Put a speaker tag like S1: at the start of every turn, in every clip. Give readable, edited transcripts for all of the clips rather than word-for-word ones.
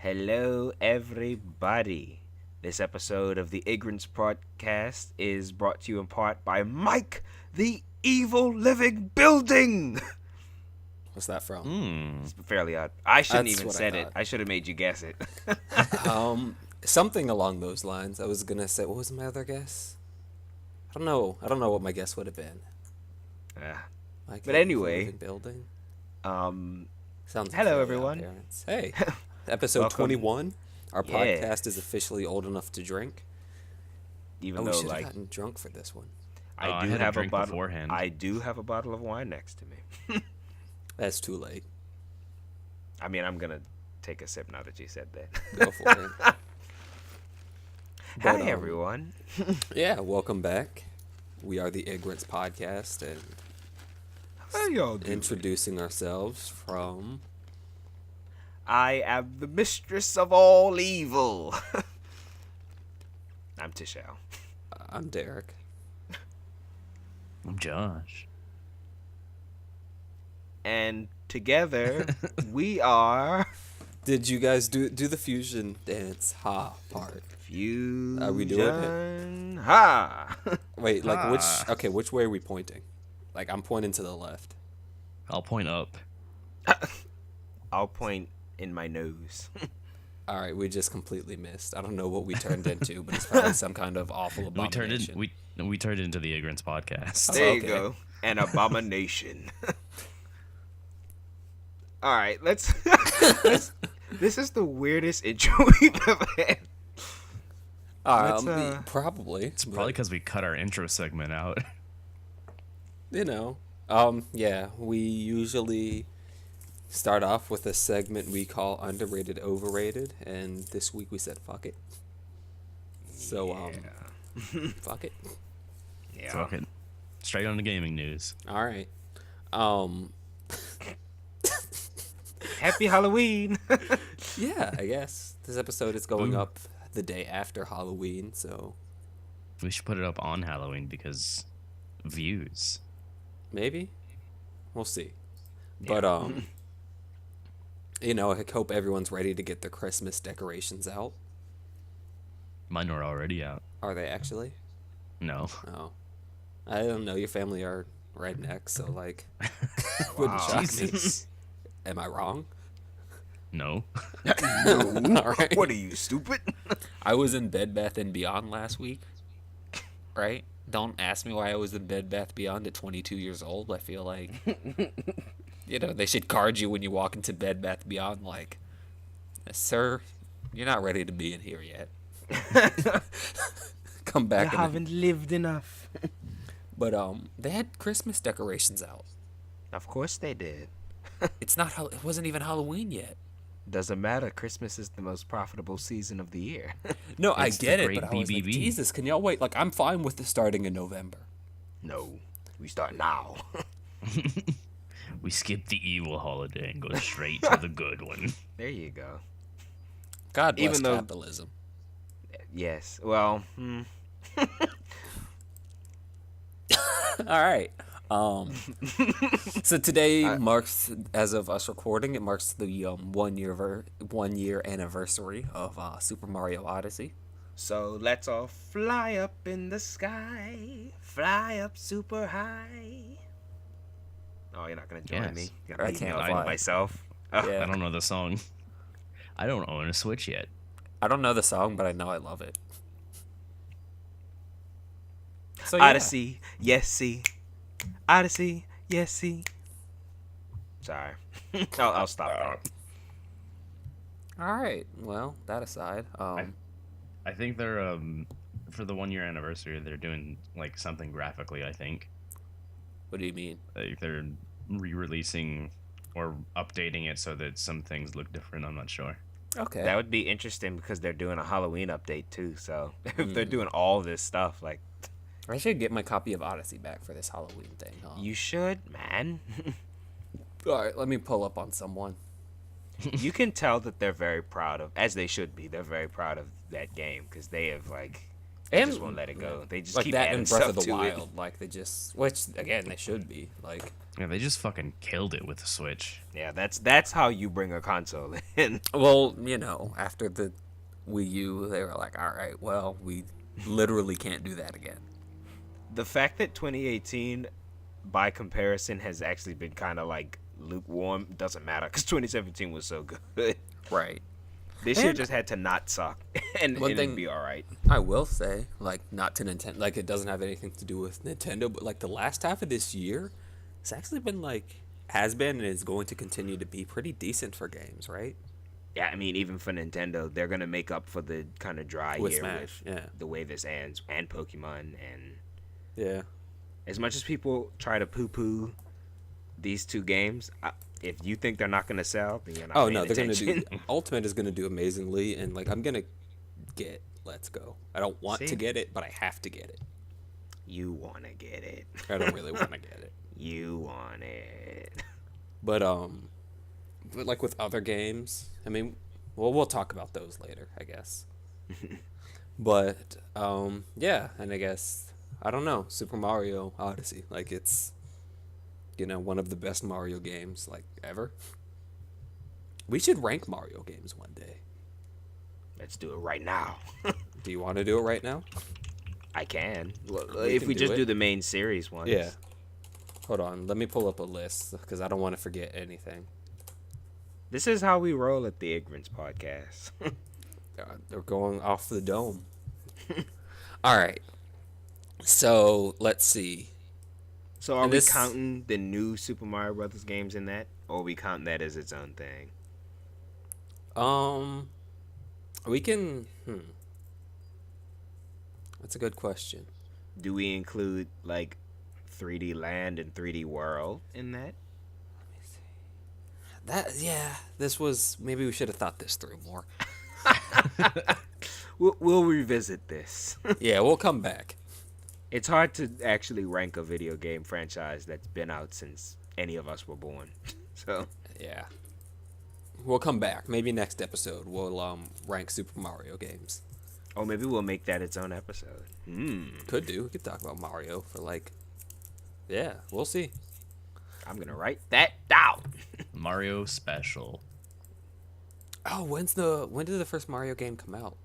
S1: Hello, everybody. This episode of the Ig'rance podcast is brought to you in part by Mike, the Evil Living Building.
S2: What's that from?
S1: It's fairly odd. I shouldn't
S2: That's
S1: even
S2: what I
S1: said it.
S2: thought.
S1: I should have made you guess it.
S2: Something along those lines. I was gonna say, what was my other guess? I don't know. I don't know what my guess would have been.
S1: But
S2: Evil
S1: anyway,
S2: Living Building.
S1: um,
S2: Sounds
S1: hello,
S2: fairly
S1: everyone.
S2: out there. Hey, episode
S1: Welcome.
S2: 21. Our
S1: Yeah.
S2: podcast is officially old enough to drink.
S1: even
S2: we
S1: though
S2: should have
S1: like
S2: gotten drunk for this one.
S1: I do
S3: had a
S1: have a
S3: drink
S1: bottle.
S3: beforehand.
S1: I do have a bottle of wine next to me.
S2: That's too late.
S1: I mean, I'm gonna take a sip now that you said that.
S2: Go for it.
S1: Hi,
S2: But,
S1: everyone.
S2: Yeah, welcome back. We are the Ig'rance podcast, and
S1: How y'all doing?
S2: introducing ourselves from.
S1: I am the mistress of all evil. I'm Tashel.
S2: I'm Derek.
S3: I'm Josh.
S1: And together, we are...
S2: Did you guys do the fusion dance part?
S1: Fusion.
S2: Are we doing it?
S1: Ha!
S2: Wait, like
S3: Ah.
S2: which way are we pointing? Like I'm pointing to the left.
S3: I'll point up.
S1: I'll point in my nose.
S2: All right, we just completely missed. I don't know what we turned into, but it's probably some kind of awful
S3: We turned
S2: abomination.
S3: it. We turned it into the Ig'rance podcast.
S1: There
S2: okay.
S1: you go. An abomination. All right, let's... This is the weirdest intro we've ever had. let's,
S2: Probably.
S3: It's probably because we cut our intro segment out.
S2: You know. Yeah, we usually start off with a segment we call underrated, overrated, and this week we said fuck it. So fuck it.
S1: Yeah.
S3: Fuck it. Straight on the gaming news.
S2: All right.
S1: Happy Halloween.
S2: Yeah, I guess this episode is going up the day after Halloween, so
S3: We should put it up on Halloween because views.
S2: maybe we'll see. But you know, I hope everyone's ready to get their Christmas decorations out.
S3: Mine are already out.
S2: Are they actually?
S3: No.
S2: Oh, I don't know. Your family are rednecks, so like, wouldn't
S1: Wow.
S2: shock me.
S3: Jesus.
S2: Am I wrong?
S3: No.
S2: All right.
S1: What are you, stupid?
S2: I was in Bed Bath and Beyond last week. Right? Don't ask me why I was in Bed Bath Beyond at 22 years old. I feel like, you know, they should card you when you walk into Bed Bath Beyond. Like, sir, you're not ready to be in here yet. Come back.
S1: You haven't lived enough.
S2: But they had Christmas decorations out.
S1: Of course they did.
S2: It wasn't even Halloween yet.
S1: Doesn't matter. Christmas is the most profitable season of the year.
S2: No, I
S3: It's the
S2: get it,
S3: great
S2: but I was like,
S3: BBB.
S2: Jesus, can y'all wait? Like, I'm fine with this starting in November.
S1: No, we start now.
S3: We skip the evil holiday and go straight to the good one.
S1: There you go.
S2: God bless
S1: Even though-
S2: capitalism.
S1: Yes. Well,
S2: All right. So today marks, as of us recording, it marks the 1 year anniversary of Super Mario Odyssey.
S1: so let's all fly up in the sky, fly up super high. Oh, you're not gonna join
S3: Yes.
S1: me? You're
S2: I
S1: gonna leave me
S2: can't
S1: all
S2: fly.
S1: by myself. Oh,
S2: Yeah.
S3: I don't know the song. I don't own a Switch yet.
S2: I don't know the song, but I know I love it. So
S1: Odyssey, yes, see. Odyssey, yes, see. Sorry. I'll stop there.
S2: All right. Well, that aside,
S3: I think they're for the 1 year anniversary they're doing like something graphically, I think.
S2: what do you mean?
S3: Like they're re-releasing or updating it so that some things look different. I'm not sure.
S2: Okay.
S1: That would be interesting because they're doing a Halloween update too. So if they're doing all this stuff, like
S2: I should get my copy of Odyssey back for this Halloween thing. Huh?
S1: you should, man.
S2: All right, let me pull up on someone.
S1: You can tell that they're very proud of, as they should be. They're very proud of that game because they have like They
S2: And
S1: just won't let it go. They just
S2: like
S1: keep
S2: that
S1: adding
S2: in Breath of
S1: stuff
S2: the
S1: to it.
S2: Wild, like they just, which again they should be like.
S3: Yeah, they just fucking killed it with the Switch.
S1: Yeah, that's how you bring a console in.
S2: Well, after the Wii U, they were like, all right, well, we literally can't do that again.
S1: The fact that 2018, by comparison, has actually been kind of like lukewarm doesn't matter because 2017 was so good.
S2: Right.
S1: This year
S2: And
S1: just had to not suck, and
S2: one
S1: it'd
S2: thing
S1: be all right.
S2: I will say, like, not to Nintendo, like, it doesn't have anything to do with Nintendo, but like the last half of this year, it's actually been like, has been and is going to continue to be pretty decent for games, right?
S1: Yeah, I mean, even for Nintendo, they're gonna make up for the kind of dry
S2: With
S1: year
S2: Smash,
S1: with
S2: yeah.
S1: the way this ends, and Pokemon. And
S2: Yeah.
S1: as much as people try to poo-poo these two games, if you think they're not gonna sell, then you're not.
S2: Oh
S1: paying
S2: no, they're
S1: attention.
S2: gonna do. Ultimate is gonna do amazingly, and like I'm gonna get Let's Go. I don't want
S1: See?
S2: to get it, but I have to get it.
S1: You wanna get it?
S2: I don't really want to get it.
S1: You want it?
S2: But like with other games, I mean, well, we'll talk about those later, I guess. But yeah, and I guess I don't know, Super Mario Odyssey, like it's one of the best Mario games like ever. We should rank Mario games one day.
S1: Let's do it right now.
S2: Do you want to do it right now?
S1: I can. Well,
S2: We
S1: if
S2: can
S1: we
S2: do
S1: just
S2: it.
S1: do the main series ones.
S2: Yeah. Hold on, let me pull up a list because I don't want to forget anything.
S1: This is how we roll at the Ig'rance podcast.
S2: They're going off the dome. All right. So let's see.
S1: So are
S2: And
S1: we
S2: this-
S1: counting the new Super Mario Brothers games in that, or are we counting that as its own thing?
S2: We can. That's a good question.
S1: Do we include like 3D Land and 3D World in that?
S2: This was maybe we should have thought this through more.
S1: We'll revisit this.
S2: Yeah, we'll come back.
S1: It's hard to actually rank a video game franchise that's been out since any of us were born. So
S2: Yeah. We'll come back. Maybe next episode we'll rank Super Mario games.
S1: or maybe we'll make that its own episode.
S2: Could do. We could talk about Mario for like. Yeah, we'll see.
S1: I'm gonna write that down.
S3: Mario Special.
S2: Oh, when did the first Mario game come out?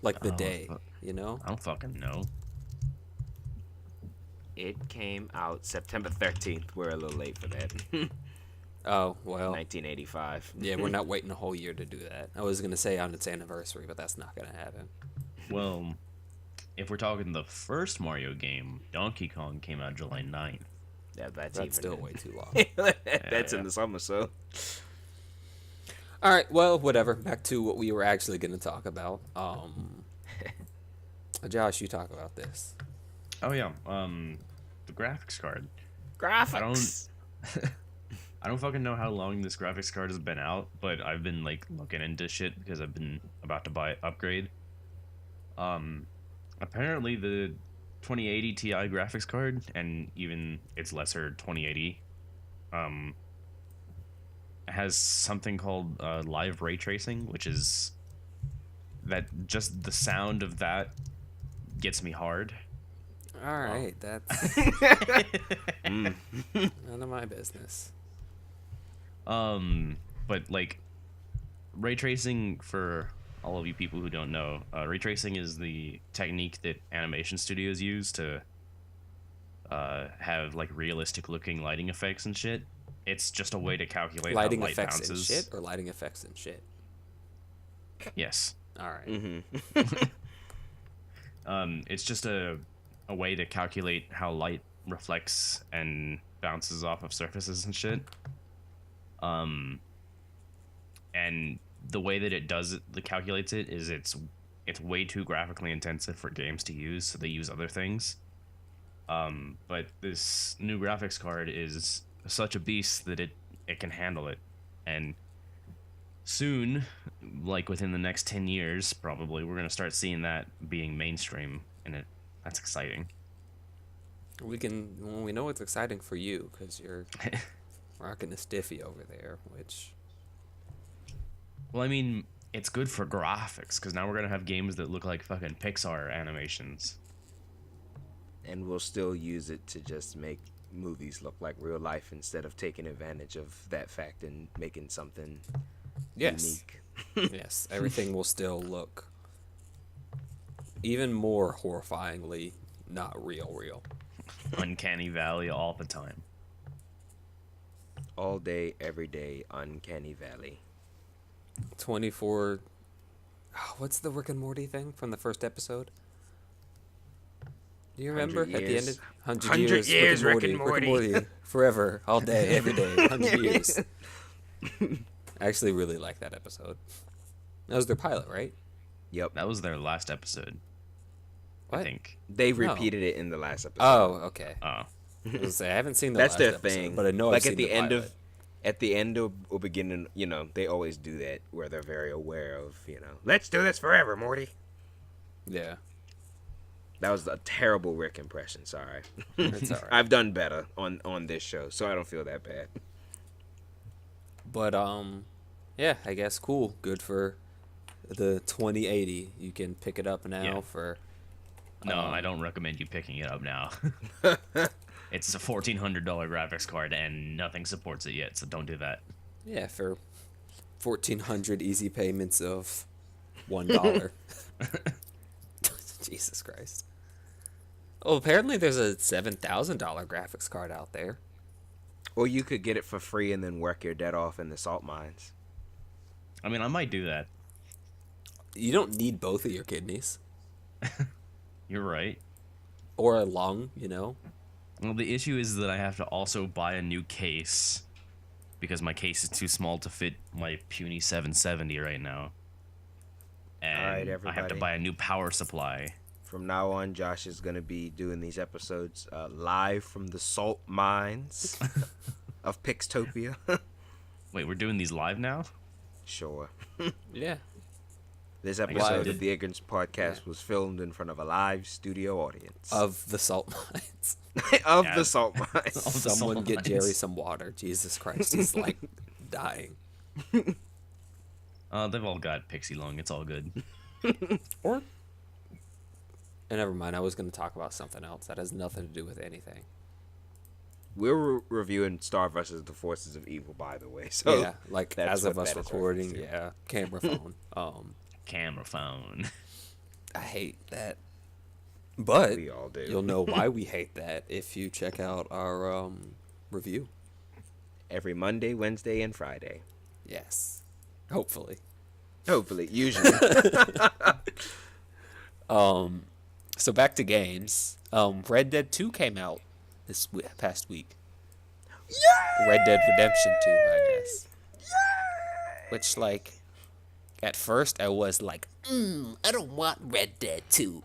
S2: Like the day,
S3: I don't fucking know.
S1: It came out September 13th. We're a little late for that.
S2: Oh, well.
S1: 1985.
S2: Yeah, we're not waiting a whole year to do that. I was going to say on its anniversary, but that's not going to happen.
S3: Well, if we're talking the first Mario game, Donkey Kong came out July 9th.
S1: Yeah, that's
S2: That's
S1: even
S2: still way too long.
S1: That's in the summer, so.
S2: All right, well, whatever. Back to what we were actually going to talk about. Josh, you talk about this.
S3: Oh yeah, the graphics card.
S1: Graphics.
S3: I don't fucking know how long this graphics card has been out, but I've been like looking into shit because I've been about to buy upgrade. Apparently the 2080 Ti graphics card and even its lesser 2080 has something called live ray tracing, which is that just the sound of that gets me hard.
S2: All right, that's none of my business.
S3: But like ray tracing, for all of you people who don't know, ray tracing is the technique that animation studios use to have like realistic looking lighting effects and shit. It's just a way to calculate
S2: Lighting
S3: how light
S2: effects
S3: bounces.
S2: and shit, or lighting effects and shit.
S3: Yes.
S2: All right.
S3: It's just a way to calculate how light reflects and bounces off of surfaces and shit. And the way that it does it, that calculates it, is it's way too graphically intensive for games to use, so they use other things. But this new graphics card is such a beast that it can handle it, and soon, like within the next 10 years, probably we're gonna start seeing that being mainstream, and that's exciting.
S2: We know it's exciting for you because you're rocking a stiffy over there, which.
S3: Well, I mean, it's good for graphics because now we're gonna have games that look like fucking Pixar animations.
S1: And we'll still use it to just make movies look like real life instead of taking advantage of that fact and making something
S2: Yes.
S1: unique.
S2: Yes. Everything will still look even more horrifyingly not real.
S3: Uncanny Valley all the time.
S1: All day, every day, Uncanny Valley.
S2: 24. Oh, what's the Rick and Morty thing from the first episode? Do you remember
S1: 100
S2: at the end
S1: years.
S2: of 100
S1: 100 years, Rick and
S2: Rick and Morty, forever, all day, every day, 100 years. I actually really like that episode. That was their pilot, right?
S1: Yep.
S3: That was their last episode.
S2: What?
S3: I think.
S1: They
S2: No.
S1: repeated it in the last episode.
S2: Oh, okay.
S3: Oh.
S2: I was gonna say, I haven't seen the
S1: That's
S2: last
S1: their
S2: episode,
S1: thing.
S2: but I know
S1: like
S2: I've
S1: at
S2: seen
S1: the end
S2: pilot.
S1: of at the end or beginning, they always do that where they're very aware of, let's do this forever, Morty.
S2: Yeah,
S1: That was a terrible Rick impression. Sorry.
S2: it's alright.
S1: I've done better on this show, so I don't feel that bad.
S2: But yeah, I guess cool. Good for the 2080. You can pick it up now
S3: Yeah.
S2: for.
S3: No, I don't recommend you picking it up now. It's a $1,400 graphics card and nothing supports it yet, so don't do that.
S2: Yeah, for 1,400 easy payments of $1. Jesus Christ. Oh, apparently there's a $7,000 graphics card out there.
S1: Or you could get it for free and then work your debt off in the salt mines.
S3: I mean, I might do that.
S2: You don't need both of your kidneys
S3: You're right.
S2: or a lung.
S3: Well, the issue is that I have to also buy a new case because my case is too small to fit my puny 770 right now. And
S1: All right,
S3: I have to
S1: everybody.
S3: buy a new power supply.
S1: From now on, Josh is going to be doing these episodes live from the salt mines of Pixtopia.
S3: Wait, we're doing these live now?
S1: Sure.
S2: Yeah.
S1: This
S3: guess I
S1: episode
S3: did.
S1: of the Ig'rance podcast was filmed in front of a live studio audience.
S2: Of the salt mines.
S1: Of
S3: Yeah.
S1: the salt
S3: Of
S1: mines.
S3: the
S2: Someone
S3: salt
S2: get
S3: mines.
S2: Jerry some water. Jesus Christ, he's like dying.
S3: They've all got pixie lung. It's all good.
S2: Or, and never mind. I was going to talk about something else that has nothing to do with anything.
S1: We're reviewing Star vs. the Forces of Evil, by the way. So
S2: Yeah, like
S1: that's
S2: as of
S1: what
S2: us
S1: that is
S2: recording.
S1: referenced to.
S2: Yeah, camera phone.
S3: Camera phone.
S2: I hate that, but
S1: We all do.
S2: you'll know why we hate that if you check out our review.
S1: Every Monday, Wednesday, and Friday.
S2: Yes, hopefully.
S1: Hopefully, usually.
S2: So back to games. Red Dead 2 came out this past week.
S1: Yay!
S2: Red Dead Redemption 2, I guess. Which, like, at first I was like, I don't want Red Dead 2.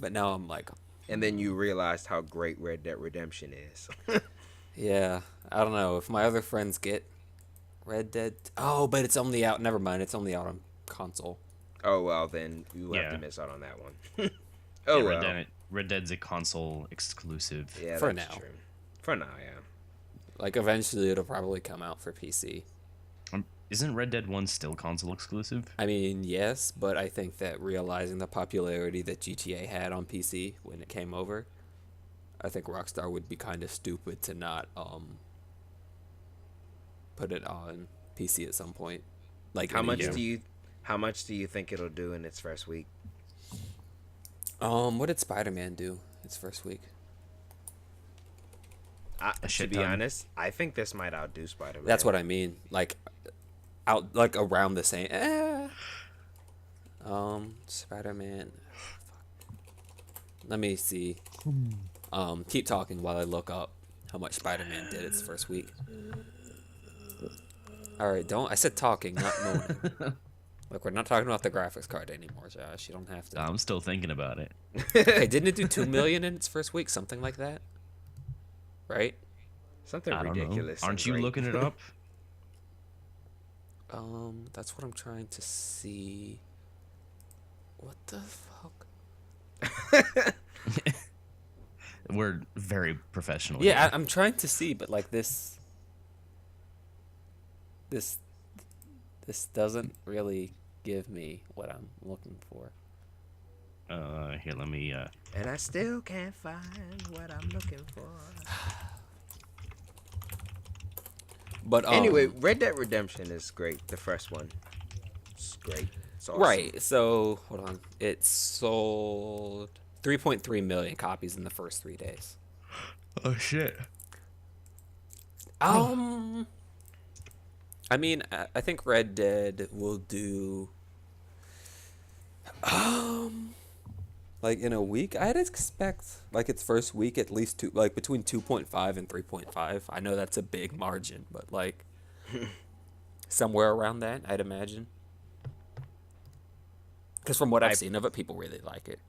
S2: But now I'm like,
S1: And then you realized how great Red Dead Redemption is.
S2: yeah, I don't know. If my other friends get Red Dead... Oh, but it's only out... Never mind, it's only out on console.
S1: Oh, well, then you have
S3: Yeah.
S1: to miss out on that one. Oh,
S3: Yeah,
S1: well.
S3: Red Dead's a console exclusive.
S1: Yeah,
S2: For
S1: that's
S2: now.
S1: true. For now, yeah.
S2: Like, eventually it'll probably come out for PC.
S3: Isn't Red Dead 1 still console exclusive?
S2: I mean, yes, but I think that realizing the popularity that GTA had on PC when it came over, I think Rockstar would be kind of stupid to not put it on PC at some point. Like
S1: How
S2: in a
S1: much
S2: year.
S1: how much do you think it'll do in its first week?
S2: What did Spider-Man do its first week?
S1: To
S3: shit
S1: be
S3: ton.
S1: honest, I think this might outdo Spider-Man.
S2: That's what I mean. Like out like around the same. Spider-Man. Let me see. Keep talking while I look up how much Spider-Man did its first week. All right, don't. I said talking, not moaning. Look, we're not talking about the graphics card anymore, Josh. You don't have to.
S3: I'm still thinking about it.
S2: Hey, didn't it do 2 million in its first week? Something like that, right?
S1: Something
S3: I don't know.
S1: ridiculous.
S3: Aren't
S1: and
S3: you
S1: great.
S3: looking it up?
S2: That's what I'm trying to see. What the fuck?
S3: We're very professional.
S2: Yeah,
S3: here.
S2: I'm trying to see, but like this This doesn't really give me what I'm looking for.
S3: Here, let me.
S1: And I still can't find what I'm looking for.
S2: But
S1: Anyway, Red Dead Redemption is great. The first one. It's great. It's awesome.
S2: right. So hold on. It sold 3.3 million copies in the first 3 days.
S3: Oh shit.
S2: I mean, I think Red Dead will do. Like in a week, I'd expect like its first week at least between 2.5 and 3.5. I know that's a big margin, but like somewhere around that, I'd imagine. Because from what I've seen of it, people really like it.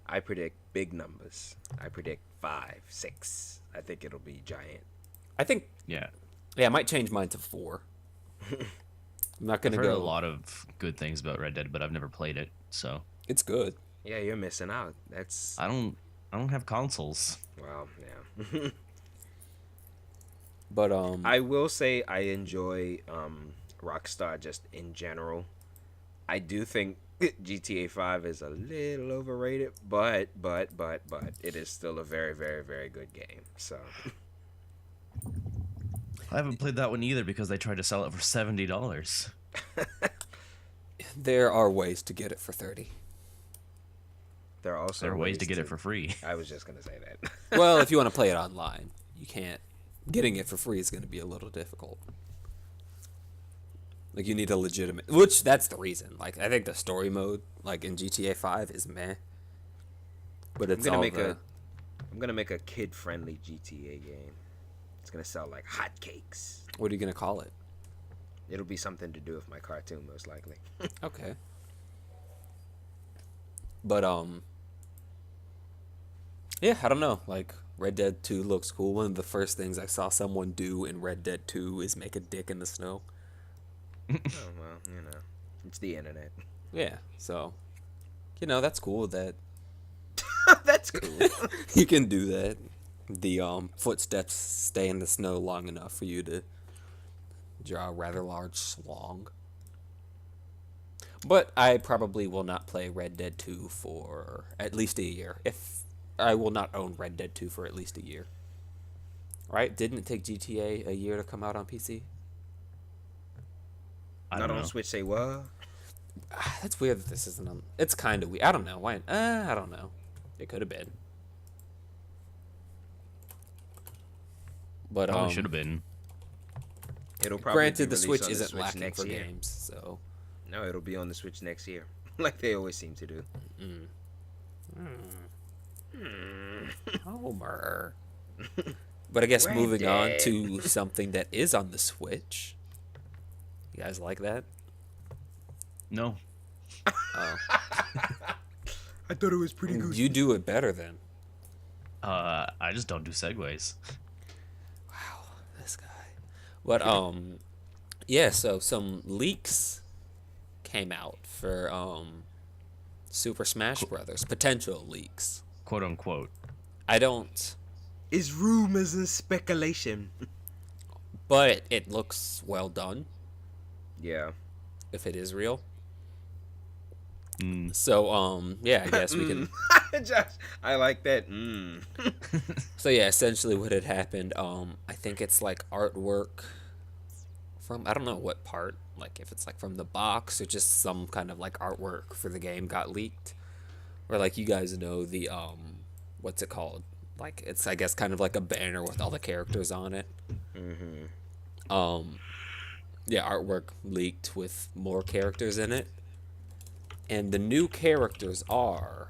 S1: I predict big numbers. I predict 5, 6. I think it'll be giant.
S2: I think,
S3: Yeah.
S2: I might change mine to 4. I'm not
S3: I've
S2: gonna
S3: heard
S2: go.
S3: a lot of good things about Red Dead, but I've never played it, so
S2: It's good,
S1: Yeah, you're missing out. That's
S3: I don't have consoles.
S1: well, yeah.
S2: but
S1: I will say I enjoy Rockstar just in general. I do think GTA 5 is a little overrated, but it is still a very, very, very good game. So
S3: I haven't played that one either because they tried to sell it for $70.
S2: there are ways to get it for 30.
S1: there are also
S3: There are ways to get it for free.
S1: I was just gonna say that.
S2: Well, if you want to play it online, you can't. Getting it for free is going to be a little difficult. Like you need a legitimate, which that's the reason. Like I think the story mode, like in GTA 5, is meh. But it's
S1: I'm
S2: all
S1: gonna make a kid-friendly GTA game. It's gonna sell like hotcakes.
S2: What are you gonna call it?
S1: It'll be something to do with my cartoon, most likely.
S2: Okay. But yeah, I don't know. Like Red Dead 2 looks cool. One of the first things I saw someone do in Red Dead 2 is make a dick in the snow.
S1: Oh well, you know, it's the internet.
S2: Yeah, so that's cool that
S1: That's cool.
S2: you can do that. The footsteps stay in the snow long enough for you to draw a rather large slong. But I probably will not play Red Dead 2 for at least a year. If I will not own Red Dead 2 for at least a year. Right? Didn't it take GTA a year to come out on PC?
S3: I
S1: Not
S3: don't
S1: on
S3: know.
S1: Switch. Say what?
S2: That's weird that this isn't on. It's kind of weird. I don't know. Why? I don't know. It could have been. But
S3: Probably should have been.
S1: It'll probably
S2: granted,
S1: be
S2: the
S1: released
S2: Switch
S1: on
S2: isn't
S1: Switch
S2: lacking
S1: next
S2: for
S1: year.
S2: games, so.
S1: No, it'll be on the Switch next year, like they always seem to do.
S2: Homer. But I guess
S1: Red
S2: moving on
S1: Dead.
S2: to something that is on the Switch. You guys like that?
S3: No.
S2: Oh.
S1: I thought it was pretty good.
S2: You do it better then.
S3: I just don't do segues.
S2: Wow, this guy. But yeah, so some leaks came out for Super Smash Brothers, potential leaks.
S3: Quote unquote.
S2: I don't,
S1: It's rumors and speculation.
S2: but it looks well done
S1: Yeah.
S2: if it is real.
S3: Mm.
S2: So yeah, I guess we can.
S1: Josh, I like that.
S2: So yeah, essentially what had happened, I think it's like artwork from, I don't know what part, like if it's like from the box or just some kind of like artwork for the game got leaked. Or like you guys know the what's it called? Like it's, I guess, kind of like a banner with all the characters on it. Yeah, artwork leaked with more characters in it. And the new characters are,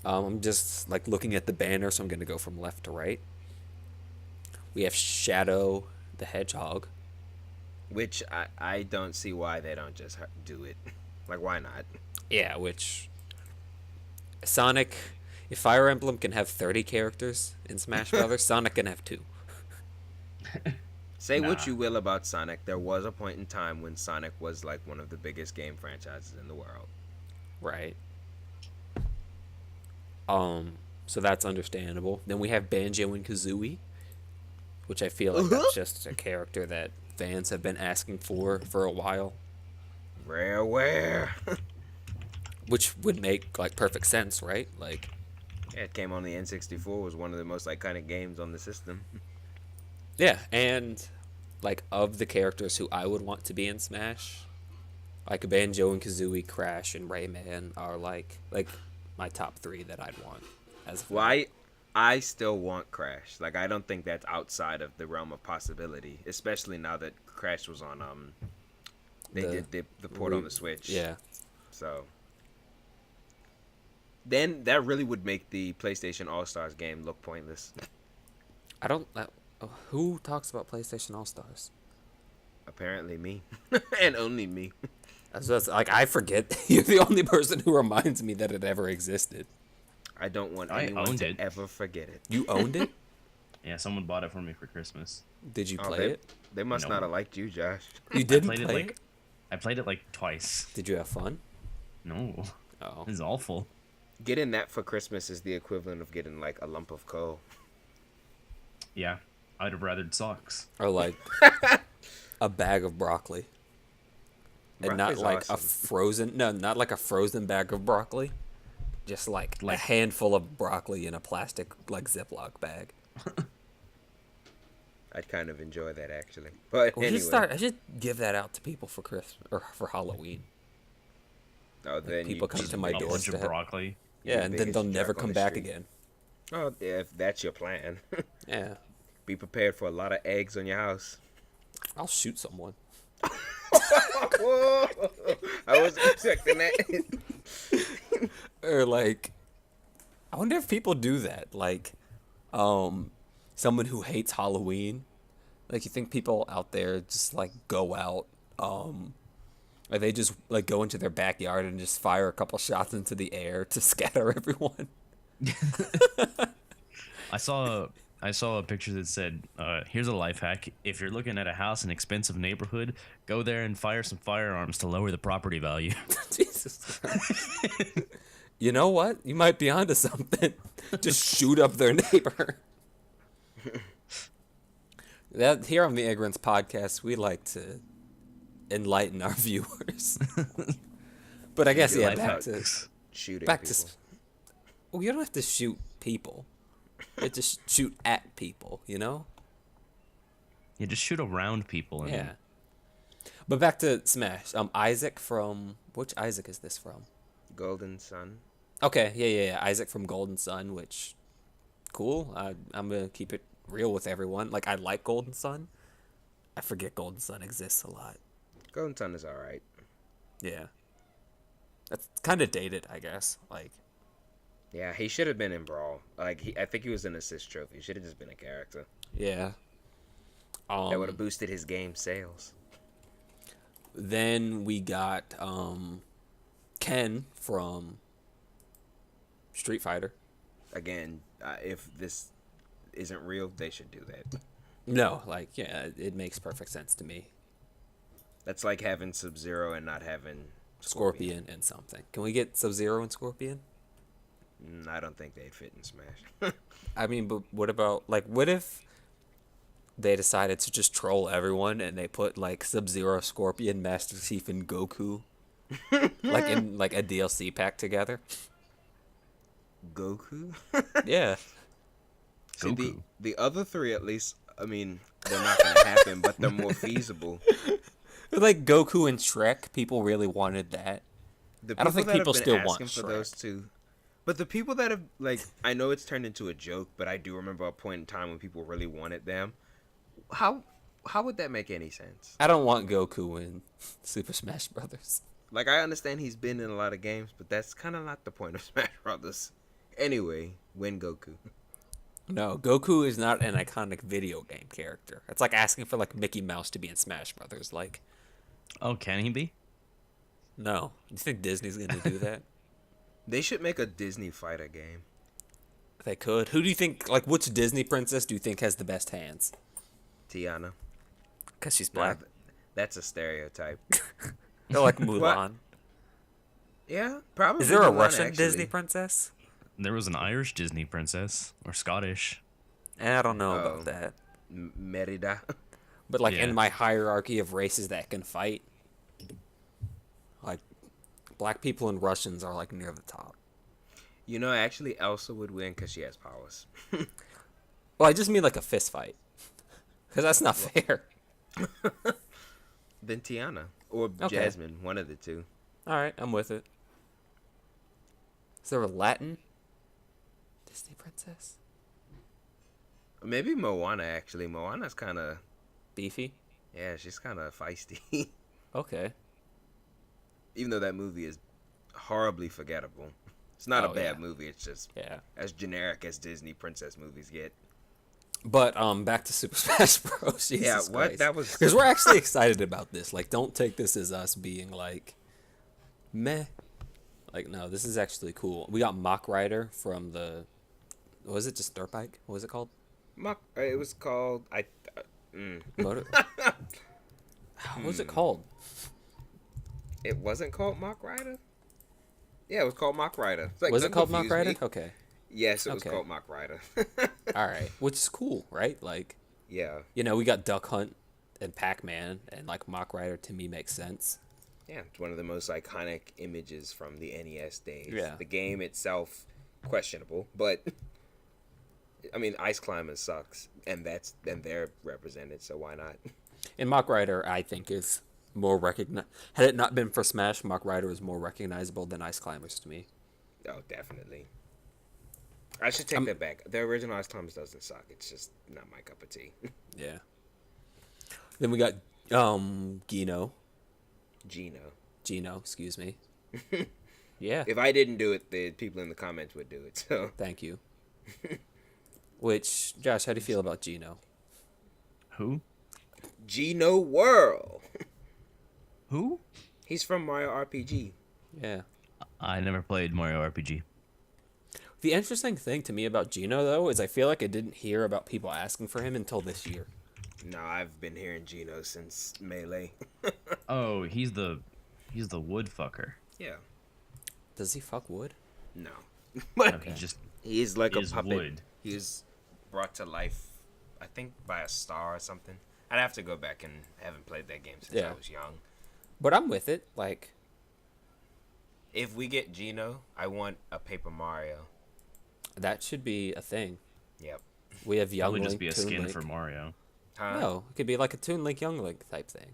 S2: I'm just like looking at the banner, so I'm going to go from left to right. We have Shadow the Hedgehog.
S1: Which I don't see why they don't just do it. Like, why not?
S2: Yeah, which Sonic, if Fire Emblem can have 30 characters in Smash Brothers, Sonic can have 2.
S1: Say what
S3: Nah.
S1: you will about Sonic. There was a point in time when Sonic was like one of the biggest game franchises in the world.
S2: Right. So that's understandable. Then we have Banjo and Kazooie, which I feel like that's just a character that fans have been asking for a while.
S1: Rareware.
S2: which would make like perfect sense, right? Like,
S1: Yeah, it came on the N64. Was one of the most iconic games on the system.
S2: yeah, and like of the characters who I would want to be in Smash, like Banjo and Kazooie, Crash, and Rayman are like my top three that I'd want as a fan.
S1: I still want Crash. Like, I don't think that's outside of the realm of possibility, especially now that Crash was on they did the port on the Switch.
S2: Yeah.
S1: So then that really would make the PlayStation All-Stars game look pointless.
S2: I don't. Who talks about PlayStation All Stars?
S1: Apparently me. And only me.
S2: That's just, like, I forget. You're the only person who reminds me that it ever existed.
S1: I don't want
S3: I
S1: anyone
S3: owned
S1: to
S3: it.
S1: ever forget it.
S2: You owned it?
S3: Yeah, someone bought it for me for Christmas.
S2: Did you
S1: Oh,
S2: play it?
S1: They must
S3: No.
S1: not have liked you, Josh.
S2: You didn't
S3: I played
S2: play
S3: it
S2: it?
S3: I played it like twice.
S2: Did you have fun?
S3: No,
S2: Oh.
S3: it's awful.
S1: Getting that for Christmas is the equivalent of getting like a lump of coal.
S3: Yeah, I'd have rathered socks.
S2: Or like a bag of broccoli. And not
S1: Broccoli's
S2: like a
S1: awesome.
S2: frozen, no, not like a frozen bag of broccoli. Just like a handful of broccoli in a plastic like Ziploc bag.
S1: I'd kind of enjoy that actually. But anyway,
S2: I should give that out to people for Christmas or for Halloween.
S1: oh, then
S2: people come
S1: just
S2: to my
S3: A
S1: make it-
S2: door.
S3: bunch of
S2: Doorstep.
S3: broccoli.
S2: Yeah,
S1: the
S2: and then they'll
S1: biggest
S2: never
S1: jerk on
S2: come
S1: the
S2: back
S1: street.
S2: again.
S1: Oh, yeah, if that's your plan,
S2: Yeah.
S1: be prepared for a lot of eggs on your house.
S2: I'll shoot someone.
S1: Whoa! I wasn't expecting that.
S2: Or like, I wonder if people do that. Like, someone who hates Halloween. Like, you think people out there just like go out, or they just like go into their backyard and just fire a couple shots into the air to scatter everyone.
S3: I saw a picture that said, "Here's a life hack. If you're looking at a house in an expensive neighborhood, go there and fire some firearms to lower the property value."
S2: Jesus. You know what? You might be onto something. Just shoot up their neighbor. That here on the Ig'rance podcast, we like to enlighten our viewers. But I guess
S1: Your
S2: yeah,
S1: life
S2: back to
S3: hacks.
S1: Shooting
S2: back
S1: people.
S2: to. Well, you don't have to shoot people. You have to shoot at people. You know.
S3: Yeah, just shoot around people. And
S2: Yeah. But back to Smash. Isaac from which Isaac is this from?
S1: Golden Sun.
S2: Okay, yeah. Isaac from Golden Sun, which cool. I'm gonna keep it real with everyone. Like, I like Golden Sun. I forget Golden Sun exists a lot.
S1: Golden Sun is alright.
S2: Yeah, that's kind of dated, I guess. Like,
S1: Yeah, he should have been in Brawl. Like, I think he was an assist trophy. He should have just been a character.
S2: yeah.
S1: That would have boosted his game sales.
S2: Then we got Ken from Street Fighter.
S1: Again, if this isn't real, they should do that.
S2: No, like, yeah, it makes perfect sense to me.
S1: That's like having Sub-Zero and not having
S2: Scorpion and something. Can we get Sub-Zero and Scorpion?
S1: I don't think they'd fit in Smash.
S2: I mean, but what about, like, what if they decided to just troll everyone and they put, like, Sub-Zero, Scorpion, Master Chief, and Goku, like, in, like, a DLC pack together?
S1: Goku?
S2: Yeah.
S1: See,
S3: Goku.
S1: the other three, at least, I mean, they're not going to happen, but they're more feasible.
S2: Like, Goku and Shrek, people really wanted that.
S1: The
S2: I don't think
S1: that have
S2: people
S1: been
S2: still
S1: asking
S2: want
S1: for
S2: Shrek.
S1: those two. But the people that have, like, I know it's turned into a joke, but I do remember a point in time when people really wanted them. How would that make any sense?
S2: I don't want Goku in Super Smash Brothers.
S1: Like, I understand he's been in a lot of games, but that's kind of not the point of Smash Brothers. Anyway, win Goku.
S2: No, Goku is not an iconic video game character. It's like asking for, like, Mickey Mouse to be in Smash Brothers. Like,
S3: Oh, can he be?
S2: no. Do you think Disney's going to do that?
S1: They should make a Disney fighter game.
S2: They could. Who do you think, like, which Disney princess do you think has the best hands?
S1: Tiana.
S2: Because she's
S1: Nah,
S2: black.
S1: that's a stereotype.
S2: They're like Mulan.
S1: Yeah, probably.
S2: Is there a
S1: Mulan,
S2: Russian
S1: actually.
S2: Disney princess?
S3: There was an Irish Disney princess or Scottish.
S2: I don't know
S1: Oh.
S2: about that.
S1: Merida.
S2: But, like,
S3: Yeah.
S2: in my hierarchy of races that can fight, Black people and Russians are like near the top.
S1: You know, actually, Elsa would win because she has powers.
S2: Well, I just mean like a fist fight, because that's not fair.
S1: Then Tiana or
S2: Okay.
S1: Jasmine, one of the two.
S2: All right, I'm with it. Is there a Latin Disney princess?
S1: Maybe Moana, actually. Moana's kind of,
S2: Beefy?
S1: yeah, she's kind of feisty.
S2: Okay.
S1: Even though that movie is horribly forgettable. It's not a
S2: Oh,
S1: bad
S2: yeah.
S1: movie. It's just
S2: Yeah.
S1: as generic as Disney princess movies get.
S2: But back to Super Smash Bros. Jesus
S1: Yeah, what?
S2: Christ.
S1: That was-
S2: Because we're actually excited about this. Like, don't take this as us being like, meh. Like, no, this is actually cool. We got Mach Rider from the, what was it, just dirt bike? What was it called?
S1: It was called
S2: Motor. What was it called?
S1: It wasn't called Mach Rider. Yeah, it was called Mach Rider. It's like,
S2: Was it
S1: don't
S2: called Mach
S1: confuse
S2: Rider?
S1: me.
S2: Okay.
S1: Yes, it was
S2: Okay.
S1: called Mach Rider.
S2: All right. Which is cool, right? Like,
S1: Yeah,
S2: you know, we got Duck Hunt and Pac-Man, and like Mach Rider to me makes sense.
S1: yeah, it's one of the most iconic images from the NES days.
S2: Yeah.
S1: The game itself, questionable, but I mean, Ice Climbers sucks, and they're represented, so why not?
S2: And Mach Rider, I think, is more Had it not been for Smash, Mach Rider is more recognizable than Ice Climbers to me.
S1: Oh, definitely. I should take that back. The original Ice Climbers doesn't suck. It's just not my cup of tea.
S2: Yeah. Then we got Gino.
S1: Gino.
S2: Excuse me. Yeah.
S1: If I didn't do it, the people in the comments would do it. So
S2: Thank you. Which, Josh, how do you feel about Gino?
S3: Who?
S1: Gino World.
S3: Who?
S1: He's from Mario RPG.
S2: Yeah.
S3: I never played Mario RPG.
S2: The interesting thing to me about Gino, though, is I feel like I didn't hear about people asking for him until this year.
S1: No, I've been hearing Gino since Melee.
S3: Oh, he's the wood fucker.
S1: Yeah.
S2: Does he fuck wood?
S1: No.
S3: No,
S1: But
S3: he just
S1: he's like a
S3: is
S1: puppet.
S3: wood.
S1: He was brought to life, I think, by a star or something. I'd have to go back and haven't played that game since
S2: Yeah.
S1: I was young.
S2: But I'm with it. Like,
S1: If we get Gino, I want a Paper Mario.
S2: that should be a thing.
S1: Yep.
S2: We have
S3: That
S2: Young
S3: would
S2: Link,
S3: just be a
S2: Toon
S3: skin
S2: Link.
S3: for Mario.
S1: Huh?
S2: No, it could be like a Toon Link, Young Link type thing.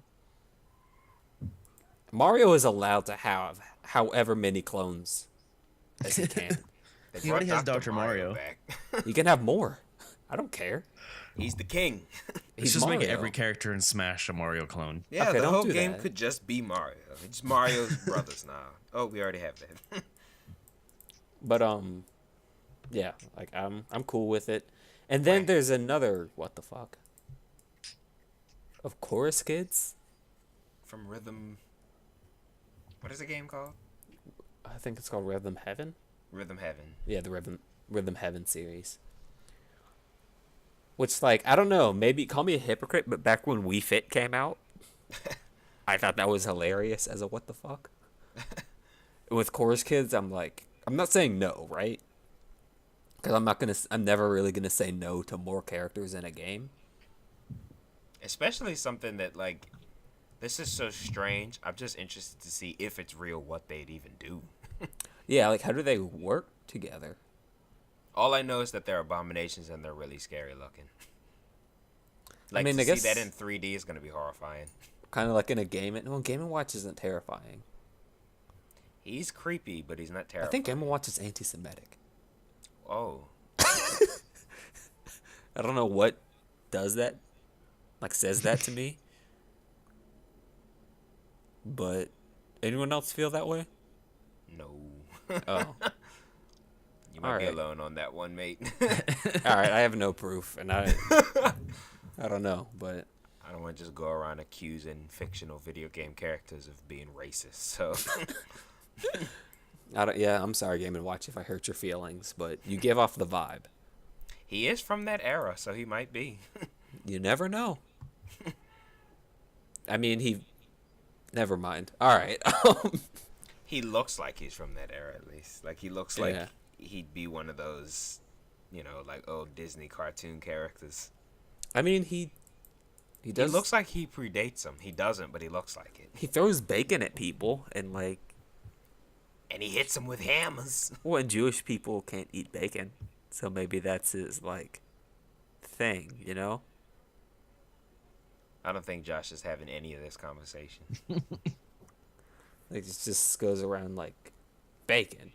S2: Mario is allowed to have however many clones as he can.
S1: They
S3: He already
S1: brought
S3: has Dr. Mario.
S1: back.
S2: He can have more. I don't care.
S1: He's the king.
S2: He's
S3: Let's just make
S2: Mario.
S3: every character in Smash a Mario clone.
S1: Yeah,
S2: Okay,
S1: the
S2: don't
S1: whole
S2: do
S1: game
S2: that.
S1: could just be Mario. It's Mario's brothers now. Oh, we already have that.
S2: But yeah, like I'm cool with it. And then there's another what the fuck? Of course, kids.
S1: From Rhythm. What is the game called?
S2: I think it's called Rhythm Heaven.
S1: Rhythm Heaven.
S2: Yeah, the Rhythm Heaven series. Which, like, I don't know, maybe call me a hypocrite, but back when Wii Fit came out, I thought that was hilarious as a what the fuck. With Chorus Kids, I'm like, I'm not saying no, right? Because I'm never really gonna say no to more characters in a game.
S1: Especially something that, like, this is so strange. I'm just interested to see if it's real, what they'd even do.
S2: Yeah, like, how do they work together?
S1: All I know is that they're abominations and they're really scary looking. Like,
S2: mean,
S1: to
S2: I guess-
S1: see that in 3D is going to be horrifying.
S2: Kind of like in a game. No, Game & Watch isn't terrifying.
S1: He's creepy, but he's not
S2: I
S1: terrifying.
S2: think Game & Watch is anti-Semitic.
S1: Oh.
S2: I don't know what does that, like says that to me. But anyone else feel that way?
S1: No.
S2: Oh,
S1: You might be
S2: Alright.
S1: alone on that one, mate.
S2: all right. I have no proof, and I don't know, but
S1: I don't want to just go around accusing fictional video game characters of being racist. So
S2: I don't. Yeah, I'm sorry, Game & Watch, if I hurt your feelings, but you give off the vibe.
S1: he is from that era, so he might be.
S2: You never know. I mean, never mind. All right.
S1: He looks like he's from that era, at least. Like, he looks
S2: Yeah.
S1: like he'd be one of those, like old Disney cartoon characters.
S2: I mean, he does.
S1: He looks like he predates him. He doesn't, but he looks like it.
S2: He throws bacon at people, and like,
S1: And he hits him with hammers.
S2: Well, and Jewish people can't eat bacon, so maybe that's his like thing, you know?
S1: I don't think Josh is having any of this conversation.
S2: Like it just goes around like bacon,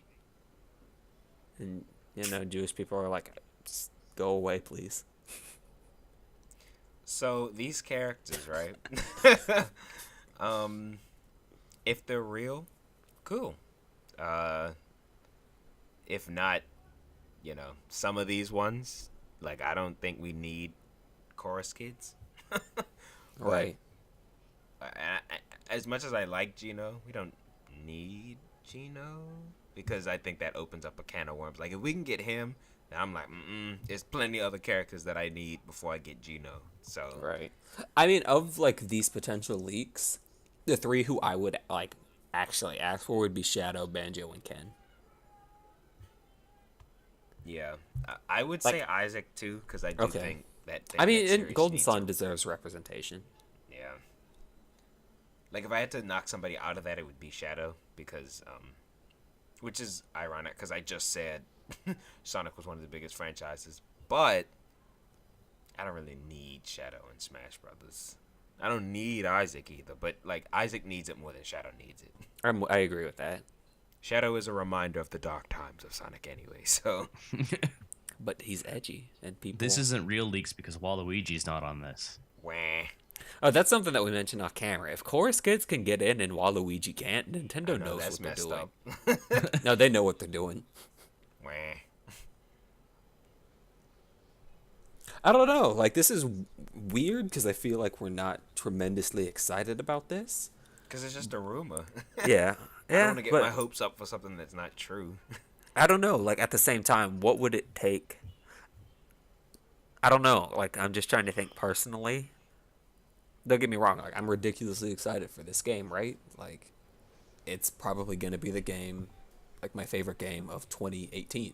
S2: and Jewish people are like, just go away, please.
S1: So these characters, right? If they're real, cool. If not, some of these ones, like I don't think we need chorus kids.
S2: Right.
S1: As much as I like Gino, we don't need Gino because I think that opens up a can of worms. Like if we can get him, then I'm like, there's plenty of other characters that I need before I get Gino. So
S2: Right. I mean, of like these potential leaks, the three who I would like actually ask for would be Shadow, Banjo, and Ken.
S1: yeah, I would say Isaac too because I do think that.
S2: I mean,
S1: that
S2: and
S1: series
S2: Golden
S1: needs
S2: Sun deserves representation.
S1: Yeah. Like if I had to knock somebody out of that, it would be Shadow because, which is ironic because I just said Sonic was one of the biggest franchises, but I don't really need Shadow in Smash Brothers. I don't need Isaac either, but like Isaac needs it more than Shadow needs it.
S2: I agree with that.
S1: Shadow is a reminder of the dark times of Sonic anyway, so.
S2: But he's edgy, and people.
S3: This isn't real leaks because Waluigi's not on this.
S1: Wah.
S2: Oh, that's something that we mentioned off camera. If Chorus Kids can get in and Waluigi can't, Nintendo knows
S1: that's
S2: what they're
S1: messed
S2: doing.
S1: up.
S2: No, they know what they're doing.
S1: Wah.
S2: I don't know. Like, this is weird because I feel like we're not tremendously excited about this.
S1: Because it's just a rumor.
S2: Yeah.
S1: I don't want to get
S2: but
S1: my hopes up for something that's not true.
S2: I don't know. Like, at the same time, what would it take? I don't know. Like, I'm just trying to think personally. Don't get me wrong. Like, I'm ridiculously excited for this game, right? Like, it's probably going to be the game, like, my favorite game of 2018.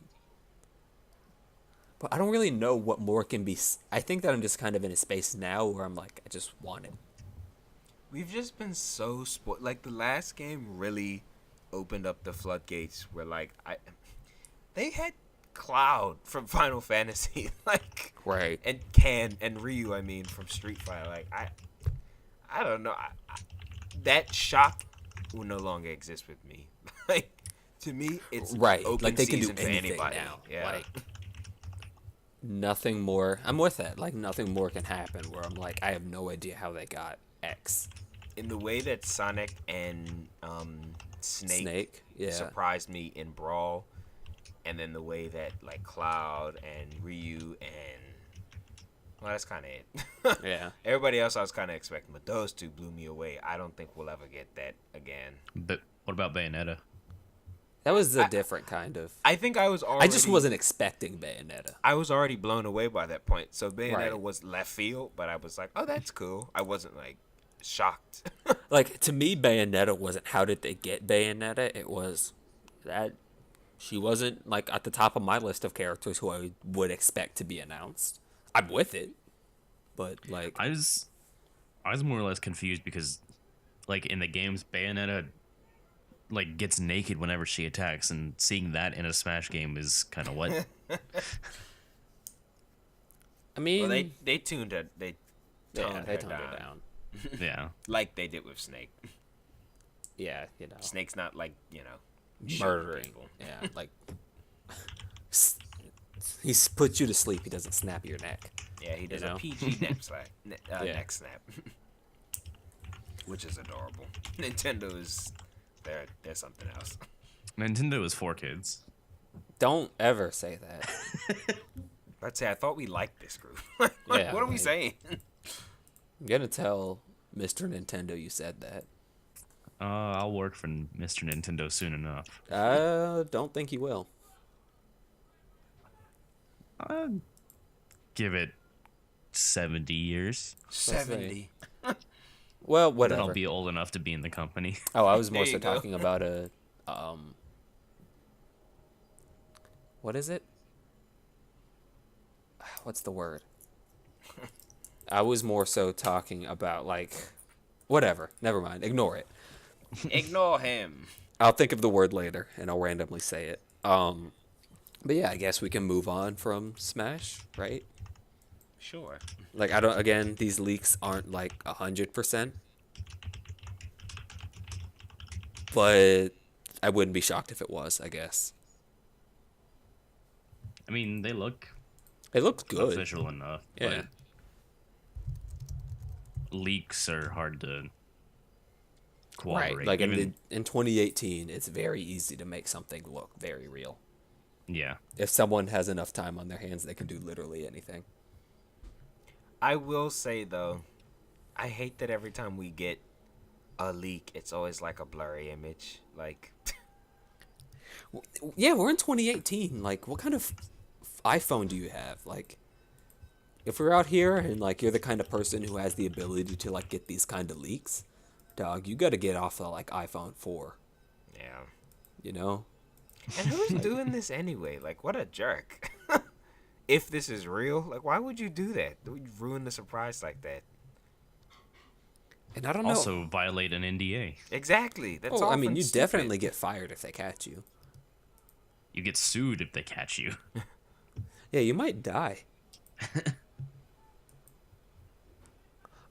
S2: But I don't really know what more can be. I think that I'm just kind of in a space now where I'm like, I just want it.
S1: We've just been so spoiled. Like the last game really opened up the floodgates. Where like they had Cloud from Final Fantasy, like
S2: Right.
S1: and Ken and Ryu. I mean, from Street Fighter. Like I don't know. That shock will no longer exist with me. Like to me, it's
S2: Right.
S1: Open
S2: Like they can do
S1: season for
S2: anything
S1: anybody.
S2: now.
S1: Yeah.
S2: Like nothing more. I'm with that. Like nothing more can happen where I'm like, I have no idea how they got X.
S1: In the way that Sonic and Snake
S2: yeah.
S1: surprised me in Brawl, and then the way that like Cloud and Ryu and well, that's kind of it.
S2: Yeah.
S1: Everybody else I was kind of expecting, but those two blew me away. I don't think we'll ever get that again.
S3: But what about Bayonetta?
S2: That was a different kind of.
S1: I think I was already.
S2: I just wasn't expecting Bayonetta.
S1: I was already blown away by that point. So Bayonetta
S2: Right.
S1: was left field, but I was like, oh, that's cool. I wasn't like shocked.
S2: Like to me, Bayonetta wasn't how did they get Bayonetta. It was that she wasn't like at the top of my list of characters who I would expect to be announced. I'm with it, but like
S3: I was more or less confused because, like in the games, Bayonetta like gets naked whenever she attacks, and seeing that in a Smash game is kind of what.
S2: I mean,
S1: Well, they tuned it. They toned
S2: they
S1: her
S2: toned it down.
S3: Yeah.
S1: like they did with Snake.
S2: Yeah,
S1: Snake's not like shooting
S2: murdering.
S1: people.
S2: Yeah, like he puts you to sleep. He doesn't snap your neck.
S1: Yeah, he does
S2: You know?
S1: a PG neck slap,
S2: Yeah.
S1: neck snap, which is adorable. Nintendo is they're something else.
S3: Nintendo is for kids.
S2: Don't ever say that.
S1: I'd say I thought we liked this group. Like,
S2: Yeah,
S1: what are we
S2: like-
S1: saying?
S2: I'm gonna tell Mr. Nintendo you said that.
S3: I'll work for Mr. Nintendo soon enough.
S2: Don't think he will.
S3: Give it 70 years.
S1: 70.
S2: Well,
S3: Then
S2: whatever.
S3: I'll be old enough to be in the company.
S2: Oh, I was more
S1: There
S2: so
S1: you go.
S2: talking about a what is it? What's the word? I was more so talking about like whatever. Never mind. Ignore it.
S1: Ignore him.
S2: I'll think of the word later, and I'll randomly say it. But yeah, I guess we can move on from Smash, right?
S1: Sure.
S2: Like I don't. Again, these leaks aren't like 100%, but I wouldn't be shocked if it was. I guess
S3: I mean, they look
S2: it looks good.
S3: official enough.
S2: Yeah.
S3: But leaks are hard to
S2: Right.
S3: corroborate.
S2: Like
S3: Even,
S2: in 2018, it's very easy to make something look very real.
S3: yeah.
S2: If someone has enough time on their hands, they can do literally anything.
S1: I will say though, I hate that every time we get a leak, it's always like a blurry image. Like,
S2: Yeah, we're in 2018. Like, what kind of iPhone do you have? Like, if we're out here and like you're the kind of person who has the ability to like get these kind of leaks, dog, you got to get off of like iPhone 4.
S1: yeah.
S2: You know?
S1: And who's doing this anyway? Like, what a jerk. If this is real, like, why would you do that? You'd ruin the surprise like that.
S2: And I don't know.
S3: Also violate an NDA.
S1: Exactly. That's
S2: Oh,
S1: all.
S2: I mean, you definitely get fired if they catch you.
S3: You get sued if they catch you.
S2: Yeah, you might die.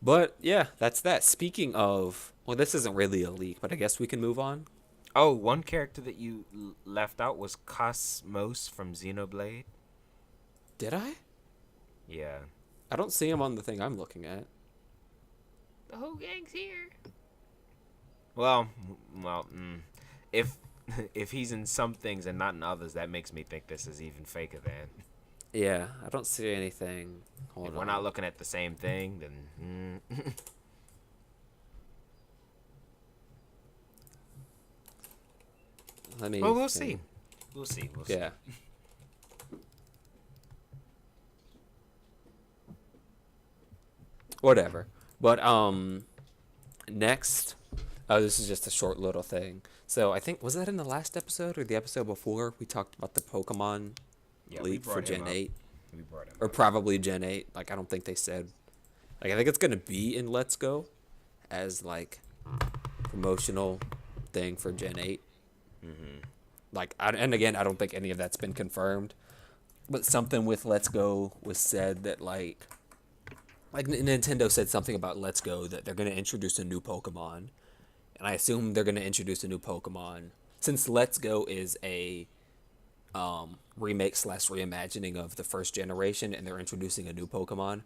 S2: But yeah, that's that. Speaking of, well, this isn't really a leak, but I guess we can move on.
S1: Oh, one character that you left out was Cosmos from Xenoblade.
S2: Did I?
S1: Yeah.
S2: I don't see him on the thing I'm looking at.
S1: The whole gang's here. Well, if if he's in some things and not in others, that makes me think this is even faker than.
S2: Yeah, I don't see anything. Hold
S1: If
S2: on.
S1: we're not looking at the same thing, then.
S2: Let me.
S1: Well, we'll
S2: think.
S1: see. We'll see. We'll see.
S2: Yeah. Whatever. But next, oh, this is just a short little thing. So I think was that in the last episode or the episode before we talked about the Pokemon
S1: Yeah, we
S2: leak for
S1: brought him
S2: Gen
S1: up.
S2: 8
S1: We brought him
S2: or
S1: up.
S2: probably Gen 8. Like I don't think they said. Like I think it's gonna be in Let's Go, as like promotional thing for Gen 8. Like and again, I don't think any of that's been confirmed. But something with Let's Go was said that like Nintendo said something about Let's Go that they're going to introduce a new Pokemon. And I assume they're going to introduce a new Pokemon. Since Let's Go is a remake / reimagining of the first generation and they're introducing a new Pokemon,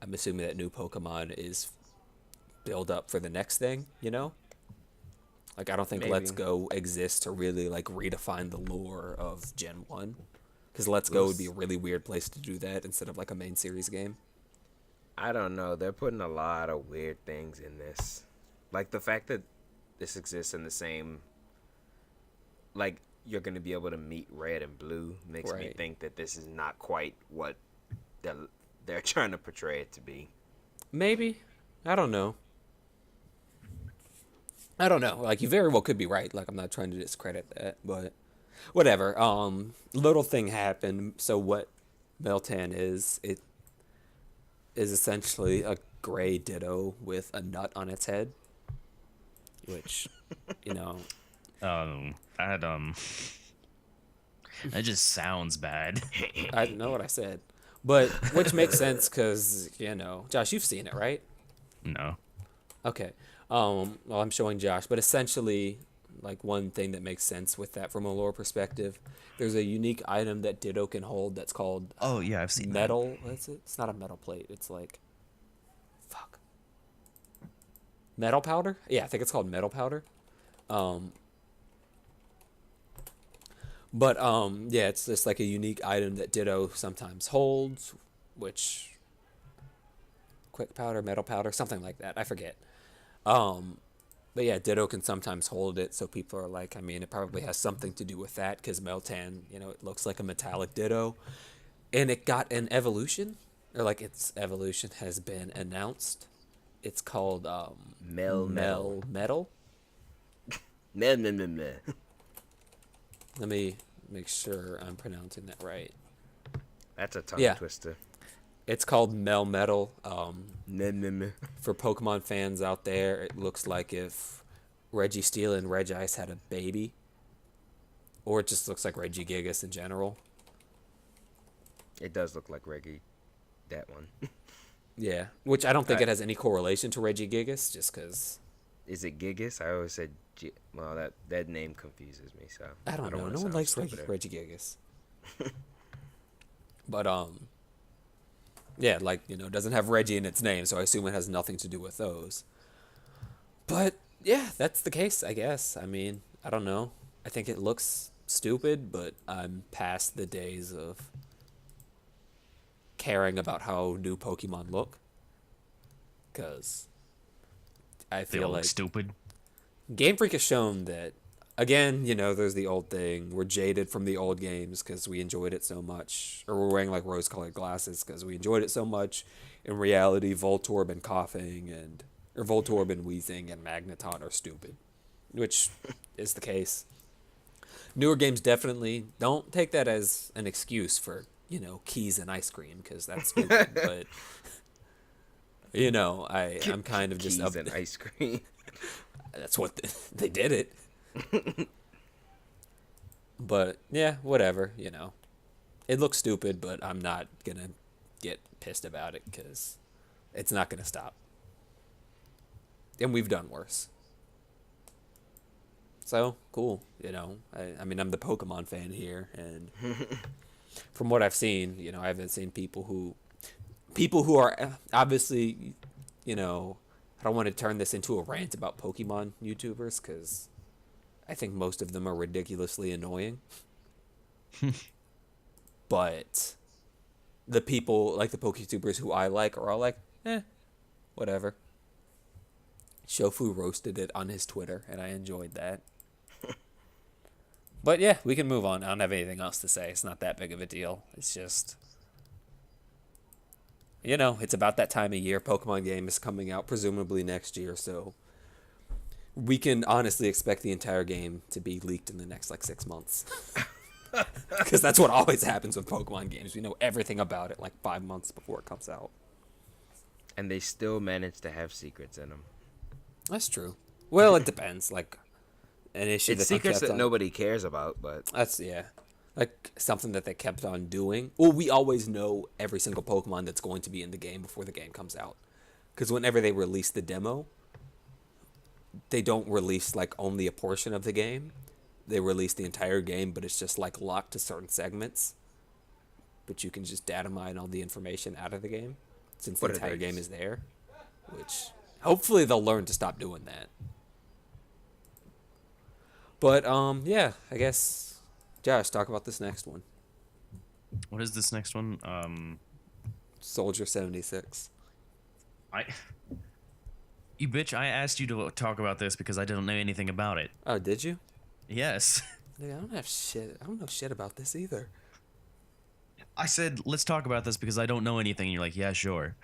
S2: I'm assuming that new Pokemon is build up for the next thing, you know? Like I don't think
S1: Maybe.
S2: Let's Go exists to really like redefine the lore of Gen 1. Because Let's Go would be a really weird place to do that instead of like a main series game.
S1: I don't know. They're putting a lot of weird things in this. Like the fact that this exists in the same. Like, you're going to be able to meet Red and Blue makes me
S2: Right.
S1: think that this is not quite what they're trying to portray it to be.
S2: Maybe. I don't know. Like you very well could be right. Like I'm not trying to discredit that, but whatever. Little thing happened. So what Meltan is, it is essentially a gray Ditto with a nut on its head, which, you know,
S3: That just sounds bad.
S2: I know what I said, but which makes sense because you know, Josh, you've seen it, right?
S3: No.
S2: Okay. Well, I'm showing Josh, but essentially, like one thing that makes sense with that from a lore perspective, there's a unique item that Ditto can hold that's called
S3: Oh yeah, I've seen
S2: metal. What's it? It's not a metal plate. It's like, fuck. Metal powder? Yeah, I think it's called metal powder. Yeah, it's just like a unique item that Ditto sometimes holds, which quick powder, metal powder, something like that. I forget. But yeah, Ditto can sometimes hold it, so people are like, I mean, it probably has something to do with that because Meltan, you know, it looks like a metallic Ditto, and it got an evolution, or like its evolution has been announced. It's called
S1: Mel
S2: Metal.
S1: Meh, meh, meh, meh.
S2: Let me make sure I'm pronouncing that right.
S1: That's a tongue
S2: Yeah.
S1: twister.
S2: It's called Metal.
S1: Meh, meh, meh.
S2: For Pokemon fans out there, it looks like if Reggie Steele and Regice had a baby, or it just looks like Regigigas in general.
S1: It does look like Reggie, that one.
S2: Yeah, which I don't think
S1: I-
S2: it has any correlation to Regigigas, just because
S1: Is it Gigas? I always said, well, that name confuses me. So
S2: I don't know.
S1: wanna
S2: No one
S1: sound
S2: likes
S1: stupid.
S2: Regigigas. But yeah, like it doesn't have Reggie in its name, so I assume it has nothing to do with those. But yeah, that's the case, I guess. I mean, I don't know. I think it looks stupid, but I'm past the days of caring about how new Pokemon look, because I
S3: They
S2: feel
S3: all look
S2: like
S3: stupid.
S2: Game Freak has shown that, again, there's the old thing. We're jaded from the old games because we enjoyed it so much. Or we're wearing, like, rose-colored glasses because we enjoyed it so much. In reality, Voltorb and Voltorb and Weezing and Magneton are stupid, which is the case. Newer games definitely don't take that as an excuse for, keys and ice cream, because that's stupid. But, I'm kind of just...
S1: Keys and ice cream.
S2: That's what they did it. But yeah, whatever. It looks stupid, but I'm not gonna get pissed about it because it's not gonna stop. And we've done worse. So cool. I mean, I'm the Pokemon fan here, and from what I've seen, I haven't seen people who are obviously, I don't want to turn this into a rant about Pokemon YouTubers because I think most of them are ridiculously annoying. But the people, like the PokeTubers who I like, are all like, whatever. Shofu roasted it on his Twitter, and I enjoyed that. But yeah, we can move on. I don't have anything else to say. It's not that big of a deal. It's just... it's about that time of year. Pokemon game is coming out presumably next year, so we can honestly expect the entire game to be leaked in the next 6 months. Because that's what always happens with Pokemon games. We know everything about it 5 months before it comes out.
S1: And they still manage to have secrets in them.
S2: That's true. Well, it depends. An issue
S1: It's
S2: that they
S1: secrets
S2: kept
S1: that
S2: on...
S1: nobody cares about, but
S2: That's, yeah. Something that they kept on doing. Well, we always know every single Pokemon that's going to be in the game before the game comes out. Because whenever they release the demo, they don't release, only a portion of the game. They release the entire game, but it's just, locked to certain segments. But you can just data mine all the information out of the game, since the
S1: What are
S2: entire
S1: they?
S2: game is there. Which, hopefully they'll learn to stop doing that. But, yeah, I guess... Josh, talk about this next one.
S3: What is this next one?
S2: Soldier 76.
S3: You bitch, I asked you to talk about this because I didn't know anything about it.
S2: Oh, did you?
S3: Yes.
S2: Yeah, I don't know shit about this either.
S3: I said, let's talk about this because I don't know anything. And you're like, yeah, sure.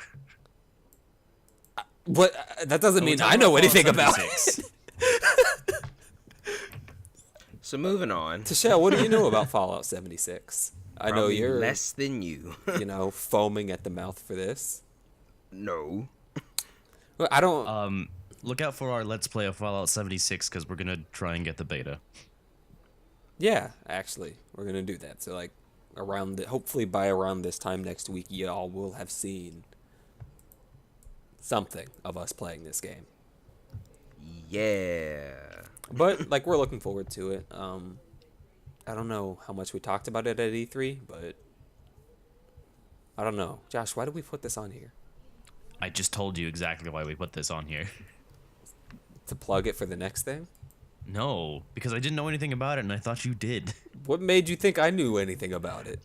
S2: What? That doesn't
S3: So we
S2: mean
S3: talk
S2: I know
S3: about
S2: anything
S3: Fallout
S2: about
S3: 76.
S2: it.
S1: so moving on.
S2: Tashel, what do you know about Fallout 76? I know
S1: Probably
S2: you're,
S1: less than you.
S2: foaming at the mouth for this.
S1: No.
S2: Well, I don't...
S3: Look out for our Let's Play of Fallout 76 because we're gonna try and get the beta.
S2: Yeah, actually, we're gonna do that. So, hopefully by around this time next week, y'all will have seen something of us playing this game.
S1: Yeah.
S2: But, we're looking forward to it. I don't know how much we talked about it at E3, but I don't know. Josh, why did we put this on here?
S3: I just told you exactly why we put this on here.
S2: To plug it for the next thing?
S3: No, because I didn't know anything about it and I thought you did.
S2: What made you think I knew anything about it?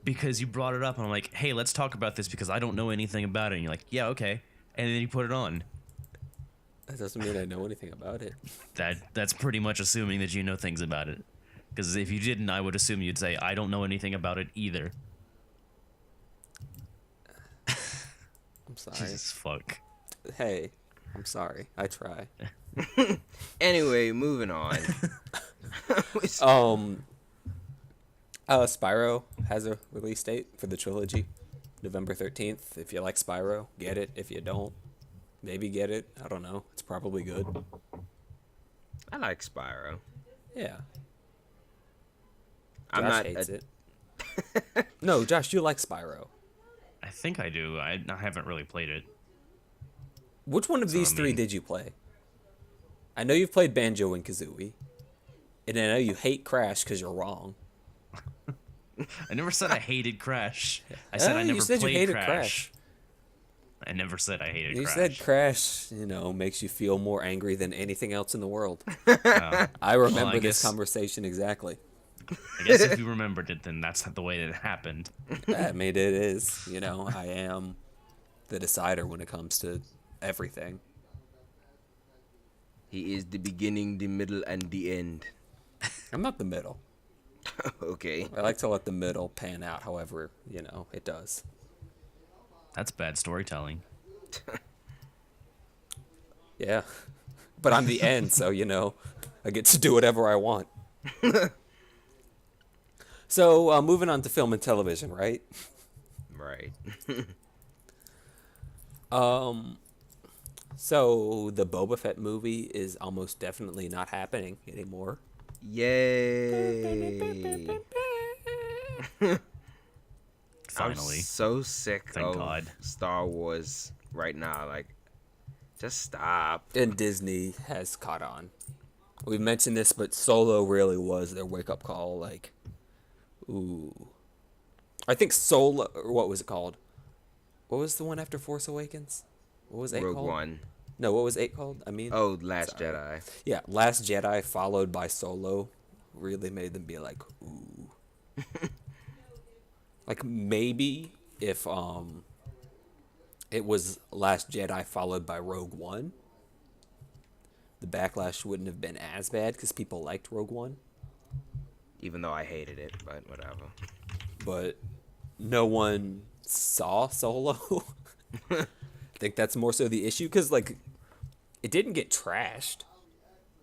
S3: Because you brought it up and I'm like, hey, let's talk about this because I don't know anything about it. And you're like, yeah, okay. And then you put it on.
S2: That doesn't mean I know anything about it.
S3: That's pretty much assuming that you know things about it. Because if you didn't, I would assume you'd say, I don't know anything about it either.
S2: I'm sorry.
S3: Jesus fuck.
S2: Hey, I'm sorry. I try.
S1: Anyway, moving on.
S2: Spyro has a release date for the trilogy, November 13th. If you like Spyro, get it. If you don't, maybe get it. I don't know. It's probably good.
S1: I like Spyro.
S2: Yeah.
S1: I'm
S2: Josh
S1: not.
S2: hates it. No, Josh, you like Spyro.
S3: I think I do. I haven't really played it.
S2: Which one of
S3: So,
S2: these
S3: I
S2: three
S3: mean-
S2: did you play? I know you've played Banjo and Kazooie, and I know you hate Crash because you're wrong.
S3: I never said I hated Crash. I said I never
S2: you said
S3: played
S2: you hated
S3: Crash. I never said I hated
S2: You
S3: Crash.
S2: said Crash, makes you feel more angry than anything else in the world.
S3: Oh.
S2: I remember
S3: I
S2: this
S3: guess-
S2: conversation exactly.
S3: I guess if you remembered it, then that's the way that it happened.
S2: I mean, it is. I am the decider when it comes to everything.
S1: He is the beginning, the middle, and the end.
S2: I'm not the middle.
S1: Okay.
S2: I like to let the middle pan out, however, it does.
S3: That's bad storytelling.
S2: Yeah. But I'm the end, so, I get to do whatever I want. So, moving on to film and television, right?
S1: Right.
S2: So the Boba Fett movie is almost definitely not happening anymore.
S1: Yay.
S3: Finally.
S1: I'm so sick
S3: Thank
S1: of
S3: God.
S1: Star Wars right now. Like, just stop.
S2: And Disney has caught on. We've mentioned this, but Solo really was their wake-up call. Like, ooh. I think Solo, or what was it called? What was the one after Force Awakens? What was 8
S1: Rogue
S2: called?
S1: One.
S2: No, what was 8 called? I mean,
S1: Oh, Last
S2: sorry.
S1: Jedi.
S2: Yeah, Last Jedi followed by Solo really made them be like, ooh. Like, maybe if it was Last Jedi followed by Rogue One, the backlash wouldn't have been as bad because people liked Rogue One.
S1: Even though I hated it, but whatever.
S2: But no one saw Solo. I think that's more so the issue because, like, it didn't get trashed.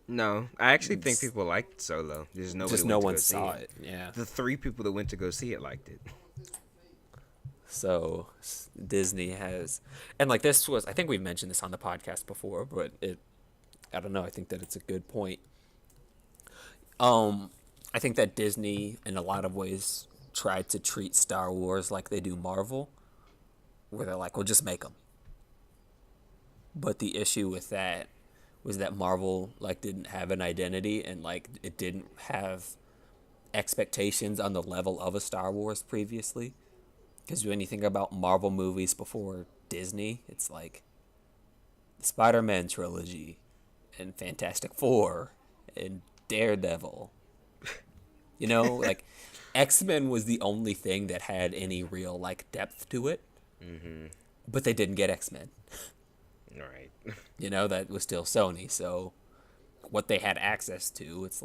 S1: No, I actually think people liked Solo. Just nobody
S2: Just
S1: went
S2: no
S1: to
S2: one
S1: go see
S2: saw it. Yeah.
S1: The 3 people that went to go see it liked it.
S2: So Disney has, and like this was, I think we've mentioned this on the podcast before, but I don't know. I think that it's a good point. I think that Disney, in a lot of ways, tried to treat Star Wars like they do Marvel, where they're like, "Well, just make them." But the issue with that was that Marvel didn't have an identity and it didn't have expectations on the level of a Star Wars previously. Because when you think about Marvel movies before Disney, it's like the Spider-Man trilogy and Fantastic Four and Daredevil. X-Men was the only thing that had any real depth to it. Mm-hmm. But they didn't get X-Men.
S1: Right.
S2: That was still Sony. So what they had access to, it's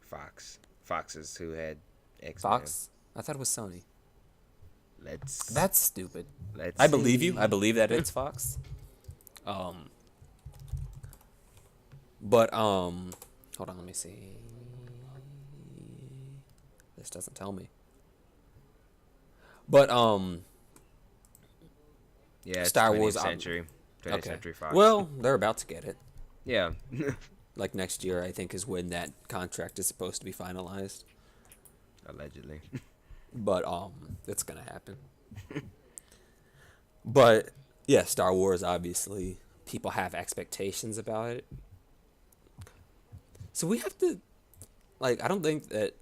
S1: Fox. Fox is who had X-Men.
S2: Fox? I thought it was Sony. That's stupid. I believe you. I believe that it's Fox. But hold on, let me see. This doesn't tell me. But
S1: Yeah, it's
S2: Star
S1: 20th
S2: Wars
S1: century. 20th
S2: okay.
S1: century Fox.
S2: Well, they're about to get it.
S1: yeah.
S2: Next year, I think, is when that contract is supposed to be finalized.
S1: Allegedly.
S2: But it's gonna happen. But yeah, Star Wars, obviously, people have expectations about it. So we have to, I don't think that,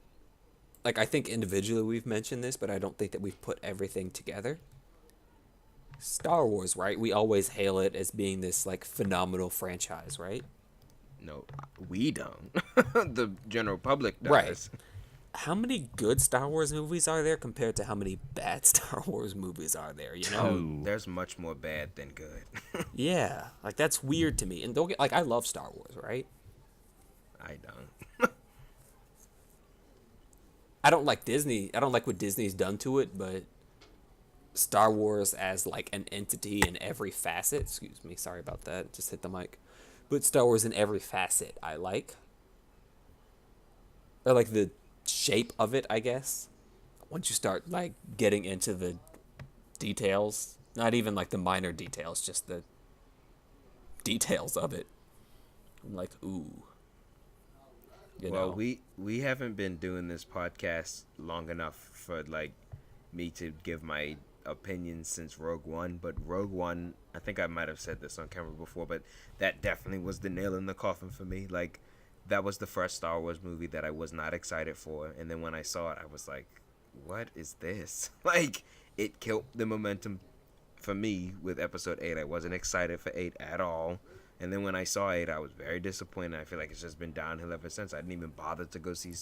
S2: I think individually we've mentioned this, but I don't think that we've put everything together. Star Wars, right? We always hail it as being this phenomenal franchise, right?
S1: No, we don't. The general public does.
S2: Right. How many good Star Wars movies are there compared to how many bad Star Wars movies are there,
S1: Oh, there's much more bad than good.
S2: Yeah, that's weird to me. And don't get, I love Star Wars, right?
S1: I don't.
S2: I don't like Disney. I don't like what Disney's done to it, but Star Wars as an entity in every facet. Excuse me, sorry about that. Just hit the mic. But Star Wars in every facet I like. Or the shape of it, I guess. Once you start getting into the details, not even the minor details, just the details of it. I'm like, ooh. You
S1: Well,
S2: know,
S1: we haven't been doing this podcast long enough for like me to give my opinion since Rogue One, but Rogue One, I think I might have said this on camera before, but that definitely was the nail in the coffin for me. Like that was the first Star Wars movie that I was not excited for, and then when I saw it, I was like, "What is this?" Like it killed the momentum for me with Episode 8. I wasn't excited for 8 at all. And then when I saw 8, I was very disappointed. I feel like it's just been downhill ever since. I didn't even bother to go see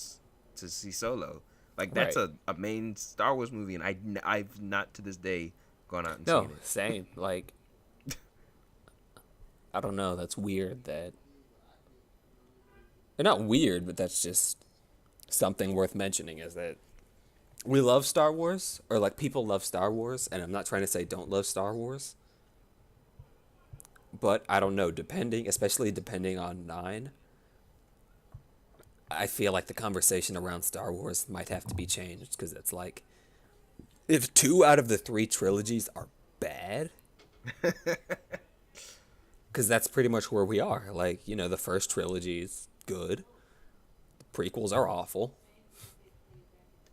S1: Solo. Like that's
S2: right?
S1: a main Star Wars movie, and I've not to this day gone out and
S2: No,
S1: seen it.
S2: same. Like, I don't know. That's weird. That they're not weird, but that's just something worth mentioning. Is that we love Star Wars, or like people love Star Wars, and I'm not trying to say don't love Star Wars, but I don't know. Especially depending on 9, I feel like the conversation around Star Wars might have to be changed because it's like if 2 out of the 3 trilogies are bad, because that's pretty much where we are. Like, the first trilogy is good, the prequels are awful.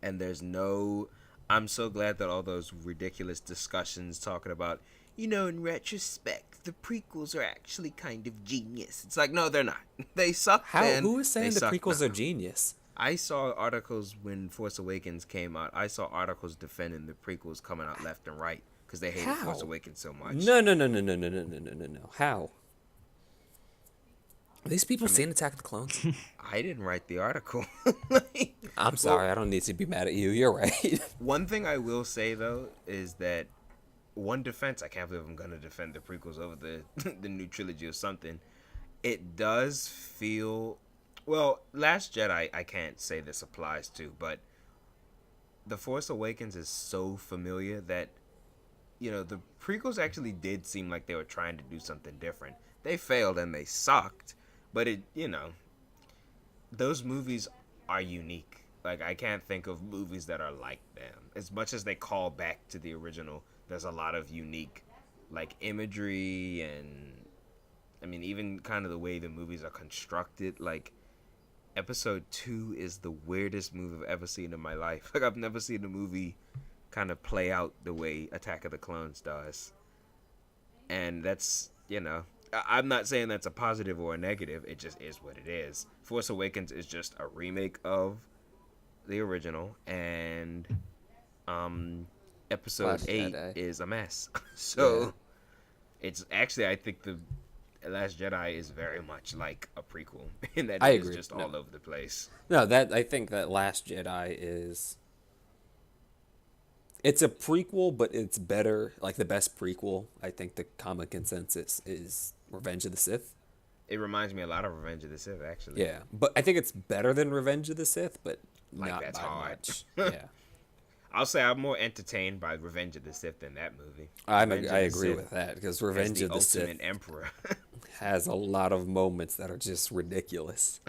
S1: And there's no. I'm so glad that all those ridiculous discussions talking about, in retrospect, the prequels are actually kind of genius. It's like, no, they're not. They suck.
S2: How?
S1: Then.
S2: Who is saying
S1: They
S2: the
S1: suck
S2: prequels
S1: now.
S2: are genius?
S1: I saw articles when Force Awakens came out. I saw articles defending the prequels coming out left and right because they hated
S2: How?
S1: Force Awakens so much.
S2: No, no, no, no, no, no, no, no, no, no, no. How? Are these people seen Attack of the Clones?
S1: I didn't write the article.
S2: I'm sorry, I don't need to be mad at you. You're right.
S1: One thing I will say though is that one defense, I can't believe I'm gonna defend the prequels over the the new trilogy or something. It does feel well. Last Jedi, I can't say this applies to, but the Force Awakens is so familiar that the prequels actually did seem like they were trying to do something different. They failed and they sucked, but those movies are unique. Like I can't think of movies that are like them. As much as they call back to the original, there's a lot of unique like imagery and I mean even kind of the way the movies are constructed. Like Episode 2 is the weirdest movie I've ever seen in my life. Like I've never seen a movie kind of play out the way Attack of the Clones does. And that's, I'm not saying that's a positive or a negative. It just is what it is. Force Awakens is just a remake of the original, and Episode
S2: Last
S1: 8
S2: Jedi.
S1: is a mess. So
S2: Yeah.
S1: it's actually, I think the Last Jedi is very much like a prequel in that
S2: I
S1: it is
S2: agree.
S1: just
S2: No.
S1: all over the place.
S2: No, I think that Last Jedi is. It's a prequel, but it's better. Like the best prequel, I think the common consensus is Revenge of the Sith.
S1: It reminds me a lot of Revenge of the Sith, actually.
S2: Yeah, but I think it's better than Revenge of the Sith, but
S1: Like,
S2: not
S1: that's
S2: by
S1: hard.
S2: much. Yeah,
S1: I'll say I'm more entertained by Revenge of the Sith than that movie.
S2: I
S1: Revenge of the
S2: agree
S1: Sith
S2: with that because
S1: as
S2: Revenge
S1: the
S2: of the Sith
S1: ultimate emperor.
S2: has a lot of moments that are just ridiculous,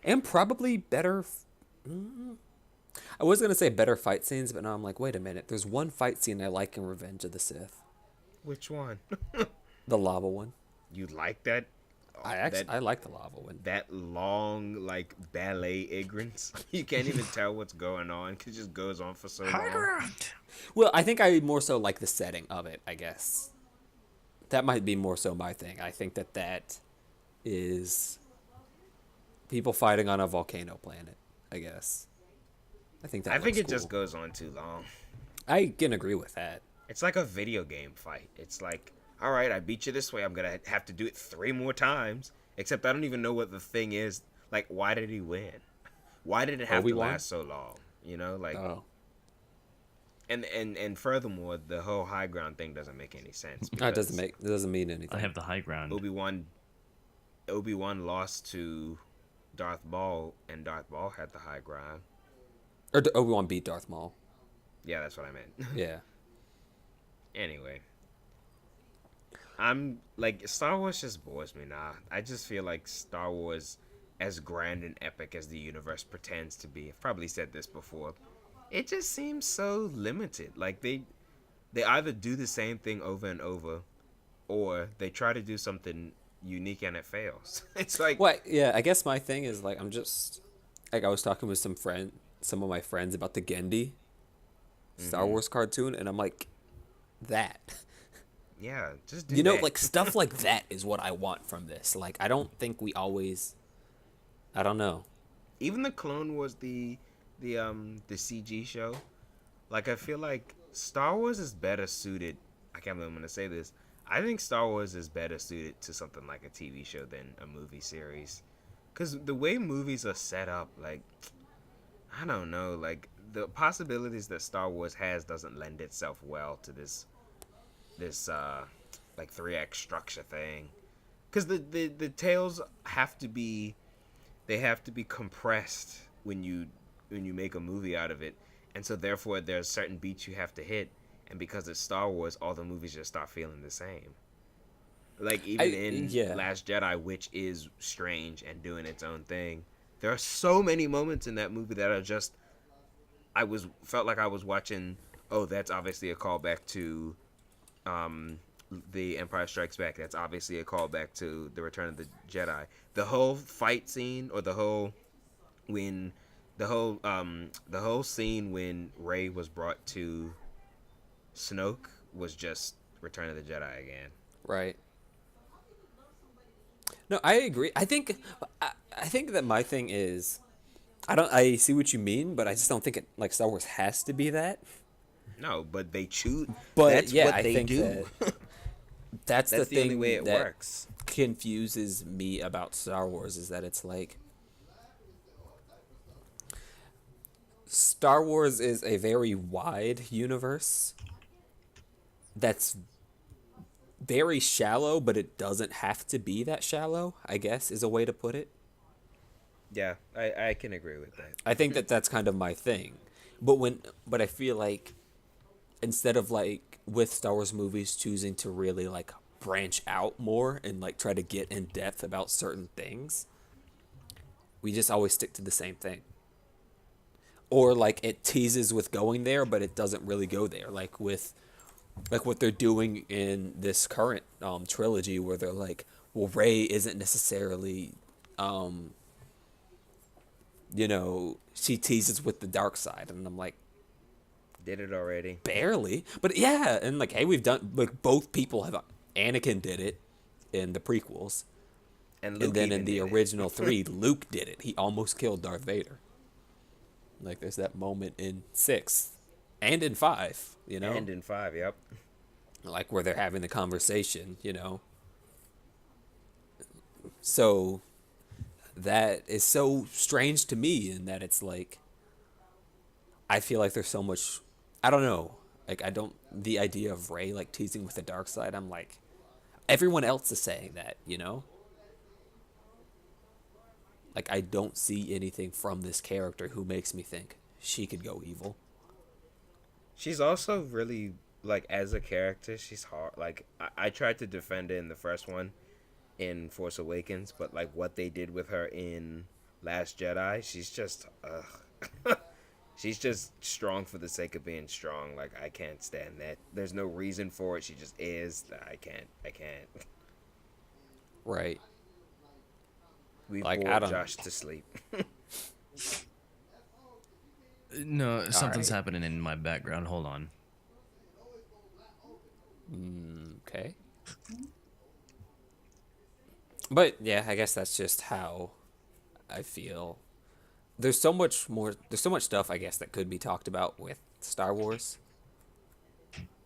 S2: and probably better. I was gonna say better fight scenes, but now I'm like, wait a minute. There's one fight scene I like in Revenge of the Sith,
S1: Which one?
S2: the lava one.
S1: You like that?
S2: I like the lava one.
S1: That long like ballet Ig'rance. You can't even tell what's going on because it just goes on for so long.
S2: Well, I think I more so like the setting of it. I guess that might be more so my thing. I think that is people fighting on a volcano planet. I guess. I think that.
S1: I think
S2: looks
S1: it just
S2: cool.
S1: goes on too long.
S2: I can agree with that.
S1: It's like a video game fight. It's like, all right, I beat you this way. I'm gonna have to do it 3 more times. Except I don't even know what the thing is. Like, why did he win? Why did it have to
S2: Obi-Wan?
S1: last so long? Like,
S2: Oh,
S1: and furthermore, the whole high ground thing doesn't make any sense.
S2: it doesn't mean anything.
S3: I have the high ground.
S1: Obi-Wan lost to Darth Maul, and Darth Maul had the high ground.
S2: Or Obi-Wan beat Darth Maul.
S1: Yeah, that's what I meant.
S2: Yeah.
S1: Anyway, I'm like Star Wars just bores me now. I just feel like Star Wars, as grand and epic as the universe pretends to be, I've probably said this before, it just seems so limited. Like they either do the same thing over and over, or they try to do something unique and it fails. It's like,
S2: Well, yeah, I guess my thing is like I was talking with some of my friends about the Gendy Star Wars cartoon, and I'm like, that.
S1: yeah, just do
S2: You know,
S1: that.
S2: like stuff like that is what I want from this. Like, I don't think we always. I don't know.
S1: Even the Clone Wars, the CG show, like I feel like Star Wars is better suited. I can't believe I'm gonna say this. I think Star Wars is better suited to something like a TV show than a movie series, because the way movies are set up, like I don't know, like the possibilities that Star Wars has doesn't lend itself well to this like 3 act structure thing, because the tales have to be compressed when you make a movie out of it, and so therefore there's certain beats you have to hit, and because it's Star Wars, all the movies just start feeling the same. Like even in
S2: Yeah.
S1: Last Jedi, which is strange and doing its own thing, there are so many moments in that movie that are just felt like I was watching. Oh, that's obviously a callback to The Empire Strikes Back. That's obviously a callback to The Return of the Jedi. The whole fight scene, or the whole scene when Rey was brought to Snoke, was just Return of the Jedi again.
S2: Right. No, I agree. I think that my thing is, I see what you mean, but I just don't think it like Star Wars has to be that.
S1: No, but they choose.
S2: But
S1: That's
S2: yeah,
S1: what
S2: I
S1: they
S2: think
S1: do.
S2: that that's the
S1: That's the
S2: thing
S1: only way it
S2: that
S1: works.
S2: confuses me about Star Wars is that it's like Star Wars is a very wide universe that's very shallow, but it doesn't have to be that shallow, I guess, is a way to put it.
S1: Yeah, I can agree with that.
S2: I think that that's kind of my thing. But I feel like instead of like with Star Wars movies choosing to really like branch out more and like try to get in depth about certain things, we just always stick to the same thing. Or like it teases with going there, but it doesn't really go there. Like what they're doing in this current trilogy, where they're like, well, Rey isn't necessarily, she teases with the dark side, and I'm like,
S1: Did it already.
S2: barely, but yeah, and like, hey, we've done like both people have. Anakin did it in the prequels,
S1: And Luke
S2: and then
S1: even
S2: in the
S1: did it.
S2: original 3, Luke did it. He almost killed Darth Vader. Like, there's that moment in 6 and in 5,
S1: And in 5, yep.
S2: like where they're having the conversation. So that is so strange to me, in that it's like, I feel like there's so much, I don't know, like the idea of Rey like teasing with the dark side, I'm like, everyone else is saying that. Like, I don't see anything from this character who makes me think she could go evil.
S1: She's also really, like, as a character, she's hard. Like, I tried to defend it in the first one in Force Awakens, but, like, what they did with her in Last Jedi, she's just, she's just strong for the sake of being strong. Like, I can't stand that. There's no reason for it. She just is. I can't.
S2: Right.
S1: We
S2: Like, I
S1: bored
S2: don't-
S1: Josh to sleep.
S3: No, something's
S2: right.
S3: happening in my background. Hold on.
S2: Okay. But yeah, I guess that's just how I feel. There's so much stuff, I guess, that could be talked about with Star Wars.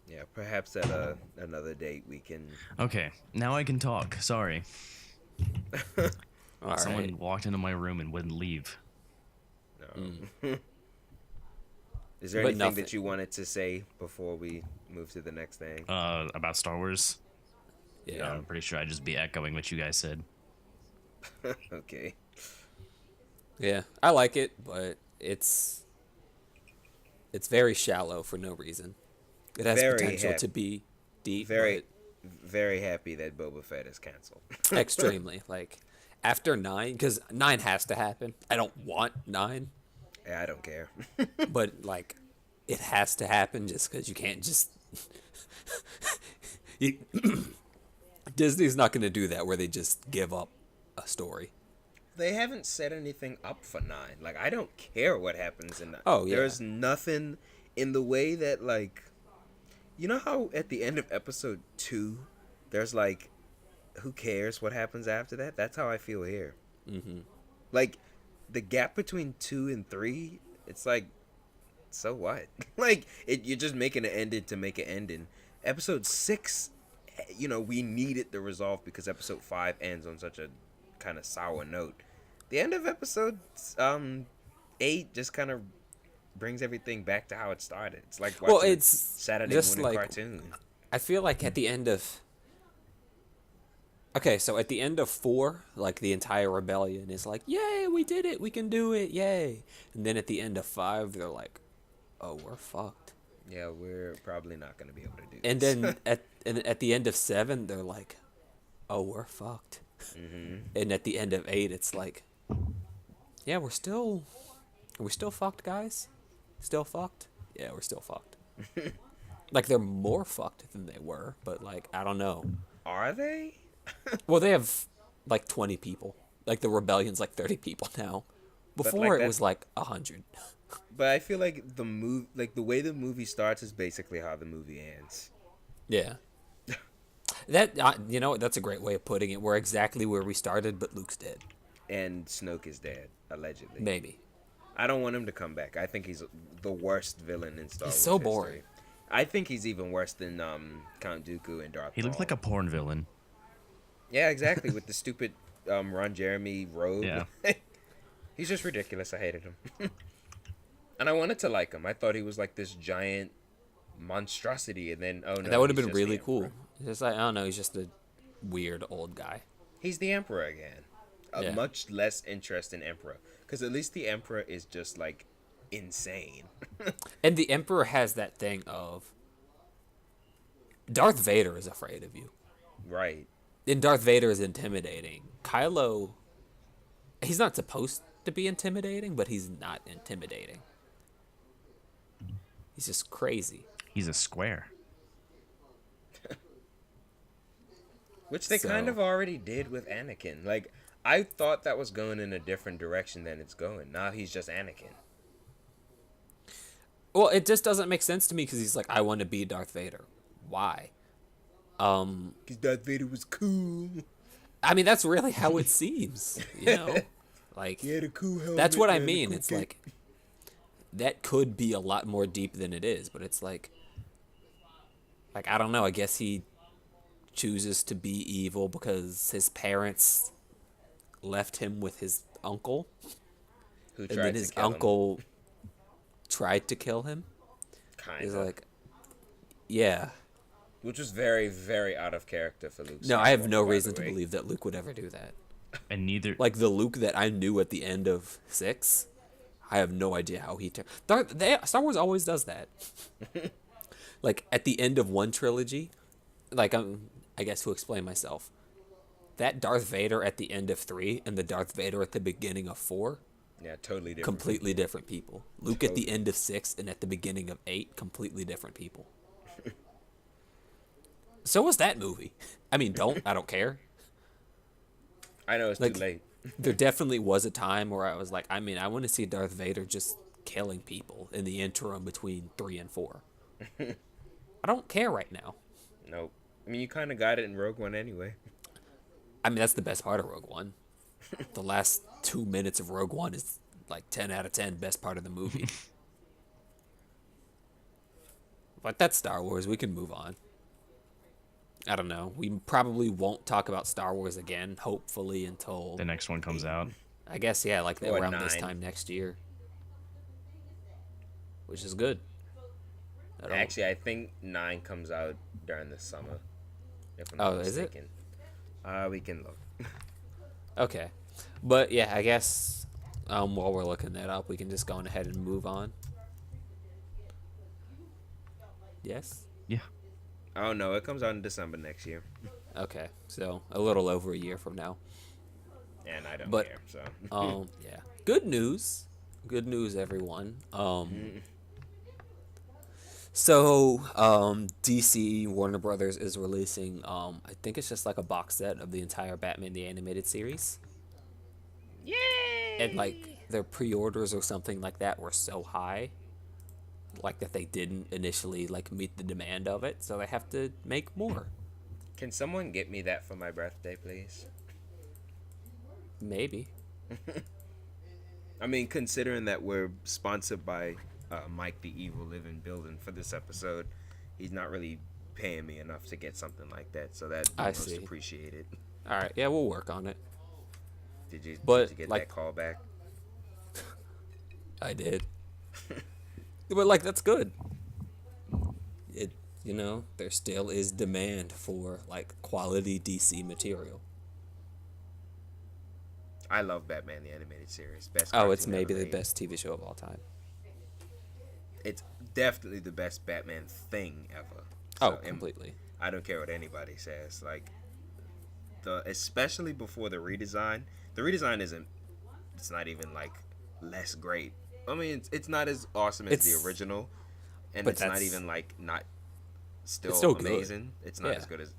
S1: Yeah, perhaps at another date we can.
S3: Okay, now I can talk. Sorry.
S2: All right.
S3: Someone walked into my room and wouldn't leave.
S1: No. Is there
S2: But
S1: anything
S2: nothing.
S1: that you wanted to say before we move to the next thing?
S3: About Star Wars.
S2: Yeah.
S3: I'm pretty sure I'd just be echoing what you guys said.
S1: Okay.
S2: Yeah, I like it, but it's very shallow for no reason. It has
S1: Very
S2: potential
S1: happy.
S2: to be deep,
S1: Very happy that Boba Fett is canceled.
S2: but extremely. Like, after 9, because 9 has to happen. I don't want 9,
S1: Yeah, I don't care.
S2: but like, it has to happen just because you can't just you Disney's not going to do that where they just give up a story.
S1: They haven't set anything up for 9. Like, I don't care what happens in 9.
S2: Oh, yeah.
S1: There's nothing in the way that, like, you know how at the end of episode 2, there's like, who cares what happens after that? That's how I feel here.
S2: Mm-hmm.
S1: Like, the gap between 2 and 3, it's like, so what? Like, you're just making an ending to make an ending. Episode 6, you know, we needed the resolve because episode 5 ends on such a kind of sour note. The end of episode 8 just kind of brings everything back to how it started. It's like watching
S2: it's
S1: Saturday
S2: just
S1: morning
S2: like,
S1: cartoon.
S2: I feel like at the end of... Okay, so at the end of 4, like, the entire rebellion is like, yay, we did it, we can do it, yay. And then at the end of 5, they're like, oh, we're fucked.
S1: Yeah, we're probably not going to be able to do
S2: And
S1: this.
S2: then at the end of 7, they're like, oh, we're fucked.
S1: Mm-hmm.
S2: And at the end of 8, it's like, yeah, we're still fucked, guys? Still fucked? Yeah, we're still fucked. Like, they're more fucked than they were, but, like, I don't know.
S1: Are they?
S2: Well, they have, like, 20 people. Like, the rebellion's, like, 30 people now. Before,
S1: like,
S2: it was, like, 100.
S1: But I feel like the way the movie starts is basically how the movie ends.
S2: Yeah. That, you know, that's a great way of putting it. We're exactly where we started, but Luke's dead.
S1: And Snoke is dead, allegedly.
S2: Maybe.
S1: I don't want him to come back. I think he's the worst villain in Star Wars.
S2: He's so boring.
S1: History. I think he's even worse than Count Dooku and Darth
S3: He
S1: Maul.
S3: looked like a porn villain.
S1: Yeah, exactly, with the stupid Ron Jeremy robe.
S3: Yeah.
S1: He's just ridiculous. I hated him. And I wanted to like him. I thought he was like this giant monstrosity, and then, oh no.
S2: That would have
S1: he's
S2: been
S1: just the
S2: really cool.
S1: Emperor.
S2: It's just like, I don't know, he's just a weird old guy.
S1: He's the Emperor again.
S2: Yeah.
S1: Much less interest in Emperor. Because at least the Emperor is just like insane.
S2: And the Emperor has that thing of Darth Vader is afraid of you.
S1: Right.
S2: And Darth Vader is intimidating. Kylo, he's not supposed to be intimidating, but he's not intimidating. He's just crazy.
S3: He's a square.
S1: Which they kind
S2: So-
S1: of already did with Anakin. Like, I thought that was going in a different direction than it's going. Now he's just Anakin.
S2: Well, it just doesn't make sense to me because he's like, I want to be Darth Vader. Why?
S1: Because Darth Vader was cool.
S2: I mean, that's really how it seems, you know? Like,
S1: He had a cool helmet.
S2: that's what I
S1: and a
S2: mean.
S1: cool
S2: It's
S1: cape.
S2: like, that could be a lot more deep than it is, but it's like, I don't know, I guess he chooses to be evil because his parents left him with his uncle,
S1: Who
S2: and
S1: tried
S2: then
S1: to
S2: his
S1: kill him.
S2: uncle tried to kill him.
S1: Kind
S2: He's
S1: of.
S2: like, yeah.
S1: Which was very, very out of character for Luke.
S2: No, I have
S1: Skywalker,
S2: no
S1: by the
S2: reason to
S1: way.
S2: believe that Luke would ever do that.
S3: And neither
S2: Like, the Luke that I knew at the end of 6, I have no idea how he turned. Star Wars always does that. Like, at the end of one trilogy, like, I guess to explain myself, that Darth Vader at the end of 3 and the Darth Vader at the beginning of 4,
S1: Yeah, totally different.
S2: completely different people. Luke at the end of 6 and at the beginning of 8, completely different people. So was that movie. I mean, I don't care.
S1: I know it's
S2: Like-
S1: too late.
S2: There definitely was a time where I was like, I mean, I want to see Darth Vader just killing people in the interim between 3 and 4. I don't care right now.
S1: Nope. I mean, you kind of got it in Rogue One anyway.
S2: I mean, that's the best part of Rogue One. The last 2 minutes of Rogue One is like 10 out of 10 best part of the movie. But that's Star Wars. We can move on. I don't know. We probably won't talk about Star Wars again, hopefully, until,
S3: the next one comes out.
S2: I guess, yeah, like
S1: Or
S2: around this
S1: 9.
S2: time next year. Which is good. I don't-
S1: Actually, I think 9 comes out during the summer. If I'm
S2: Oh,
S1: not
S2: is it?
S1: mistaken. We can look.
S2: Okay. But yeah, I guess while we're looking that up, we can just go on ahead and move on. Yes?
S3: Yeah.
S1: Oh no, it comes out in December next year,
S2: Okay. So a little over a year from now.
S1: and I don't
S2: But-
S1: care. So
S2: Yeah. Good news. Good news, everyone. So, DC Warner Brothers is releasing, I think it's just like a box set of the entire Batman the Animated Series. And like
S1: Yay!
S2: their pre-orders or something like that were so high, like that they didn't initially like meet the demand of it, so they have to make more.
S1: Can someone get me that for my birthday, please?
S2: Maybe.
S1: I mean, considering that we're sponsored by Mike the Evil Living Building for this episode, he's not really paying me enough to get something like that, so that'd be
S2: I
S1: most
S2: see.
S1: appreciated.
S2: All right, yeah, we'll work on it.
S1: Did
S2: But,
S1: you get
S2: like-
S1: that call back?
S2: I did. But like that's good. It there still is demand for like quality DC material.
S1: I love Batman the Animated Series. Best.
S2: Oh, it's
S1: cartoon
S2: maybe
S1: ever
S2: the
S1: made.
S2: best TV show of all time.
S1: It's definitely the best Batman thing ever.
S2: Oh,
S1: So, and
S2: completely.
S1: I don't care what anybody says. Like especially before the redesign. The redesign isn't. It's not even like less great. I mean, it's not as awesome as the
S2: It's-
S1: original, and
S2: but
S1: it's not
S2: that's-
S1: even like not still,
S2: still good.
S1: amazing. It's not
S2: Yeah.
S1: as good as.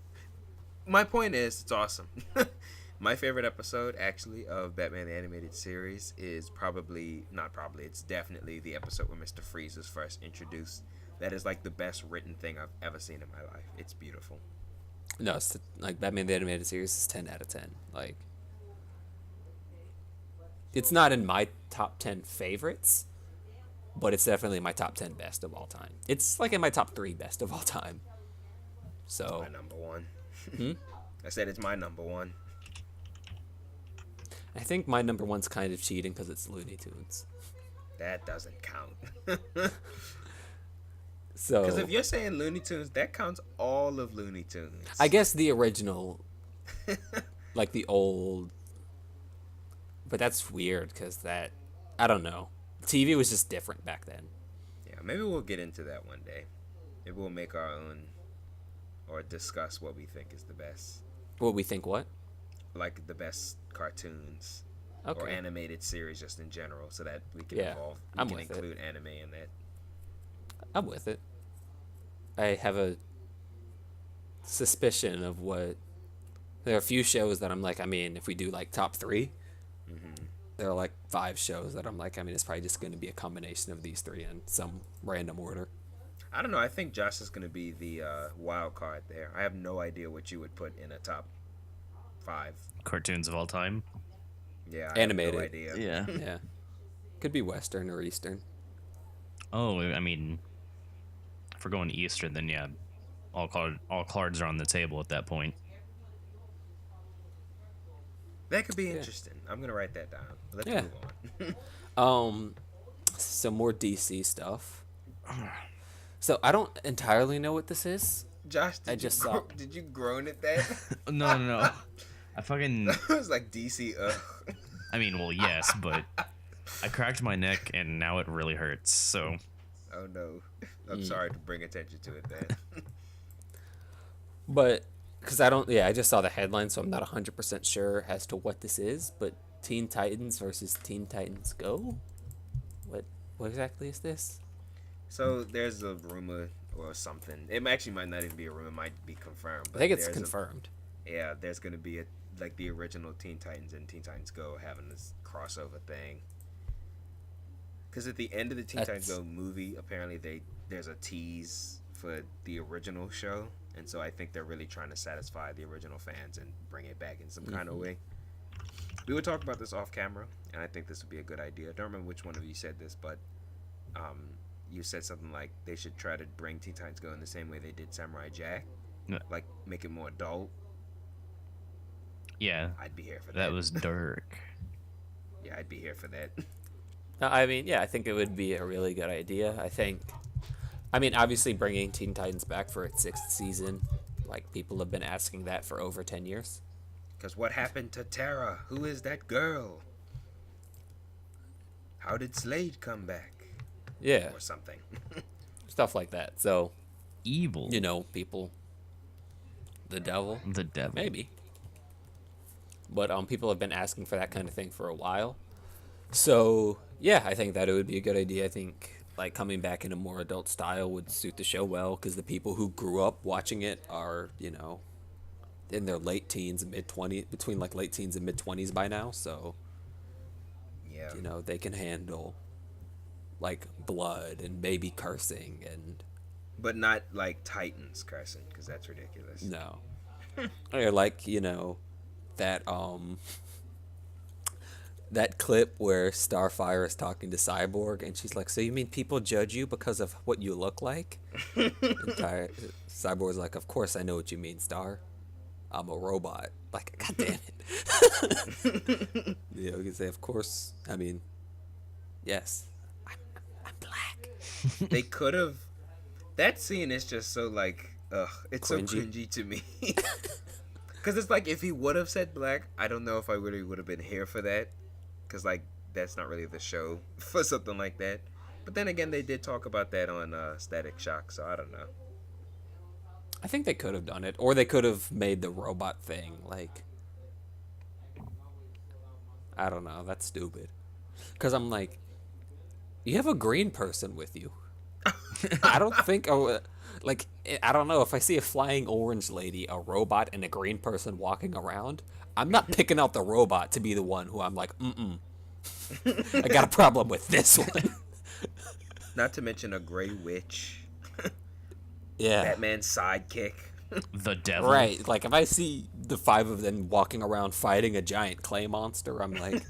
S1: My point is, it's awesome. My favorite episode, actually, of Batman the Animated Series is it's definitely the episode where Mr. Freeze is first introduced. That is like the best written thing I've ever seen in my life. It's beautiful.
S2: No, it's like Batman the Animated Series is 10 out of 10. Like, it's not in my top 10 favorites, but it's definitely my top 10 best of all time. It's like in my top 3 best of all time. So,
S1: My number one.
S2: Hmm?
S1: I said it's my number one.
S2: I think my number one's kind of cheating because it's Looney Tunes.
S1: That doesn't count.
S2: So,
S1: Because if you're saying Looney Tunes, that counts all of Looney Tunes.
S2: I guess the original, like the old, but that's weird because I don't know. TV was just different back then.
S1: Yeah, maybe we'll get into that one day. Maybe we'll make our own, or discuss what we think is the best,
S2: What we think, what?
S1: like the best cartoons or
S2: Okay.
S1: animated series just in general, so that we can
S2: Yeah,
S1: evolve. We
S2: I'm
S1: can
S2: with it.
S1: include anime in that.
S2: I'm with it. I have a suspicion of what. There are a few shows that I'm like, I mean, if we do like top 3, there are like 5 shows that I'm like, I mean, it's probably just going to be a combination of these 3 in some random order.
S1: I don't know. I think Josh is going to be the wild card there. I have no idea what you would put in a top 5.
S3: Cartoons of all time.
S1: Yeah, I
S2: Animated.
S1: have no idea.
S3: Yeah.
S2: Yeah. Could be Western or Eastern.
S3: Oh, I mean, if we're going Eastern, then yeah, all cards are on the table at that point.
S1: That could be interesting. I'm gonna write that down. Let's
S2: Yeah.
S1: move on.
S2: Some more DC stuff. So I don't entirely know what this is.
S1: Josh,
S2: I just saw-
S1: did you groan at that?
S3: No. I fucking.
S1: It was like DC.
S3: I mean, well, yes, but I cracked my neck and now it really hurts. So
S1: Oh no. I'm sorry to bring attention to it then.
S2: But because I just saw the headline, so I'm not 100% sure as to what this is. But Teen Titans versus Teen Titans Go. What exactly is this?
S1: So there's a rumor or something. It actually might not even be a rumor. It might be confirmed.
S2: I
S1: But
S2: think it's
S1: there's
S2: confirmed.
S1: there's gonna be like the original Teen Titans and Teen Titans Go having this crossover thing. Because at the end of the Teen Titans
S2: That's-
S1: Go movie, apparently there's a tease for the original show, and so I think they're really trying to satisfy the original fans and bring it back in some kind of way. We would talk about this off camera, and I think this would be a good idea. I don't remember which one of you said this, but you said something like they should try to bring Teen Titans Go in the same way they did Samurai Jack,
S3: Yeah.
S1: like make it more adult.
S3: yeah,
S1: I'd be here for that.
S3: that was dark.
S1: Yeah, I'd be here for that.
S2: I mean, yeah, I think it would be a really good idea. I mean, obviously bringing Teen Titans back for its 6th season, like people have been asking that for over 10 years.
S1: Because what happened to Tara? Who is that girl? How did Slade come back?
S2: Yeah,
S1: Or something.
S2: stuff like that. So,
S3: Evil.
S2: people, the devil,
S3: The devil.
S2: maybe. But people have been asking for that kind of thing for a while. So, yeah, I think that it would be a good idea. I think like coming back in a more adult style would suit the show well because the people who grew up watching it are, in their late teens and mid 20s, between like late teens and mid 20s by now. So,
S1: Yeah.
S2: they can handle like blood and baby cursing and
S1: But not like Titans cursing, because that's ridiculous.
S2: no. Or like, that that clip where Starfire is talking to Cyborg and she's like, "So you mean people judge you because of what you look like?" Cyborg's like, "Of course I know what you mean, Star. I'm a robot." Like, god damn it. You can say, "Of course, I mean, yes, I'm black."
S1: They could have. That scene is just so like, it's
S2: Cringy.
S1: so cringy to me. Because it's like, if he would have said black, I don't know if I really would have been here for that. Because, like, that's not really the show for something like that. But then again, they did talk about that on Static Shock, so I don't know.
S2: I think they could have done it, or they could have made the robot thing like, I don't know. That's stupid. Because I'm like, you have a green person with you. I don't think, like, I don't know. If I see a flying orange lady, a robot, and a green person walking around, I'm not picking out the robot to be the one who I'm like, I got a problem with this one.
S1: Not to mention a gray witch.
S2: Yeah.
S1: Batman's sidekick.
S3: The devil.
S2: Right. Like, if I see the 5 of them walking around fighting a giant clay monster, I'm like,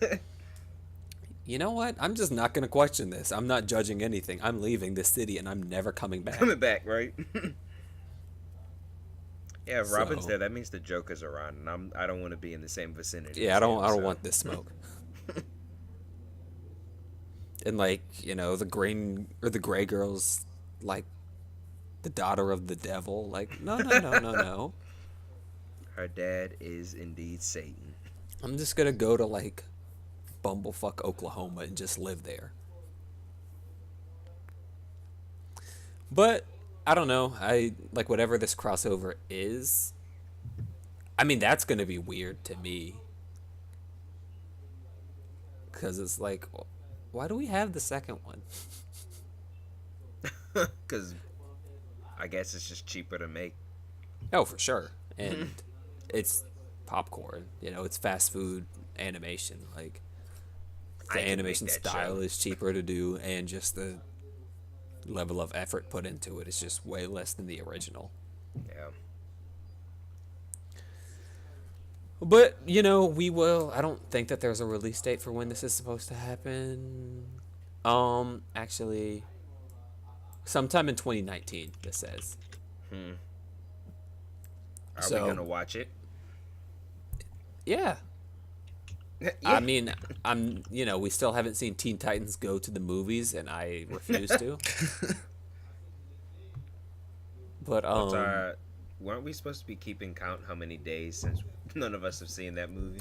S2: you know what? I'm just not going to question this. I'm not judging anything. I'm leaving this city and I'm never coming back.
S1: Coming back, right? Yeah, if Robin's
S2: So-
S1: there, that means the Joker's around, and I don't want to be in the same vicinity.
S2: Yeah,
S1: as
S2: I
S1: him,
S2: don't
S1: so.
S2: want this smoke. And like, the green or the gray girl's like the daughter of the devil. Like, no.
S1: Her dad is indeed Satan.
S2: I'm just gonna go to like Bumblefuck, Oklahoma and just live there. But I don't know. I like whatever this crossover is. I mean, that's gonna be weird to me. Cause it's like, why do we have the second one?
S1: Because I guess it's just cheaper to make.
S2: Oh, for sure. And it's popcorn. It's fast food animation. Like,
S1: I
S2: the
S1: can
S2: animation
S1: make that
S2: style
S1: show.
S2: is cheaper to do, and just the level of effort put into it is just way less than the original.
S1: Yeah.
S2: But, we will. I don't think that there's a release date for when this is supposed to happen. Actually, sometime in 2019, this says.
S1: Are
S2: So-
S1: we gonna watch it?
S2: Yeah.
S1: Yeah.
S2: I mean, we still haven't seen Teen Titans go to the movies, and I refuse to. But,
S1: weren't we supposed to be keeping count how many days since none of us have seen that movie?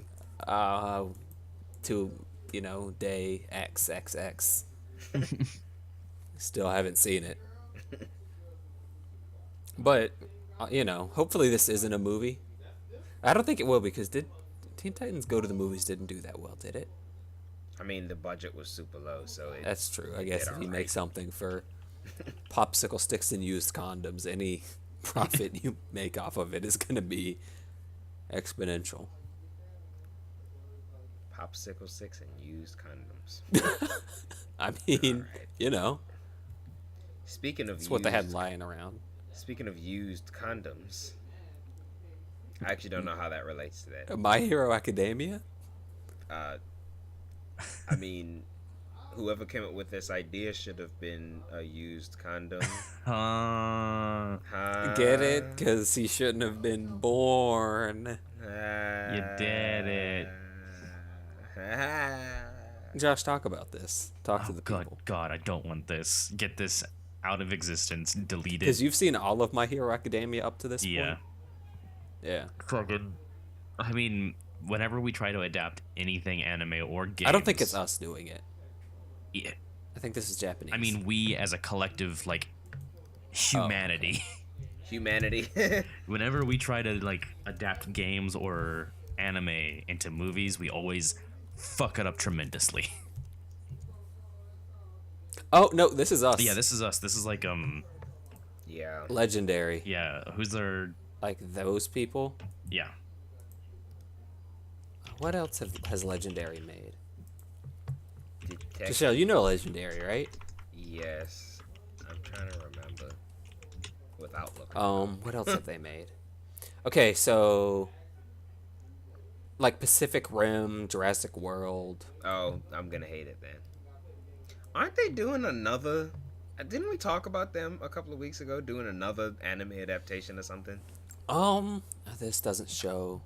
S2: to, day XXX. Still haven't seen it. But, hopefully this isn't a movie. I don't think it will, because did Teen Titans Go to the Movies didn't do that well, did it?
S1: I mean, the budget was super low, so it.
S2: That's true. I guess
S1: did
S2: if you
S1: alright.
S2: make something for popsicle sticks and used condoms, any profit you make off of it is going to be exponential.
S1: Popsicle sticks and used condoms.
S2: I mean,
S1: Alright. Speaking of
S2: it's what they had
S1: used-
S2: lying around.
S1: Speaking of used condoms, I actually don't know how that relates to that.
S2: My Hero Academia?
S1: I mean, whoever came up with this idea should have been a used condom.
S2: Get it? Because he shouldn't have been born.
S3: You did it.
S2: Josh, talk about this. Talk to the
S3: God,
S2: people.
S3: God, I don't want this. Get this out of existence. Delete
S2: Because
S3: it.
S2: you've seen all of My Hero Academia up to this
S3: Yeah.
S2: point? Yeah.
S3: Fucking. I mean, whenever we try to adapt anything anime or games,
S2: I don't think it's us doing it.
S3: Yeah,
S2: I think this is Japanese.
S3: I mean, we as a collective, like, humanity.
S1: Humanity.
S3: Whenever we try to like adapt games or anime into movies, we always fuck it up tremendously.
S2: Oh no, This Is Us.
S3: Yeah, This Is Us. This is like
S1: Yeah.
S2: Legendary.
S3: yeah. Who's their
S2: Like those people.
S3: yeah?
S2: What else has Legendary made?
S1: Detective.
S2: Tashel, you know Legendary, right?
S1: Yes. I'm trying to remember. Without looking.
S2: What else have they made? Okay, so like Pacific Rim, Jurassic World.
S1: Oh, I'm gonna hate it then. Aren't they doing another? Didn't we talk about them a couple of weeks ago? Doing another anime adaptation or something?
S2: This doesn't show.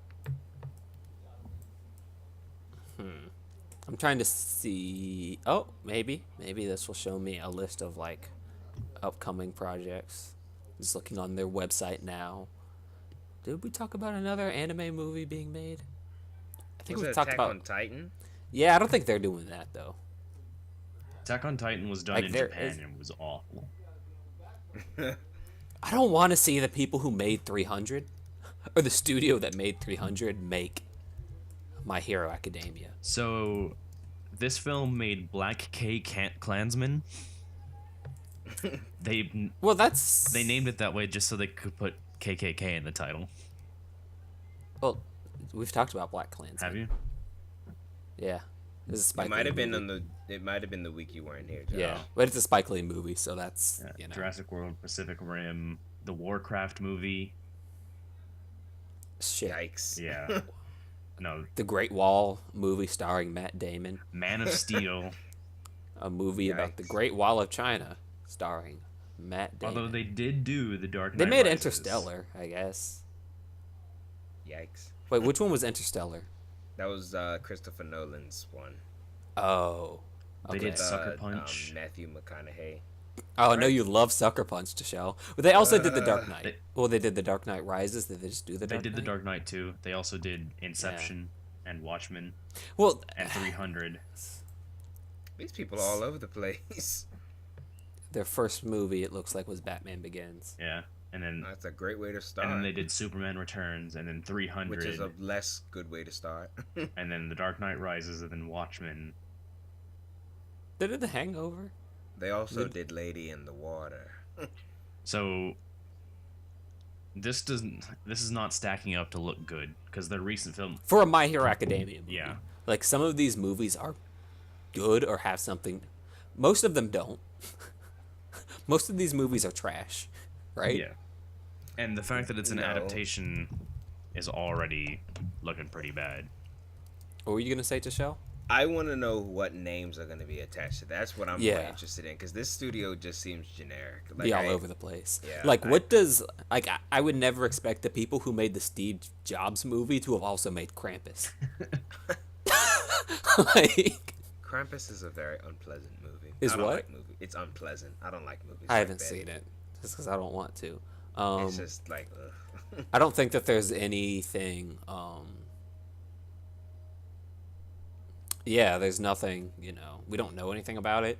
S2: I'm trying to see. Oh, maybe this will show me a list of like upcoming projects. Just looking on their website now. Did we talk about another anime movie being made? I think
S1: Was
S2: we
S1: it
S2: talked
S1: Attack
S2: about.
S1: on Titan?
S2: Yeah, I don't think they're doing that though.
S3: Attack on Titan was done
S2: Like,
S3: in
S2: there
S3: Japan
S2: is-
S3: and was awful.
S2: I don't want to see the people who made 300 or the studio that made 300 make My Hero Academia.
S3: So, this film made Black Klansman. They
S2: Well, that's
S3: they named it that way just so they could put KKK in the title.
S2: Well, we've talked about Black Klansman.
S3: Have you?
S2: Yeah, this is a Spike
S1: It might
S2: Lee
S1: have been
S2: movie.
S1: on the. It might have been the week you weren't here. Josh.
S2: Yeah, but it's a Spike Lee movie, so that's
S3: Yeah.
S2: you know.
S3: Jurassic World, Pacific Rim, the Warcraft movie.
S2: Shit.
S1: Yikes.
S3: Yeah. No,
S2: The Great Wall movie starring Matt Damon.
S3: Man of Steel.
S2: A movie about the
S1: Yikes.
S2: Great Wall of China starring Matt Damon.
S3: Although they did do the Dark Knight
S2: They made
S3: Rises.
S2: Interstellar, I guess.
S1: Yikes.
S2: Wait, which one was Interstellar?
S1: That was Christopher Nolan's one.
S2: Oh.
S3: They
S2: Okay.
S3: did Sucker Punch.
S1: Matthew McConaughey.
S2: Oh, I know you love Sucker Punch, Tashel. But they also did The Dark Knight.
S3: They-
S2: Well, they did The Dark Knight Rises. Did they just do The
S3: They
S2: Dark
S3: did
S2: Knight?
S3: the Dark Knight too. They also did Inception and Watchmen
S2: Well,
S3: and 300.
S1: These people are all over the place.
S2: their first movie, it looks like, was Batman Begins.
S3: Yeah, and then
S1: That's a great way to start.
S3: and then they did Superman Returns, and then 300,
S1: which is a less good way to start.
S3: and then The Dark Knight Rises, and then Watchmen.
S2: They did The Hangover.
S1: They also did Lady in the Water.
S3: So this is not stacking up to look good because their recent film.
S2: For a My Hero Academia movie.
S3: Yeah.
S2: Like, some of these movies are good or have something. Most of them don't. Most of these movies are trash, right?
S3: Yeah. And the fact that it's an
S1: No.
S3: adaptation is already looking pretty bad.
S2: What were you going to say, Tashel?
S1: I want to know what names are going to be attached to. That's what I'm more
S2: Yeah.
S1: interested in because this studio just seems generic. Like,
S2: Be all over the place.
S1: Yeah,
S2: Like, what does... Like, I would never expect the people who made the Steve Jobs movie to have also made Krampus. Like...
S1: Krampus is a very unpleasant movie.
S2: Is
S1: I don't
S2: what?
S1: Like movie. It's unpleasant. I don't like movies.
S2: I
S1: like
S2: haven't
S1: that.
S2: seen it. Just because I don't want to.
S1: It's just like, ugh.
S2: I don't think that there's anything... Yeah, there's nothing, you know... We don't know anything about it.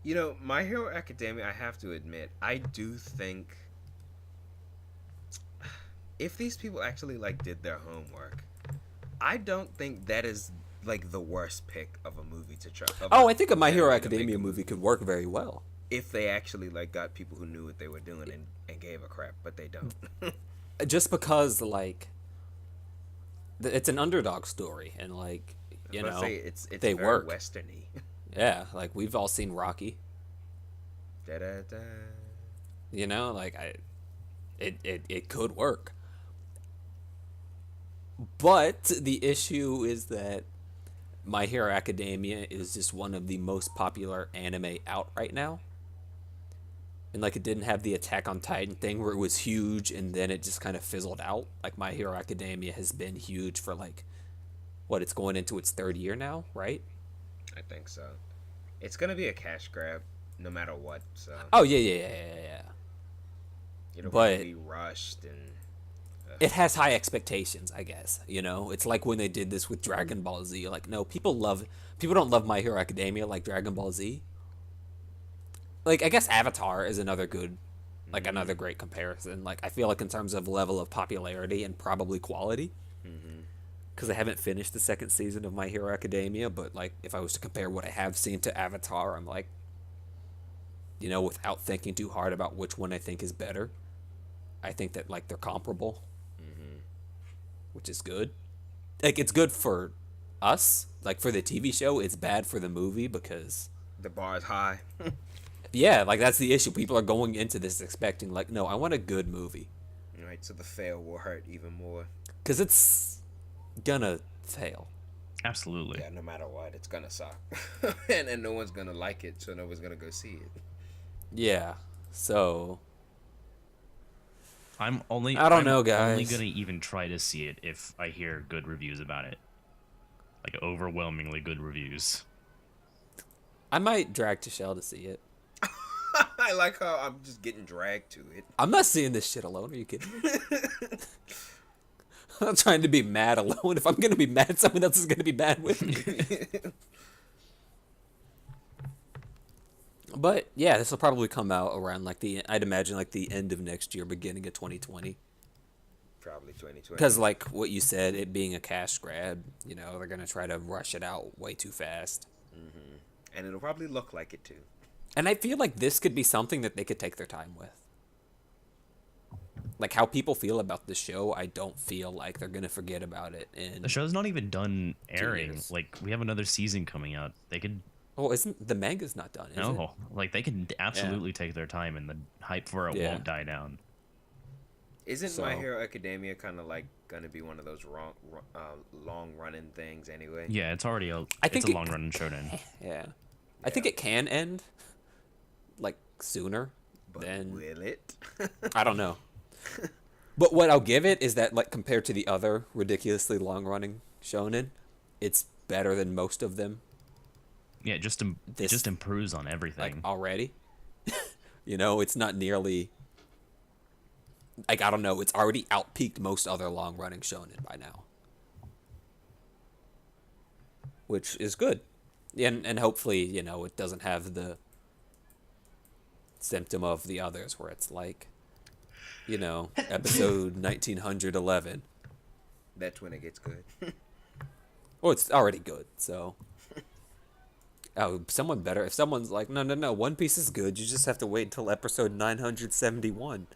S1: You know, My Hero Academia, I have to admit, I do think if these people actually like did their homework, I don't think that is like the worst pick of a movie to try.
S2: Oh, I think a My Hero
S1: anime to make
S2: Academia
S1: a
S2: movie could work very well.
S1: if they actually like got people who knew what they were doing and gave a crap, but they don't.
S2: Just because, like... It's an underdog story, and, like, you
S1: Let's
S2: know...
S1: say it's
S2: they
S1: very
S2: work.
S1: westerny.
S2: Yeah, like, we've all seen Rocky.
S1: Da-da-da.
S2: You know, like, it could work. But the issue is that My Hero Academia is just one of the most popular anime out right now. And, like, it didn't have the Attack on Titan thing where it was huge and then it just kind of fizzled out. Like, My Hero Academia has been huge for, like, what, it's going into its third year now, right?
S1: I think so. It's gonna be a cash grab, no matter what. So
S2: Oh, yeah.
S1: you don't
S2: but-
S1: want to be rushed and.
S2: It has high expectations, I guess. You know, it's like when they did this with Dragon Ball Z. Like, no, people don't love My Hero Academia like Dragon Ball Z. Like, I guess Avatar is another good, like, another great comparison. Like, I feel like in terms of level of popularity and probably quality, because I haven't finished the second season of My Hero Academia, but, like, if I was to compare what I have seen to Avatar, I'm like, without thinking too hard about which one I think is better. I think that like they're comparable, which is good. Like it's good for us, like for the TV show. It's bad for the movie because
S1: The bar is high.
S2: yeah, like that's the issue. People are going into this expecting like, no, I want a good movie
S1: Right, so the fail will hurt even more.
S2: because it's gonna fail.
S3: Absolutely.
S1: Yeah, no matter what, it's gonna suck, and no one's gonna like it, so no one's gonna go see it.
S2: Yeah, so
S3: I
S2: don't know, guys.
S3: only gonna even try to see it if I hear good reviews about it. Like overwhelmingly good reviews.
S2: I might drag Tashel to see it.
S1: I like how I'm just getting dragged to it.
S2: I'm not seeing this shit alone. Are you kidding me? I'm not trying to be mad alone. If I'm gonna be mad, someone else is gonna be mad with me. But yeah, this will probably come out around like I'd imagine like the end of next year, beginning of 2020.
S1: Probably 2020.
S2: Because like what you said, it being a cash grab, they're gonna try to rush it out way too fast.
S1: And it'll probably look like it too.
S2: And I feel like this could be something that they could take their time with. Like how people feel about the show, I don't feel like they're gonna forget about it. And
S3: The show's not even done airing.
S2: years.
S3: Like we have another season coming out. They could
S2: isn't the manga's not done? Is it?
S3: no, like they can absolutely take their time, and the hype for it
S2: Yeah.
S3: won't die down.
S1: Isn't My
S2: So-
S1: Hero Academia kind of like gonna be one of those long running things anyway?
S3: Yeah, it's already
S2: I
S3: it's
S2: think
S3: a
S2: it-
S3: long run shonen.
S2: Yeah. I think it can end like sooner
S1: But
S2: than
S1: will it?
S2: I don't know. But what I'll give it is that like compared to the other ridiculously long running shonen, it's better than most of them
S3: Yeah, it
S2: This-
S3: just improves on
S2: like
S3: everything.
S2: already. It's not nearly like I don't know, it's already outpeaked most other long running shonen by now. Which is good. And hopefully, it doesn't have the symptom of the others where it's like, episode 1911.
S1: That's when it gets good.
S2: Well, it's already good, so. Oh, if someone's like, no, One Piece is good, you just have to wait until episode 971.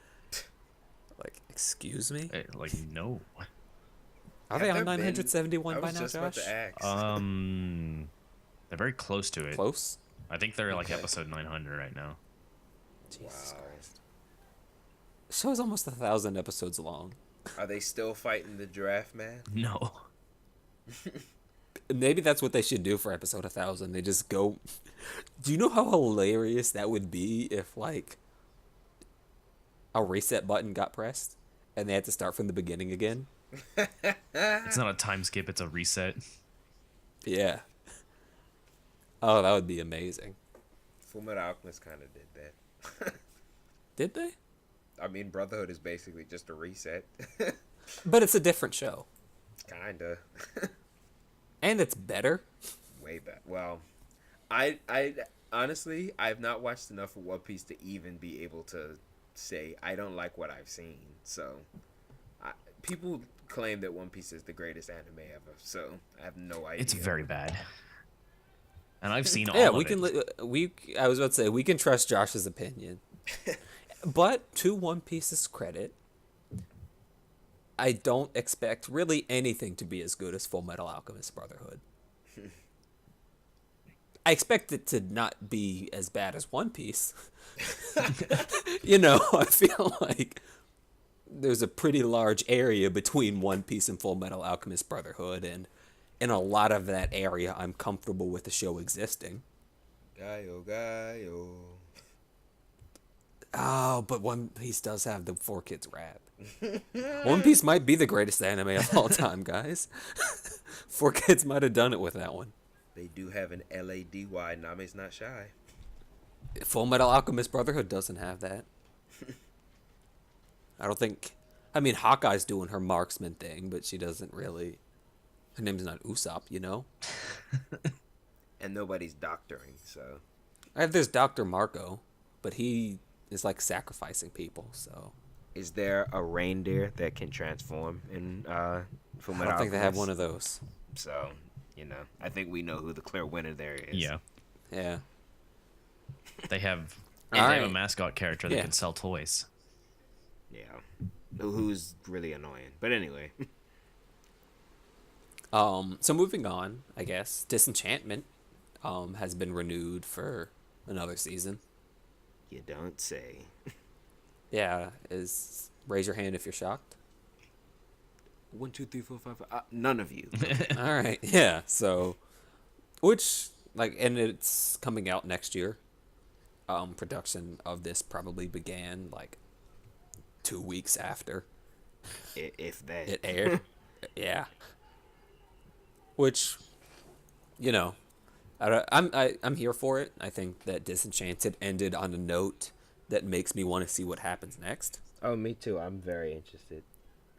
S2: Like, excuse me?
S3: Like no.
S2: Are
S1: Have
S2: they
S1: there
S2: on
S1: been-
S2: 971
S1: I
S2: by
S1: was
S2: now,
S1: just about
S2: Josh?
S1: to ask.
S3: They're very close to it.
S2: Close?
S3: I think they're like
S1: Okay.
S3: episode 900 right now.
S2: Jesus
S1: Wow.
S2: Christ. The show's almost 1,000 episodes long.
S1: Are they still fighting the giraffe man?
S3: No.
S2: Maybe that's what they should do for episode 1,000. They just go. Do you know how hilarious that would be if, like, a reset button got pressed and they had to start from the beginning again?
S3: It's not a time skip, it's a reset.
S2: Yeah. Oh, that would be amazing.
S1: Fullmetal Alchemist kind of did that.
S2: Did they?
S1: I mean, Brotherhood is basically just a reset.
S2: But it's a different show.
S1: Kinda.
S2: And it's better.
S1: Way back. Well, I honestly, I've not watched enough of One Piece to even be able to say I don't like what I've seen. So, people claim that One Piece is the greatest anime ever. So I have no idea.
S3: It's very bad. And I've seen all
S2: Yeah,
S3: of
S2: we
S3: it.
S2: can. I was about to say we can trust Josh's opinion, but to One Piece's credit, I don't expect really anything to be as good as Full Metal Alchemist Brotherhood. I expect it to not be as bad as One Piece. I feel like there's a pretty large area between One Piece and Full Metal Alchemist Brotherhood, and in a lot of that area, I'm comfortable with the show existing.
S1: Gaio.
S2: Oh, but One Piece does have the 4 Kids rap. One Piece might be the greatest anime of all time, guys. 4 Kids might have done it with that one.
S1: They do have an LADY. Name's not shy.
S2: Full Metal Alchemist Brotherhood doesn't have that. I don't think. I mean, Hawkeye's doing her marksman thing, but she doesn't really. Her name's not Usopp,
S1: And nobody's doctoring, so.
S2: There's Dr. Marco, but he is like sacrificing people, so.
S1: Is there a reindeer that can transform in Fullmetal
S2: I don't think they have
S1: Alchemist?
S2: one of those.
S1: So, I think we know who the clear winner there is.
S3: Yeah.
S2: Yeah.
S3: They have And
S2: All
S3: they have a
S2: right.
S3: mascot character that
S2: Yeah.
S3: can sell toys.
S1: Yeah. Who's really annoying. But anyway.
S2: So moving on, I guess Disenchantment has been renewed for another season.
S1: You don't say.
S2: Yeah, is raise your hand if you're shocked.
S1: 1, 2, 3, 4, 5. None of you.
S2: All right, yeah. So, which like, and it's coming out next year. Production of this probably began like 2 weeks after
S1: If that.
S2: it aired. Yeah. Which, you know, I'm here for it. I think that Disenchanted ended on a note that makes me want to see what happens next.
S1: Oh, me too. I'm very interested.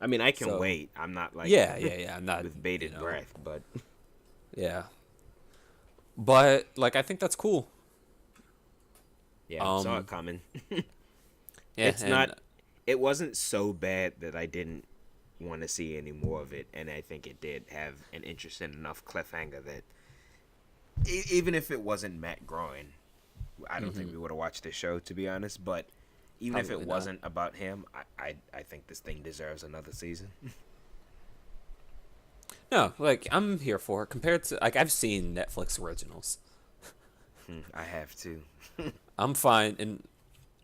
S1: I mean, I can
S2: So-
S1: wait. I'm not like
S2: Yeah. I'm not
S1: with bated
S2: you know,
S1: breath, but
S2: Yeah. But like I think that's cool.
S1: yeah, I saw it coming.
S2: Yeah,
S1: It's
S2: and-
S1: not. It wasn't so bad that I didn't want to see any more of it, and I think it did have an interesting enough cliffhanger that even if it wasn't Matt Groening, I don't think we would have watched the show, to be honest. But even if
S2: Probably
S1: it
S2: not.
S1: wasn't about him, I think this thing deserves another season.
S2: No, like I'm here for it. Compared to like I've seen Netflix originals.
S1: I have to.
S2: I'm fine, and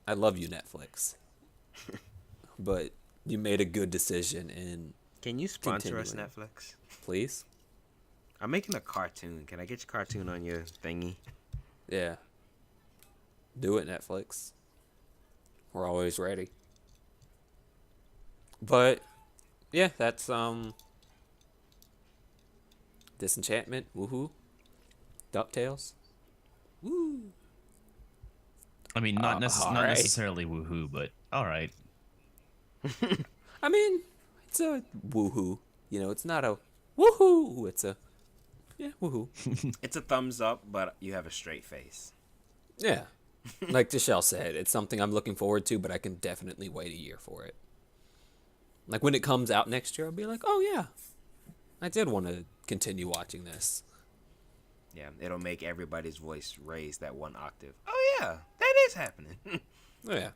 S2: I love you, Netflix. But you made a good decision in
S1: Can you sponsor us,
S2: Continuing.
S1: Netflix?
S2: please.
S1: I'm making a cartoon. Can I get your cartoon on your thingy?
S2: Yeah. Do it, Netflix. We're always ready. But yeah, that's Disenchantment, woohoo. DuckTales. Woo.
S3: I mean, not
S2: alright.
S3: necessarily woohoo, but all right.
S2: I mean, it's a woohoo. You know, it's not a woohoo. It's a woohoo.
S1: It's a thumbs up, but you have a straight face.
S2: Yeah. Like Tashel said, it's something I'm looking forward to, but I can definitely wait a year for it. Like when it comes out next year, I'll be like, oh yeah, I did want to continue watching this.
S1: Yeah, it'll make everybody's voice raise that one octave. Oh yeah, that is happening.
S2: Oh yeah.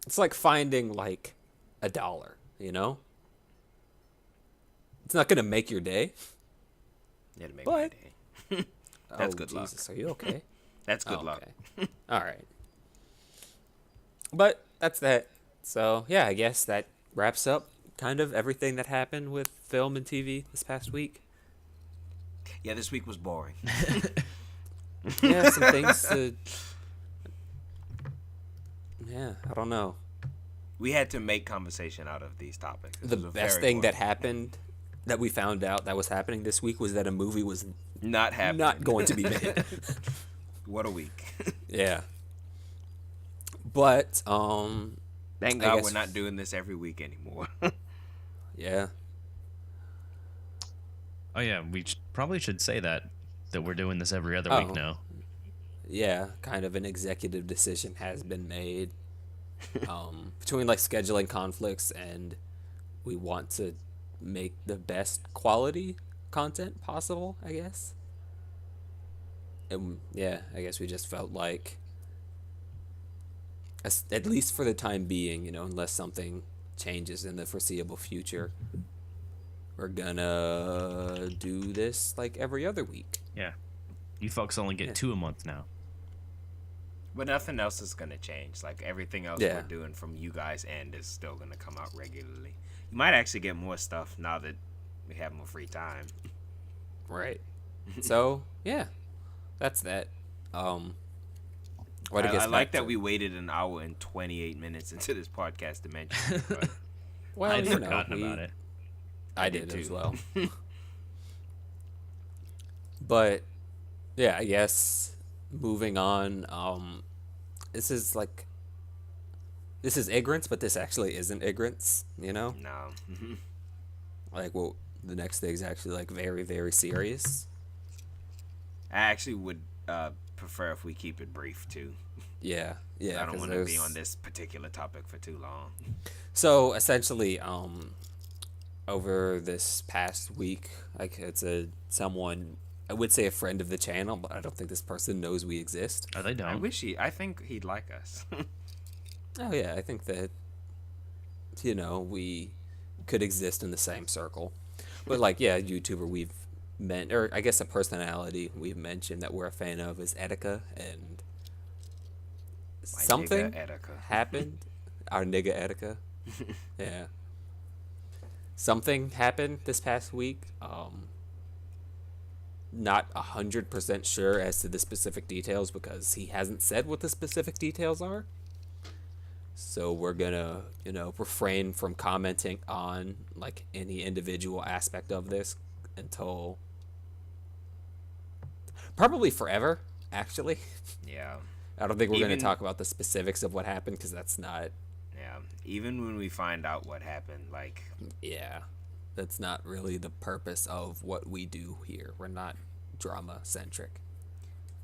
S2: It's like finding like $1, you know? It's not gonna make your day.
S1: It'll make my
S2: But-
S1: day. That's good luck.
S2: Jesus, are you okay?
S1: That's good
S2: Oh,
S1: luck.
S2: okay. All right. But that's that. So yeah, I guess that wraps up kind of everything that happened with film and TV this past week.
S1: Yeah, this week was boring.
S2: Yeah, some things to. Yeah, I don't know.
S1: We had to make conversation out of these topics. This
S2: The
S1: was a
S2: best
S1: very
S2: thing that
S1: boring-
S2: happened that we found out that was happening this week was that a movie was
S1: not happening.
S2: not going to be made.
S1: What a week.
S2: Yeah. But
S1: Thank
S2: I
S1: God
S2: guess-
S1: we're not doing this every week anymore.
S2: yeah.
S3: Oh yeah, we probably should say that we're doing this every other week
S2: Oh.
S3: now.
S2: Yeah, kind of an executive decision has been made between like scheduling conflicts and we want to make the best quality content possible, I guess. And yeah, I guess we just felt like at least for the time being, you know, unless something changes in the foreseeable future, we're gonna do this like every other week.
S3: Yeah, you folks only get 2 a month now.
S1: But nothing else is gonna change. Like everything else
S2: Yeah.
S1: we're doing from you guys' end is still gonna come out regularly. You might actually get more stuff now that we have more free time.
S2: Right. So yeah, that's that. What
S1: I like that we waited an hour and 28 minutes into this podcast to mention it, but
S2: Well,
S3: I'd
S2: you know,
S3: forgotten about it.
S2: I
S1: did
S2: did as
S1: too.
S2: well. But yeah, I guess moving on. This is Ig'rance, but this actually isn't Ig'rance. You know,
S1: no.
S2: like well, the next thing is actually like very very serious.
S1: I actually would prefer if we keep it brief too.
S2: Yeah, yeah.
S1: I don't
S2: 'cause
S1: want to be
S2: there's-
S1: on this particular topic for too long.
S2: So essentially, over this past week, like I would say a friend of the channel, but I don't think this person knows we exist.
S3: Oh, they don't.
S1: I think he'd like us.
S2: Oh yeah, I think that we could exist in the same circle. But like, yeah, a YouTuber we've meant, or I guess a personality we've mentioned that we're a fan of is Etika, and
S1: My
S2: something
S1: nigga Etika.
S2: happened. Our nigga Etika. Yeah. Something happened this past week. Not 100% sure as to the specific details because he hasn't said what the specific details are. So we're gonna, refrain from commenting on like any individual aspect of this until probably forever, actually.
S1: Yeah.
S2: I don't think we're gonna
S1: Even-
S2: talk about the specifics of what happened because that's not,
S1: Yeah. Even when we find out what happened, like,
S2: yeah, that's not really the purpose of what we do here. We're not drama centric.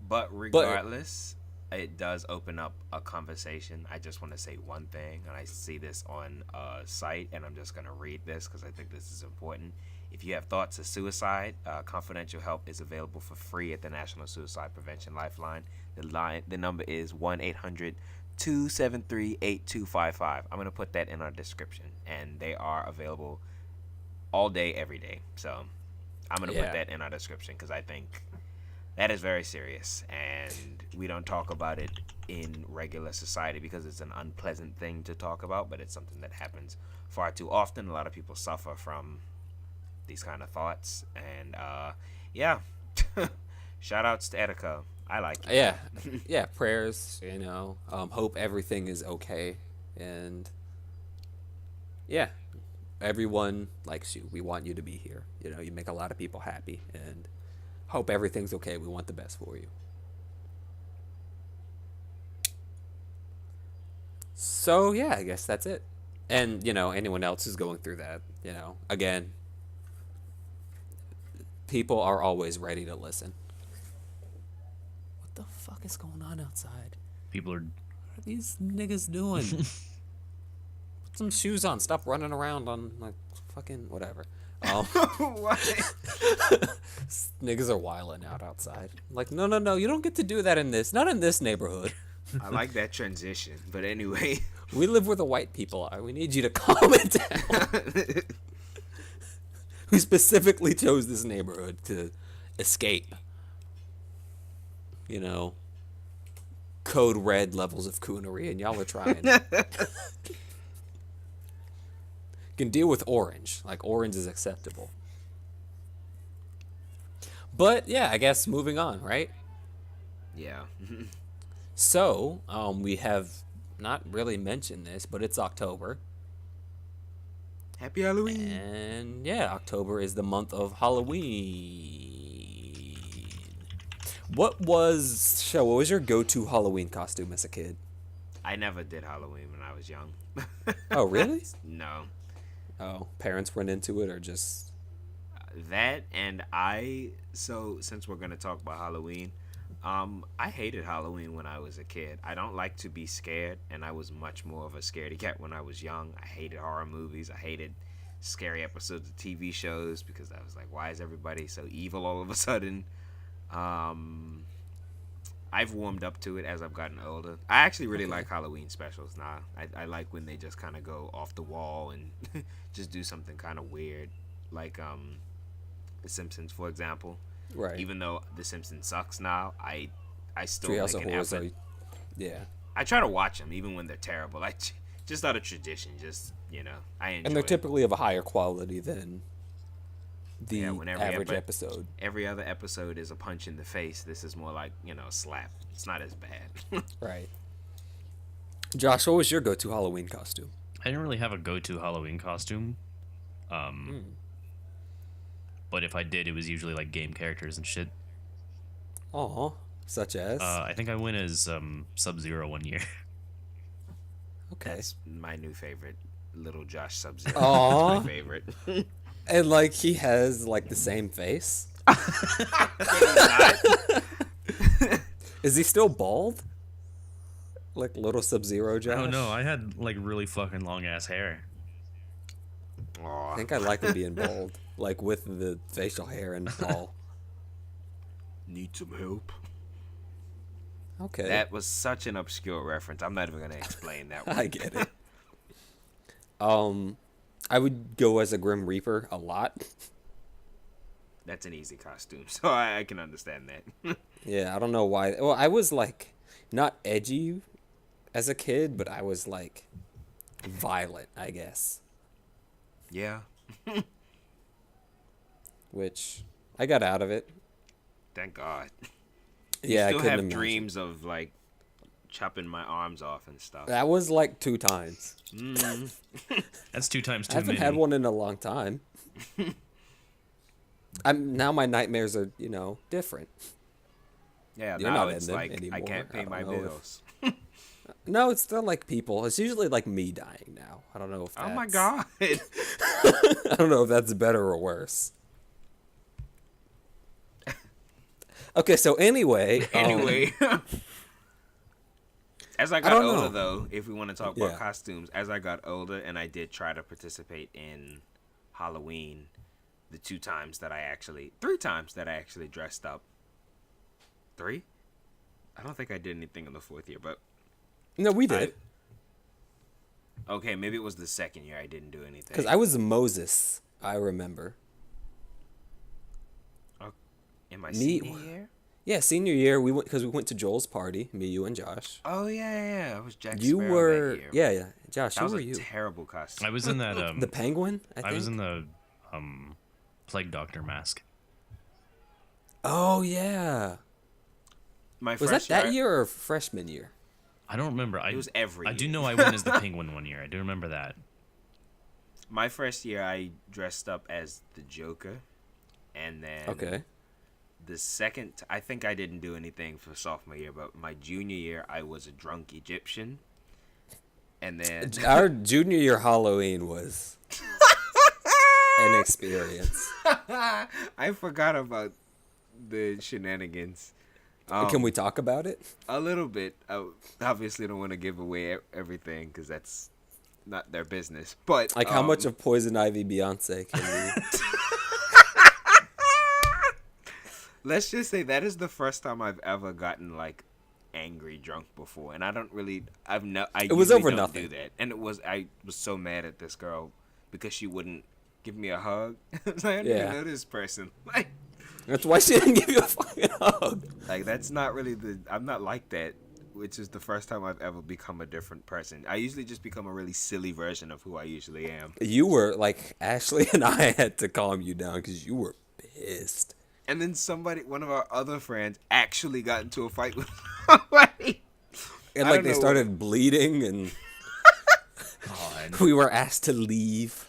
S1: but regardless, it does open up a conversation. I just want to say one thing, and I see this on a site, and I'm just going to read this because I think this is important. If you have thoughts of suicide, confidential help is available for free at the National Suicide Prevention Lifeline. The number is 1-800-273-8255. I'm going to put that in our description, and they are available all day, every day. So I'm going to put that in our description because I think that is very serious, and we don't talk about it in regular society because it's an unpleasant thing to talk about, but it's something that happens far too often. A lot of people suffer from these kind of thoughts, and yeah. Shout outs to Etika. I like it.
S2: Yeah, prayers, hope everything is okay, and yeah, everyone likes you. We want you to be here. You make a lot of people happy, and hope everything's okay. We want the best for you. So yeah, I guess that's it. And anyone else who's going through that, again, people are always ready to listen. What the fuck is going on outside?
S3: People are.
S2: What are these niggas doing? Put some shoes on. Stop running around on like fucking whatever.
S1: What?
S2: Niggas are wilding out outside. Like, no, you don't get to do that not in this neighborhood.
S1: I like that transition, but anyway.
S2: We live where the white people are. We need you to calm it down. We specifically chose this neighborhood to escape. Code red levels of coonery, and y'all are trying. Can deal with orange. Like, orange is acceptable. But, yeah, I guess moving on, right?
S1: Yeah.
S2: So, we have not really mentioned this, but it's October.
S1: Happy Halloween.
S2: And, yeah, October is the month of Halloween. What was your go-to Halloween costume as a kid?
S1: I never did Halloween when I was young.
S2: Oh, really?
S1: No.
S2: Oh, parents run into it or just...
S1: That, and since we're going to talk about Halloween, I hated Halloween when I was a kid. I don't like to be scared, and I was much more of a scaredy cat when I was young. I hated horror movies. I hated scary episodes of TV shows because I was like, why is everybody so evil all of a sudden? I've warmed up to it as I've gotten older. I actually really like Halloween specials now. I like when they just kind of go off the wall and just do something kind of weird, like The Simpsons, for example.
S2: Right.
S1: Even though The Simpsons sucks now, I still
S2: Treehouse
S1: make
S2: of
S1: an
S2: Horrors
S1: effort.
S2: Yeah.
S1: I try to watch them even when they're terrible. Like, just out of tradition, I enjoy
S2: And they're
S1: it.
S2: typically of a higher quality than the
S1: when
S2: average episode.
S1: Every other episode is a punch in the face. This is more like, a slap. It's not as bad.
S2: Right. Josh, what was your go-to Halloween costume?
S3: I didn't really have a go-to Halloween costume. But if I did, it was usually like game characters and shit.
S2: Aw, such as?
S3: I think I went as Sub-Zero one year.
S2: Okay.
S1: That's my new favorite. Little Josh Sub-Zero.
S2: Aw.
S1: That's my favorite.
S2: And like he has like the same face. Is he still bald? Like little Sub-Zero Josh?
S3: Oh no, I had like really fucking long ass hair.
S2: I think I like him being bald, like with the facial hair and all.
S1: Need some help?
S2: Okay.
S1: That was such an obscure reference. I'm not even gonna explain that one.
S2: I get it. I would go as a Grim Reaper a lot.
S1: That's an easy costume, so I can understand that.
S2: Yeah, I don't know why. Well, I was like not edgy as a kid, but I was like violent, I guess.
S1: Yeah.
S2: Which I got out of it.
S1: Thank God.
S2: Yeah,
S1: I
S2: I
S1: still
S2: couldn't
S1: have
S2: imagine.
S1: dreams of like chopping my arms off and stuff.
S2: That was like 2 times.
S3: That's 2 times
S2: I
S3: too
S2: haven't
S3: many.
S2: had one in a long time. Now my nightmares are, different.
S1: Yeah,
S2: You're
S1: now
S2: not in
S1: it's
S2: them
S1: like I
S2: anymore.
S1: can't pay
S2: I don't
S1: my
S2: know if-
S1: bills.
S2: No, it's still like people. It's usually like me dying now. I don't know if that's...
S1: Oh my God.
S2: I don't know if that's better or worse. Okay, so anyway.
S1: Anyway. As I got
S2: don't
S1: older,
S2: know.
S1: though, if we want to talk about
S2: Yeah.
S1: costumes, as I got older and I did try to participate in Halloween, the 3 times that I actually dressed up. 3? I don't think I did anything in the 4th year, but
S2: No, we did.
S1: okay, maybe it was the 2nd year I didn't do anything.
S2: Because I was Moses, I remember.
S1: in my
S2: Me-
S1: senior year.
S2: Yeah, senior year, we went to Joel's party, me, you, and Josh.
S1: Oh yeah. I was Jack
S2: You
S1: Sparrow
S2: were...
S1: that year.
S2: Yeah. Josh,
S1: That
S2: who
S1: was
S2: were
S1: a
S2: you?
S1: terrible costume.
S3: I was in that.
S2: The penguin, I think?
S3: I was in the plague doctor mask.
S2: Oh, yeah.
S1: My
S2: Was that
S1: freshman
S2: year or freshman year?
S3: I don't remember.
S1: It was every
S3: I do
S1: year.
S3: know I went as the penguin one year. I do remember that.
S1: My first year, I dressed up as the Joker, and then
S2: Okay.
S1: the second, I think I didn't do anything for sophomore year, but my junior year, I was a drunk Egyptian, and then
S2: Our junior year Halloween was an experience.
S1: I forgot about the shenanigans.
S2: Can we talk about it?
S1: A little bit. I obviously don't want to give away everything because that's not their business. But
S2: Like, how much of Poison Ivy Beyonce can we...
S1: let's just say that is the first time I've ever gotten like angry drunk before, and I don't really. I
S2: It was
S1: usually
S2: over
S1: don't
S2: nothing.
S1: do that, and I was so mad at this girl because she wouldn't give me a hug. I was like, I don't
S2: Yeah.
S1: even know this person. Like,
S2: That's why she didn't give you a fucking hug.
S1: that's not really the. I'm not like that. Which is the first time I've ever become a different person. I usually just become a really silly version of who I usually am.
S2: You were, like, Ashley and I had to calm you down because you were pissed.
S1: And then one of our other friends, actually got into a fight with somebody.
S2: And,
S1: I
S2: like,
S1: don't
S2: they
S1: know.
S2: started bleeding, and we were asked to leave.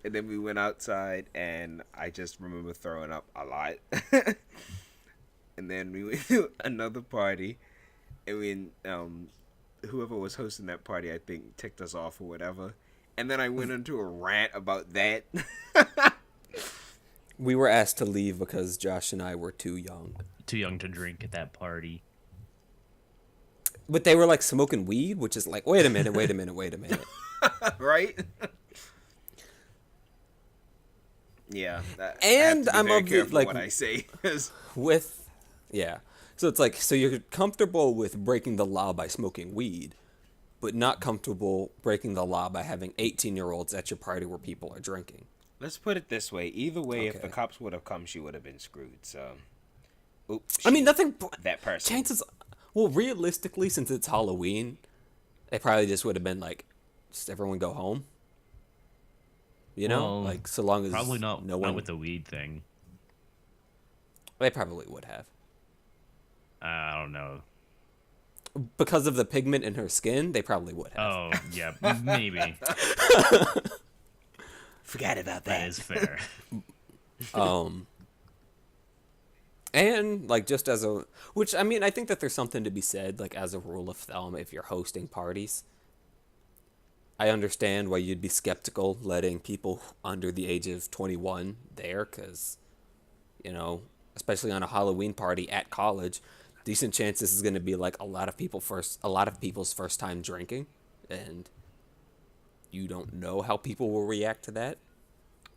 S1: And then we went outside, and I just remember throwing up a lot. And then we went to another party, and whoever was hosting that party, I think, ticked us off or whatever. And then I went into a rant about that.
S2: We were asked to leave because Josh and I were too young.
S3: Too young to drink at that party.
S2: But they were, like, smoking weed, which is like, wait a minute.
S1: Right? Yeah. I
S2: And
S1: have to be
S2: I'm
S1: very
S2: of the,
S1: careful
S2: like-
S1: what I say. 'Cause
S2: Yeah. So it's like, so you're comfortable with breaking the law by smoking weed, but not comfortable breaking the law by having 18-year-olds at your party where people are drinking.
S1: let's put it this way. Either way, if the
S2: Okay.
S1: cops would have come, she would have been screwed. So, oops.
S2: I mean, nothing...
S1: that person.
S2: Chances... Well, realistically, since it's Halloween, they probably just would have been like, just everyone go home. You know?
S3: Well,
S2: Like, so long as
S3: Probably not.
S2: no one...
S3: Not with the weed thing.
S2: They probably would have.
S3: I don't know.
S2: Because of the pigment in her skin, they probably would have.
S3: Oh yeah, maybe
S1: Forgot about
S3: that is fair.
S2: And, like, just as a... Which, I mean, I think that there's something to be said, like, as a rule of thumb, if you're hosting parties. I understand why you'd be skeptical letting people under the age of 21 there, because, especially on a Halloween party at college, decent chance this is going to be, like, a lot of people's first time drinking, and you don't know how people will react to that.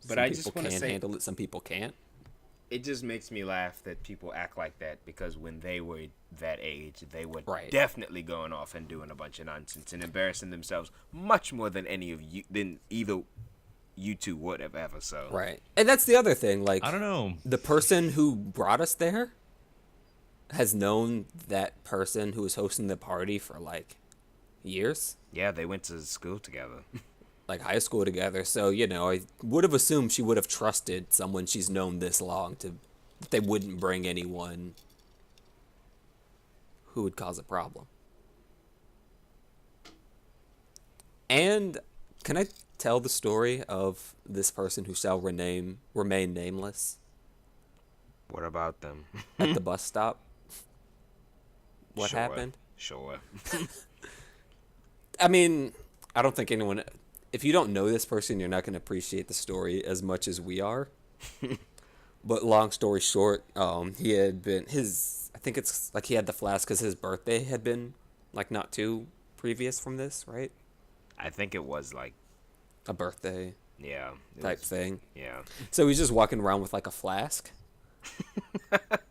S1: But
S2: Some
S1: I
S2: people
S1: just want to
S2: can
S1: say,
S2: handle it, some people can't.
S1: It just makes me laugh that people act like that because when they were that age, they were
S2: Right.
S1: definitely going off and doing a bunch of nonsense and embarrassing themselves much more than any of you than either you two would have ever. So
S2: Right. And that's the other thing. Like,
S3: I don't know.
S2: the person who brought us there has known that person who was hosting the party for like years,
S1: yeah, they went to school together.
S2: like high school together. So, I would have assumed she would have trusted someone she's known this long to that they wouldn't bring anyone who would cause a problem. And can I tell the story of this person who shall remain nameless
S1: What about them?
S2: at the bus stop? What
S1: Sure,
S2: happened?
S1: Sure.
S2: I mean, I don't think anyone. If you don't know this person, you're not going to appreciate the story as much as we are. But long story short, he had been I think it's like he had the flask because his birthday had been like not too previous from this, right?
S1: I think it was like,
S2: A birthday
S1: yeah, it
S2: type
S1: was-
S2: thing.
S1: Yeah.
S2: So he's just walking around with like a flask.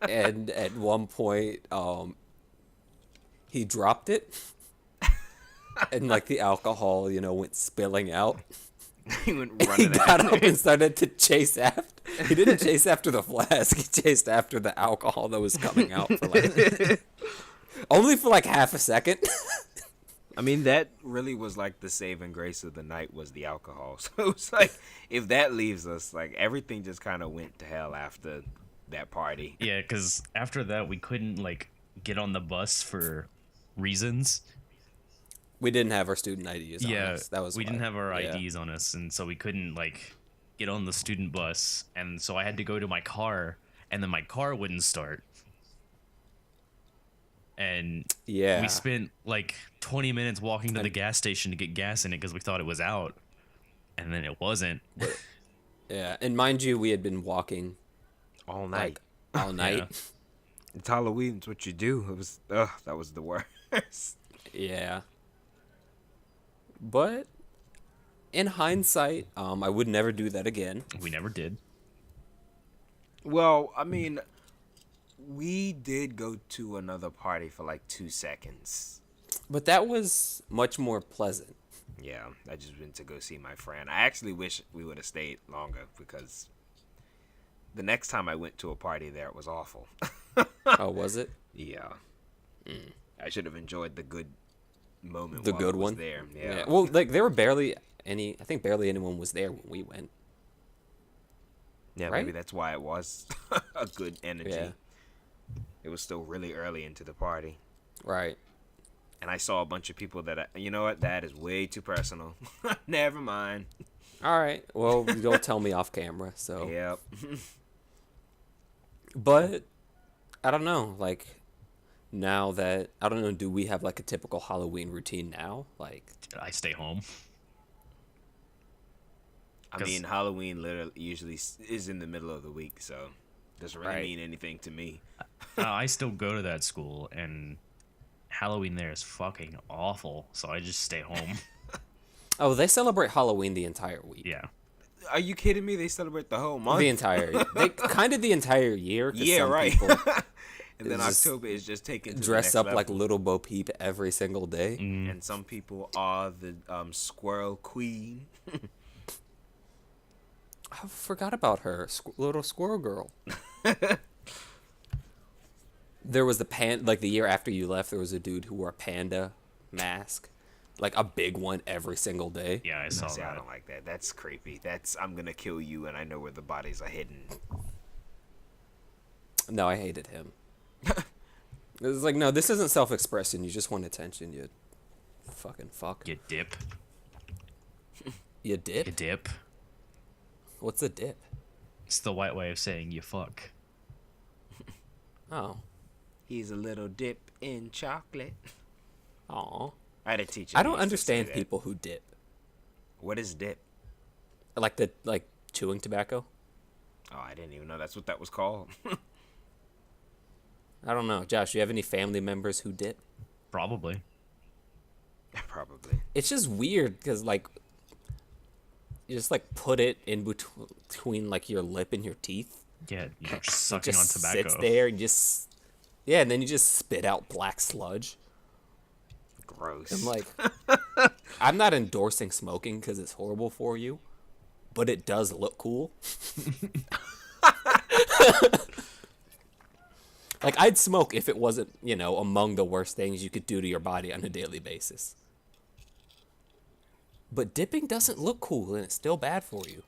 S2: And at one point, he dropped it. And like the alcohol, went spilling out.
S1: He went
S2: He
S1: running
S2: got
S1: after
S2: up and started to chase after. He didn't chase after the flask. He chased after the alcohol that was coming out for like only for like half a second.
S1: I mean, that really was like the saving grace of the night was the alcohol. So it was like, if that leaves us, like everything just kind of went to hell after that party.
S3: Yeah, because after that we couldn't like get on the bus for reasons.
S2: We didn't have our student IDs on
S3: Yeah,
S2: us. That was
S3: we
S2: why.
S3: didn't have our
S2: Yeah.
S3: IDs on us, and so we couldn't like get on the student bus, and so I had to go to my car, and then my car wouldn't start. And
S2: Yeah.
S3: we spent like 20 minutes walking to the gas station to get gas in it because we thought it was out, and then it wasn't.
S2: Yeah, and mind you, we had been walking
S1: All night.
S2: like all night.
S3: Yeah.
S1: It's Halloween. It's what you do. It was, that was the worst.
S2: Yeah. But in hindsight, I would never do that again.
S3: We never did.
S1: Well, I mean, we did go to another party for like 2 seconds.
S2: But that was much more pleasant.
S1: Yeah, I just went to go see my friend. I actually wish we would have stayed longer because the next time I went to a party there, it was awful.
S2: Oh, was it?
S1: Yeah. I should have enjoyed the good moment.
S2: The
S1: while
S2: good
S1: I was
S2: one?
S1: there. Yeah.
S2: Well, like there were barely any. I think barely anyone was there when we went.
S1: Yeah,
S2: right?
S1: maybe that's why it was a good energy.
S2: Yeah.
S1: It was still really early into the party.
S2: Right.
S1: And I saw a bunch of people you know what? That is way too personal. Never mind.
S2: All right. Well, you'll tell me off camera. So.
S1: Yep.
S2: But I don't know. Like now that I don't know, do we have like a typical Halloween routine now? Like
S3: I stay home.
S1: I
S3: 'Cause-
S1: mean, Halloween literally usually is in the middle of the week, so doesn't really
S2: Right.
S1: mean anything to me.
S3: I still go to that school, and Halloween there is fucking awful, so I just stay home.
S2: oh, they celebrate Halloween the entire week.
S3: Yeah.
S1: Are you kidding me? They celebrate the whole month.
S2: The entire they kind of the entire year. 'Cause
S1: yeah,
S2: some
S1: right.
S2: people
S1: And then
S2: just
S1: October is just taken to the
S2: dress
S1: next
S2: up
S1: level.
S2: like Little Bo Peep every single day.
S1: And some people are the squirrel queen.
S2: I forgot about her, little squirrel girl. There was like the year after you left, there was a dude who wore a panda mask, like a big one every single day.
S3: Yeah, I saw
S1: See, I
S3: that.
S1: don't like that. That's creepy. I'm gonna kill you, and I know where the bodies are hidden.
S2: No, I hated him. It was like, no, this isn't self-expression. You just want attention. You fucking fuck.
S3: You dip.
S2: You dip?
S3: You dip.
S2: What's a dip?
S3: It's the white way of saying you fuck.
S2: Oh,
S1: He's a little dip in chocolate.
S2: aw.
S1: I had a teacher.
S2: I
S1: who
S2: don't
S1: used to say
S2: understand
S1: that.
S2: people who dip.
S1: What is dip?
S2: Like chewing tobacco.
S1: Oh, I didn't even know that's what that was called.
S2: I don't know, Josh. You have any family members who dip?
S3: Probably.
S1: Probably.
S2: It's just weird because like you just like put it in between like your lip and your teeth.
S3: Yeah, you're
S2: It
S3: sucking on
S2: just
S3: tobacco.
S2: sits there and and then you just spit out black sludge.
S1: Gross.
S2: I'm like, I'm not endorsing smoking because it's horrible for you, but it does look cool. Like, I'd smoke if it wasn't, among the worst things you could do to your body on a daily basis. But dipping doesn't look cool, and it's still bad for you.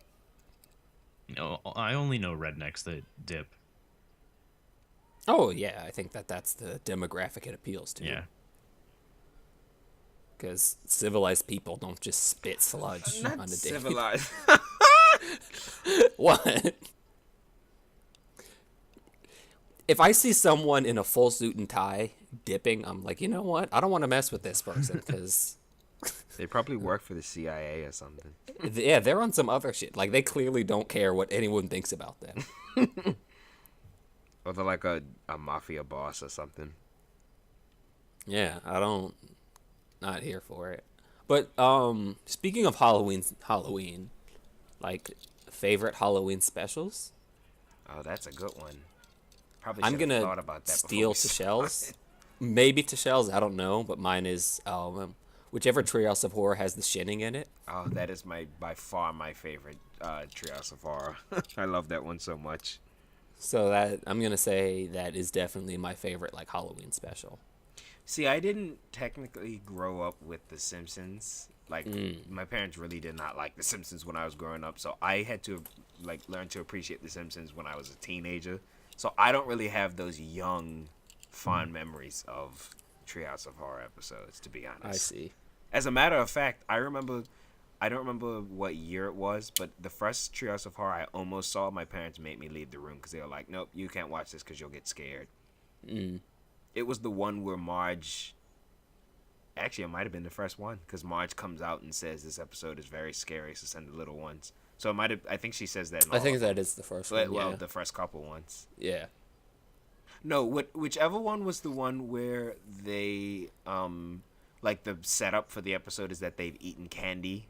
S3: No, I only know rednecks that dip.
S2: Oh, yeah, I think that's the demographic it appeals to.
S3: Yeah.
S2: Because civilized people don't just spit sludge
S1: Not
S2: on a daily
S1: civilized.
S2: What? If I see someone in a full suit and tie dipping, I'm like, you know what? I don't want to mess with this person because,
S1: They probably work for the CIA or something.
S2: yeah, they're on some other shit. Like, they clearly don't care what anyone thinks about them.
S1: Or they're like a mafia boss or something.
S2: Yeah, not here for it. But speaking of Halloween, like favorite Halloween specials,
S1: Oh, that's a good one. Probably
S2: I'm
S1: should have
S2: gonna
S1: thought about that
S2: steal
S1: before we
S2: Tashel's.
S1: started.
S2: Maybe Tashel's, I don't know, but mine is whichever Treehouse of Horror has the shinning in it.
S1: Oh, that is by far my favorite Treehouse of Horror. I love that one so much.
S2: So that I'm gonna say that is definitely my favorite like Halloween special.
S1: See, I didn't technically grow up with The Simpsons. Like, my parents really did not like The Simpsons when I was growing up, so I had to like learn to appreciate The Simpsons when I was a teenager. So I don't really have those young, fond memories of Treehouse of Horror episodes, to be honest.
S2: I see.
S1: As a matter of fact, I don't remember what year it was, but the first Treehouse of Horror I almost saw, my parents made me leave the room because they were like, nope, you can't watch this because you'll get scared. It was the one where Marge... Actually, it might have been the first one, because Marge comes out and says this episode is very scary, so send the little ones. So it might have... I think she says that in all
S2: I think
S1: of them.
S2: that is the first one.
S1: Well,
S2: Yeah.
S1: the first couple ones.
S2: Yeah.
S1: No, whichever one was the one where they... like, the setup for the episode is that they've eaten candy,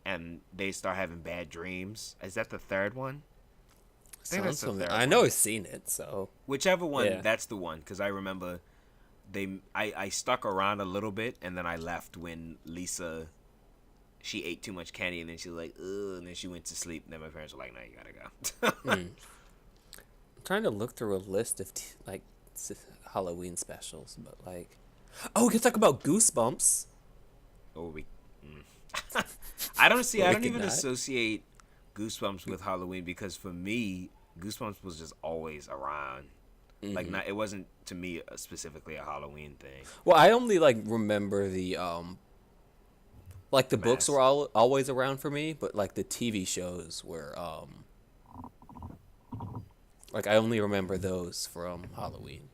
S1: and they start having bad dreams. Is that the third one? I think that's the
S2: Sounds
S1: third
S2: I
S1: one.
S2: know I've seen it, so
S1: Whichever one,
S2: Yeah.
S1: that's the one. Because I remember I stuck around a little bit, and then I left when Lisa, she ate too much candy, and then she was like, ugh, and then she went to sleep. And then my parents were like, no, you gotta go.
S2: I'm trying to look through a list of Halloween specials, but like, oh, we can talk about Goosebumps.
S1: Oh, I don't see. I
S2: We
S1: don't
S2: could
S1: even
S2: not.
S1: associate Goosebumps with Halloween because for me, Goosebumps was just always around. Like, not, it wasn't to me specifically a Halloween thing.
S2: Well, I only like remember the like the books
S1: Mask.
S2: were always around for me, but like the TV shows were like I only remember those from Halloween.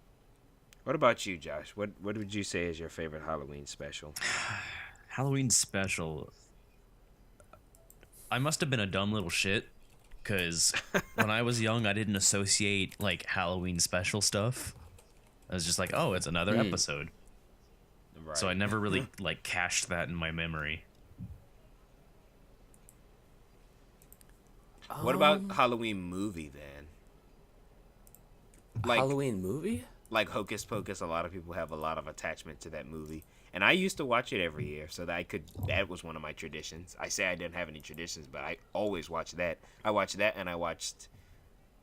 S1: What about you, Josh? What would you say is your favorite Halloween special?
S3: Halloween special. I must have been a dumb little shit, because when I was young, I didn't associate like Halloween special stuff. I was just like, oh, it's another episode.
S1: Right.
S3: So I never really like cached that in my memory.
S1: What about Halloween movie then? Like
S2: Halloween movie?
S1: like Hocus Pocus, a lot of people have a lot of attachment to that movie. And I used to watch it every year, so that was one of my traditions. I say I didn't have any traditions, but I always watched that. I watched that, and I watched,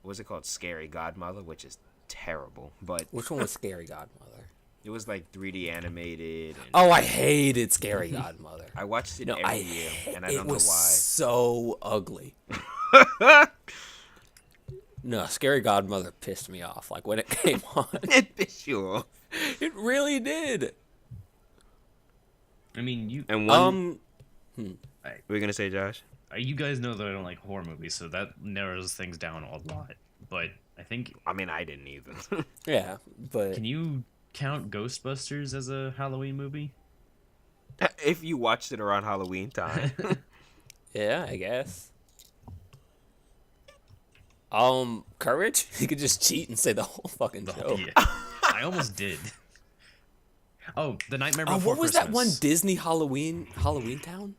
S1: what was it called? Scary Godmother, which is terrible. But
S2: Which one was Scary Godmother?
S1: it was like 3D animated. And
S2: Oh, I hated Scary Godmother.
S1: I watched it
S2: No,
S1: every year, and I
S2: it
S1: don't know why.
S2: was so ugly. No, Scary Godmother pissed me off. Like when it came on,
S1: It pissed you off.
S2: it really did.
S3: I mean, you
S1: And one,
S2: Um,
S1: we're gonna say, Josh?
S3: you guys know that I don't like horror movies, so that narrows things down a lot. But I think,
S1: I mean, I didn't either.
S2: yeah, but
S3: can you count Ghostbusters as a Halloween movie?
S1: If you watched it around Halloween time.
S2: yeah, I guess. Courage? You could just cheat and say the whole fucking show.
S3: Yeah, I almost did. Oh, The Nightmare Before
S2: What was that one
S3: Christmas.
S2: Disney Halloween Town?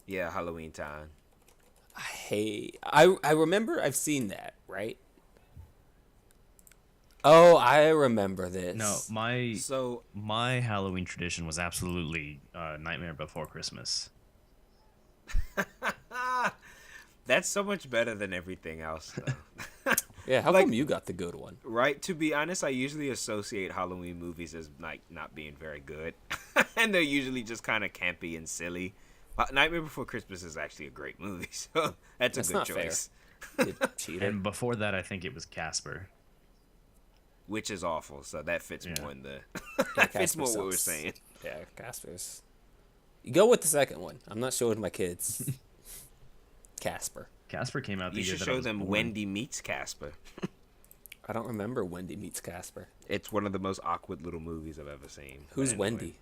S1: Yeah, Halloween time.
S2: I remember I've seen that, right? Oh, I remember this.
S3: No, my
S1: So
S3: my Halloween tradition was absolutely Nightmare Before Christmas.
S1: that's so much better than everything else, though.
S2: Yeah, how
S1: Like,
S2: come you got the good one?
S1: right? To be honest, I usually associate Halloween movies as like not being very good, and they're usually just kind of campy and silly. Nightmare Before Christmas is actually a great movie, so that's a
S2: That's
S1: good
S2: not fair.
S1: choice.
S2: You cheater.
S3: And before that, I think it was Casper.
S1: Which is awful, so that fits
S3: Yeah.
S1: more in the
S2: Yeah,
S1: that fits
S2: Casper
S1: more what we're
S2: sucks.
S1: saying.
S2: Yeah, Casper's. You go with the second one. I'm not showing my kids Casper.
S3: Casper came out the
S1: You
S3: year
S1: should
S3: that I
S1: show
S3: was
S1: them
S3: born.
S1: Wendy Meets Casper.
S2: I don't remember Wendy Meets Casper.
S1: It's one of the most awkward little movies I've ever seen.
S2: Who's
S1: But anyway,
S2: Wendy?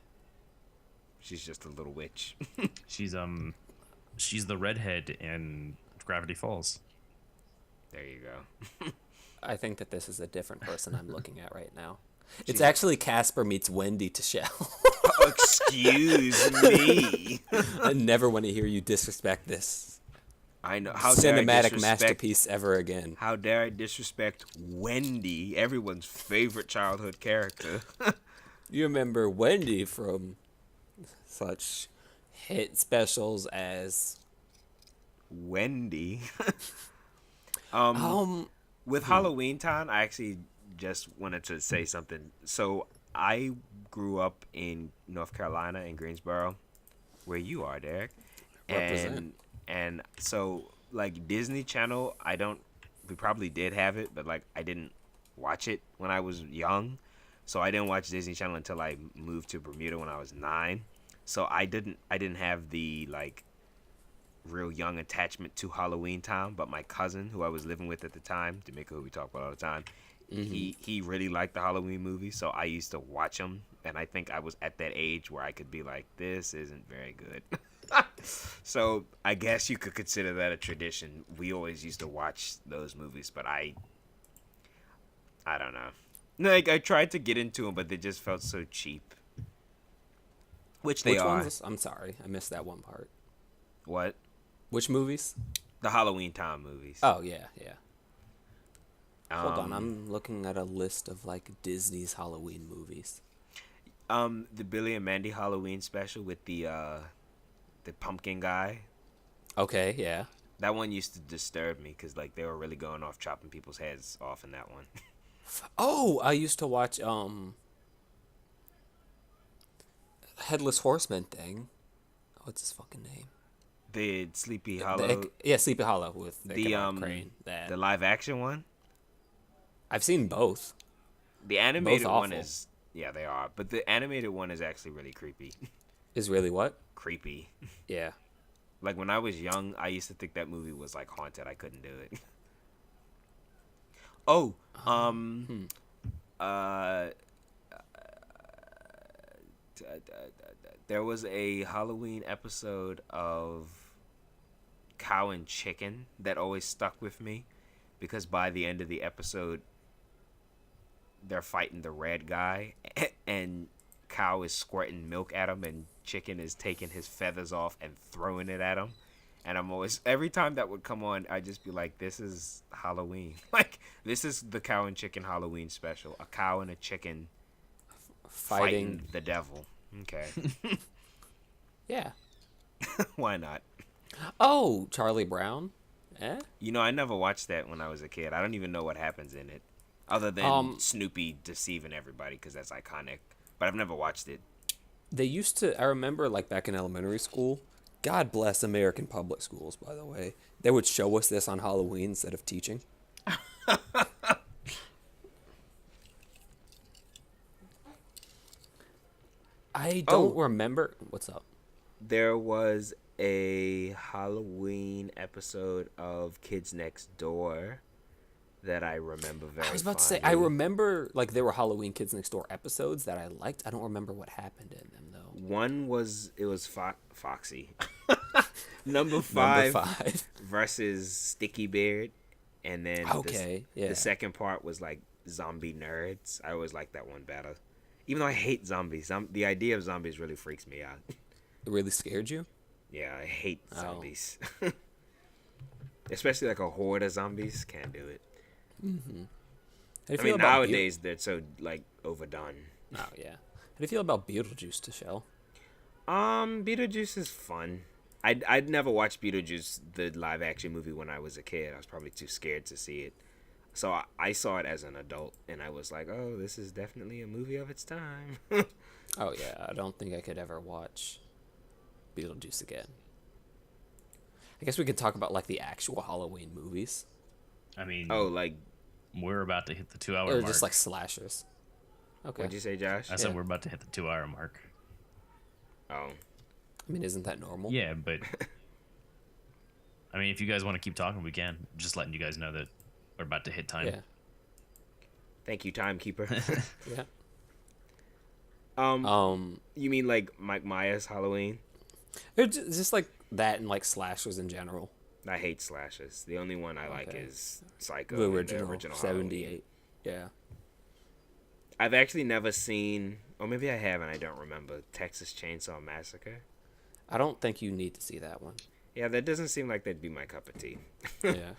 S1: She's just a little witch.
S3: She's the redhead in Gravity Falls.
S1: There you go.
S2: I think that this is a different person I'm looking at right now. It's actually Casper meets Wendy Tashel.
S1: Excuse me.
S2: I never want to hear you disrespect this
S1: I know how dare I
S2: cinematic
S1: disrespect-
S2: masterpiece ever again.
S1: How dare I disrespect Wendy, everyone's favorite childhood character?
S2: You remember Wendy from such hit specials as
S1: Wendy.
S2: um
S1: With Halloween time, I actually just wanted to say something. So I grew up in North Carolina in Greensboro, where you are, Derek.
S2: Represent.
S1: And so like Disney Channel, we probably did have it, but like I didn't watch it when I was young. So I didn't watch Disney Channel until I moved to Bermuda when I was 9. So I didn't have the like real young attachment to Halloween time, but my cousin who I was living with at the time, Jamaica, who we talk about all the time, he really liked the Halloween movies, so I used to watch them, and I think I was at that age where I could be like, this isn't very good. So I guess you could consider that a tradition. We always used to watch those movies, but I don't know. Like I tried to get into them, but they just felt so cheap. Which they
S2: which
S1: are.
S2: ones? I'm sorry, I missed that one part.
S1: What?
S2: Which movies?
S1: The Halloween time movies.
S2: Oh yeah, yeah. Hold on,
S1: Um,
S2: I'm looking at a list of like Disney's Halloween movies.
S1: The Billy and Mandy Halloween special with the pumpkin guy.
S2: Okay, yeah.
S1: That one used to disturb me because like they were really going off chopping people's heads off in that one.
S2: Oh, I used to watch Headless Horseman thing. What's his fucking name?
S1: The Sleepy
S2: The
S1: Hollow,
S2: yeah, Sleepy Hollow with
S1: the
S2: Ichabod Crane. That
S1: the live action one.
S2: I've seen both.
S1: The animated one
S2: awful.
S1: is they are, but the animated one is actually really creepy.
S2: Is really what?
S1: Creepy.
S2: Yeah.
S1: Like when I was young, I used to think that movie was like haunted. I couldn't do it. Oh, there was a Halloween episode of Cow and Chicken that always stuck with me because by the end of the episode, they're fighting the red guy and Cow is squirting milk at him and Chicken is taking his feathers off and throwing it at him. And I'm always, every time that would come on, I'd just be like, this is Halloween. Like, this is the Cow and Chicken Halloween special. A cow and a chicken fighting the devil. Okay.
S2: Yeah.
S1: Why not?
S2: Oh, Charlie Brown. Eh?
S1: You know, I never watched that when I was a kid. I don't even know what happens in it. Other than Snoopy deceiving everybody, because that's iconic. But I've never watched it.
S2: They used to. I remember, like back in elementary school. God bless American public schools, by the way. They would show us this on Halloween instead of teaching. I don't remember. What's up?
S1: There was a Halloween episode of Kids Next Door that I remember very
S2: I was about to say, I
S1: fondly.
S2: remember, like, there were Halloween Kids Next Door episodes that I liked. I don't remember what happened in them, though.
S1: One was, it was Foxy. Number five versus Sticky Beard. And then the second part was like Zombie Nerds. I always liked that one better. Even though I hate zombies. The idea of zombies really freaks me out.
S2: It really scared you?
S1: Yeah, I hate zombies. Especially like a horde of zombies. Can't do it.
S2: How do you
S1: I
S2: feel
S1: mean,
S2: about
S1: nowadays they're so like overdone.
S2: Oh yeah. How do you feel about Beetlejuice, Tashel?
S1: Beetlejuice is fun. I'd never watched Beetlejuice, the live action movie, when I was a kid. I was probably too scared to see it. So I saw it as an adult, and I was like, oh, this is definitely a movie of its time.
S2: Oh yeah, I don't think I could ever watch Beetlejuice again. I guess we could talk about like the actual Halloween movies,
S3: I mean,
S1: Oh, like,
S3: we're about to hit the 2 hour
S2: or
S3: mark.
S2: just like slashers. Okay.
S1: what'd you say, Josh?
S3: I said
S2: Yeah.
S3: we're about to hit the 2 hour mark.
S1: Oh,
S2: I mean, isn't that normal?
S3: Yeah, but I mean, if you guys want to keep talking, we can. Just letting you guys know that we're about to hit time.
S2: Yeah.
S1: thank you, timekeeper.
S2: Yeah.
S1: You mean like Mike Myers Halloween?
S2: It's just like that and like slashers in general.
S1: I hate slashes. The only one I like
S2: Okay.
S1: is Psycho.
S2: The
S1: and
S2: original,
S1: Halloween.
S2: 78. Yeah.
S1: I've actually never seen, or maybe I have and I don't remember, Texas Chainsaw Massacre.
S2: I don't think you need to see that one.
S1: Yeah, that doesn't seem like that'd be my cup of tea.
S2: Yeah.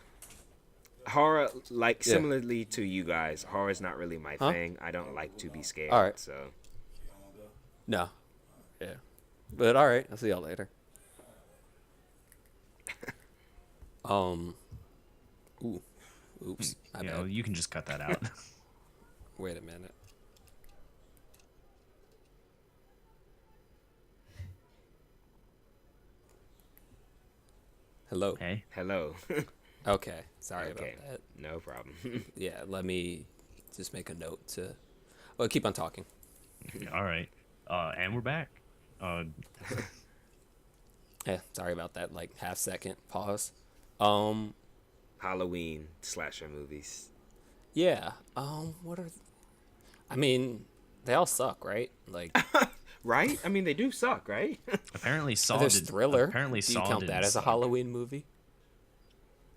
S1: Horror, like
S2: Yeah.
S1: similarly to you guys, horror is not really my
S2: Huh?
S1: thing. I don't like to be scared.
S2: All right.
S1: So
S2: No. Yeah. But all right, I'll see y'all later. Ooh. Oops. My
S3: You know,
S2: bad.
S3: you can just cut that out.
S2: Wait a minute. Hello.
S3: Hey,
S1: hello.
S2: Okay. Sorry
S1: Okay.
S2: about that.
S1: No problem.
S2: Yeah, let me just make a note to. Well, keep on talking.
S3: all right, and we're back.
S2: Yeah, sorry about that. Like half second pause.
S1: Halloween slasher movies.
S2: Yeah. What are? I mean, they all suck, right? Like,
S1: Right? I mean, they do suck, right?
S3: Apparently, Saw
S2: there's
S3: did.
S2: Thriller.
S3: Apparently,
S2: Do you
S3: Saw
S2: count
S3: didn't
S2: that as a
S3: suck.
S2: Halloween movie?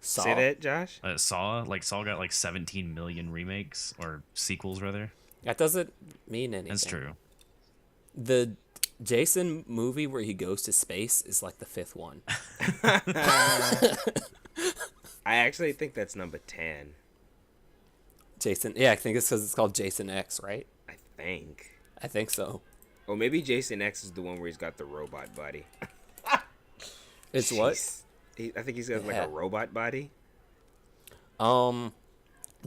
S2: Saw.
S1: Say that, Josh.
S3: Saw got like 17 million remakes or sequels rather.
S2: That doesn't mean anything.
S3: That's true.
S2: The Jason movie where he goes to space is like the 5th one.
S1: I actually think that's number 10.
S2: Jason. Yeah, I think it's because it's called Jason X, right?
S1: I think.
S2: I think so.
S1: Or maybe Jason X is the one where he's got the robot body.
S2: It's what?
S1: Jeez. I think he's got like
S2: Yeah.
S1: a robot body.
S2: The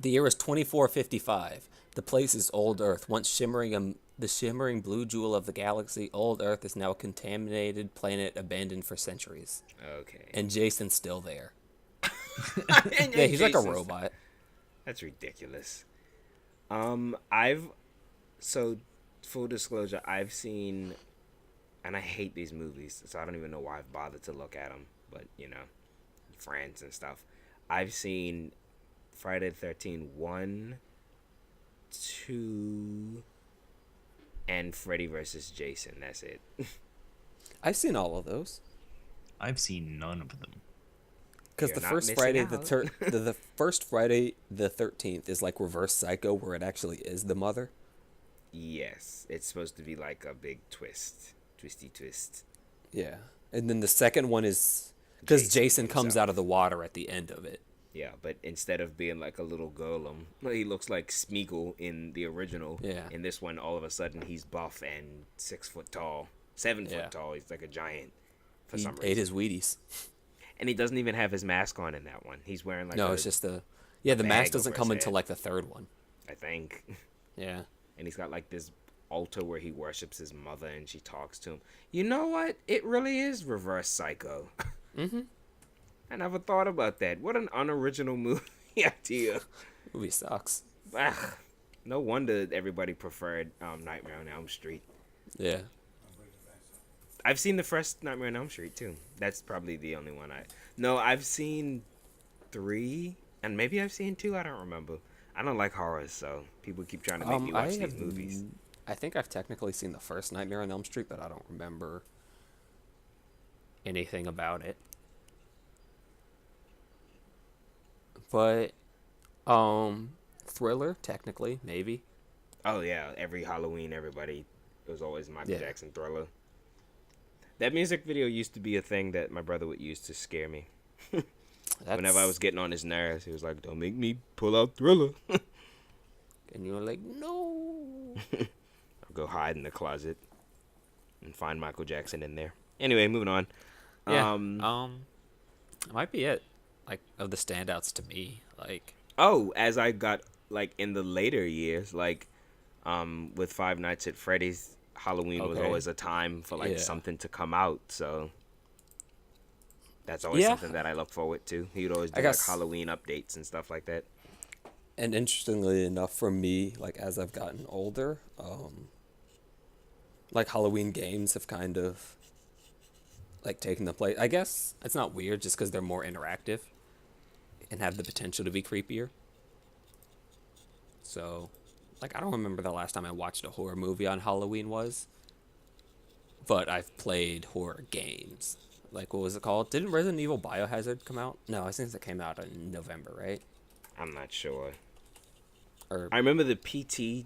S2: year is 2455. The place is Old Earth, once the shimmering blue jewel of the galaxy. Old Earth is now a contaminated planet abandoned for centuries.
S1: Okay.
S2: And Jason's still there.
S1: And
S2: Yeah, he's like a
S1: Jason's-
S2: robot.
S1: That's ridiculous. So full disclosure, I've seen, and I hate these movies, so I don't even know why I've bothered to look at them. But you know, friends and stuff. I've seen Friday the 13th 1, 2, and Freddy vs. Jason. That's it.
S2: I've seen all of those.
S3: I've seen none of them.
S2: Because
S1: You're
S2: the
S1: not
S2: first
S1: missing
S2: Friday,
S1: out.
S2: the first Friday the 13th is like Reverse Psycho, where it actually is the mother.
S1: Yes, it's supposed to be like a big twisty twist.
S2: Yeah, and then the second one is because
S1: Jason
S2: Jason comes
S1: himself.
S2: out of the water at the end of it.
S1: Yeah, but instead of being like a little golem, he looks like Smeagol in the original.
S2: Yeah.
S1: In this one, all of a sudden, he's buff and 6 foot tall, 7 foot
S2: Yeah.
S1: tall. He's like a giant for
S2: He
S1: some
S2: ate
S1: reason.
S2: his Wheaties.
S1: And he doesn't even have his mask on in that one. He's wearing like
S2: No,
S1: a,
S2: it's just the the
S1: bag
S2: mask doesn't
S1: over
S2: come
S1: his
S2: until
S1: head.
S2: like the third one.
S1: I think.
S2: Yeah.
S1: And he's got like this altar where he worships his mother and she talks to him. You know what? It really is Reverse Psycho.
S2: Mm-hmm.
S1: I never thought about that. What an unoriginal movie idea.
S2: Movie sucks.
S1: Ah, no wonder everybody preferred Nightmare on Elm Street.
S2: Yeah.
S1: I've seen the first Nightmare on Elm Street too. That's probably the only one No, I've seen 3, and maybe I've seen 2. I don't remember. I don't like horrors, so people keep trying to make me watch these movies.
S2: I think I've technically seen the first Nightmare on Elm Street, but I don't remember anything about it. But, Thriller, technically, maybe.
S1: Oh yeah, every Halloween, everybody. It was always Michael
S2: Yeah.
S1: Jackson Thriller. That music video used to be a thing that my brother would use to scare me.
S2: That's,
S1: Whenever I was getting on his nerves, he was like, "Don't make me pull out Thriller."
S2: and you're like, no.
S1: I'll go hide in the closet and find Michael Jackson in there. Anyway, moving on.
S2: Yeah. It might be it. Like, of the standouts to me, like.
S1: Oh, as I got like in the later years, like with Five Nights at Freddy's, Halloween was
S2: Okay.
S1: always a time for like
S2: Yeah.
S1: something to come out. So that's always
S2: Yeah.
S1: something that I look forward to. He'd always do like
S2: guess-
S1: Halloween updates and stuff like that.
S4: And interestingly enough, for me, like as I've gotten older, like Halloween games have kind of like taken the place. I guess it's not weird just because they're more interactive and have the potential to be creepier. So, like, I don't remember the last time I watched a horror movie on Halloween was, but I've played horror games. Like, what was it called? Didn't Resident Evil Biohazard come out? No, I think it came out in November, right?
S1: I'm not sure.
S4: Or
S1: I remember the PT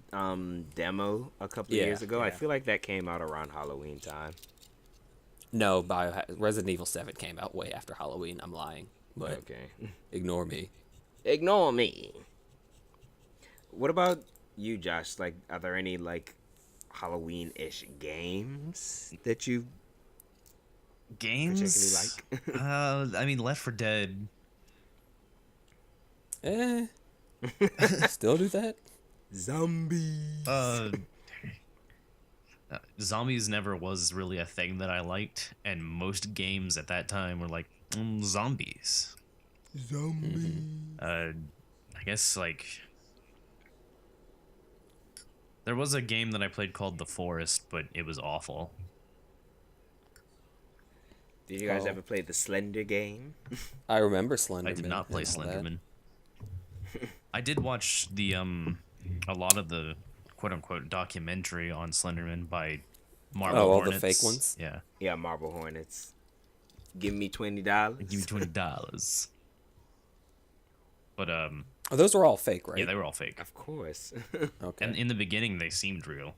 S1: demo a couple of
S4: Yeah,
S1: years ago. I
S4: yeah.
S1: feel like that came out around Halloween time.
S4: no, Resident Evil 7 came out way after Halloween. I'm lying, but
S1: Okay.
S4: ignore me.
S1: Ignore me. What about you, Josh? Like, are there any like Halloween-ish games that you
S3: Games?
S1: particularly like?
S3: I mean, Left 4 Dead.
S4: Still do that?
S1: Zombies.
S3: Zombies never was really a thing that I liked, and most games at that time were like zombies.
S1: Zombie.
S3: I guess like there was a game that I played called The Forest, but it was awful.
S1: Did you guys
S4: Oh.
S1: ever play the Slender game?
S4: I remember Slenderman.
S3: I did not play
S4: and all that.
S3: Slenderman. I did watch the a lot of the quote unquote documentary on Slenderman by Marble
S4: Oh, all the
S3: Hornets.
S4: fake ones?
S3: Yeah.
S1: Yeah, Marble Hornets. Give me $20.
S3: Give me $20. But
S4: Oh, those were all fake, right?
S3: yeah, they were all fake.
S1: Of course.
S4: Okay.
S3: And in the beginning they seemed real.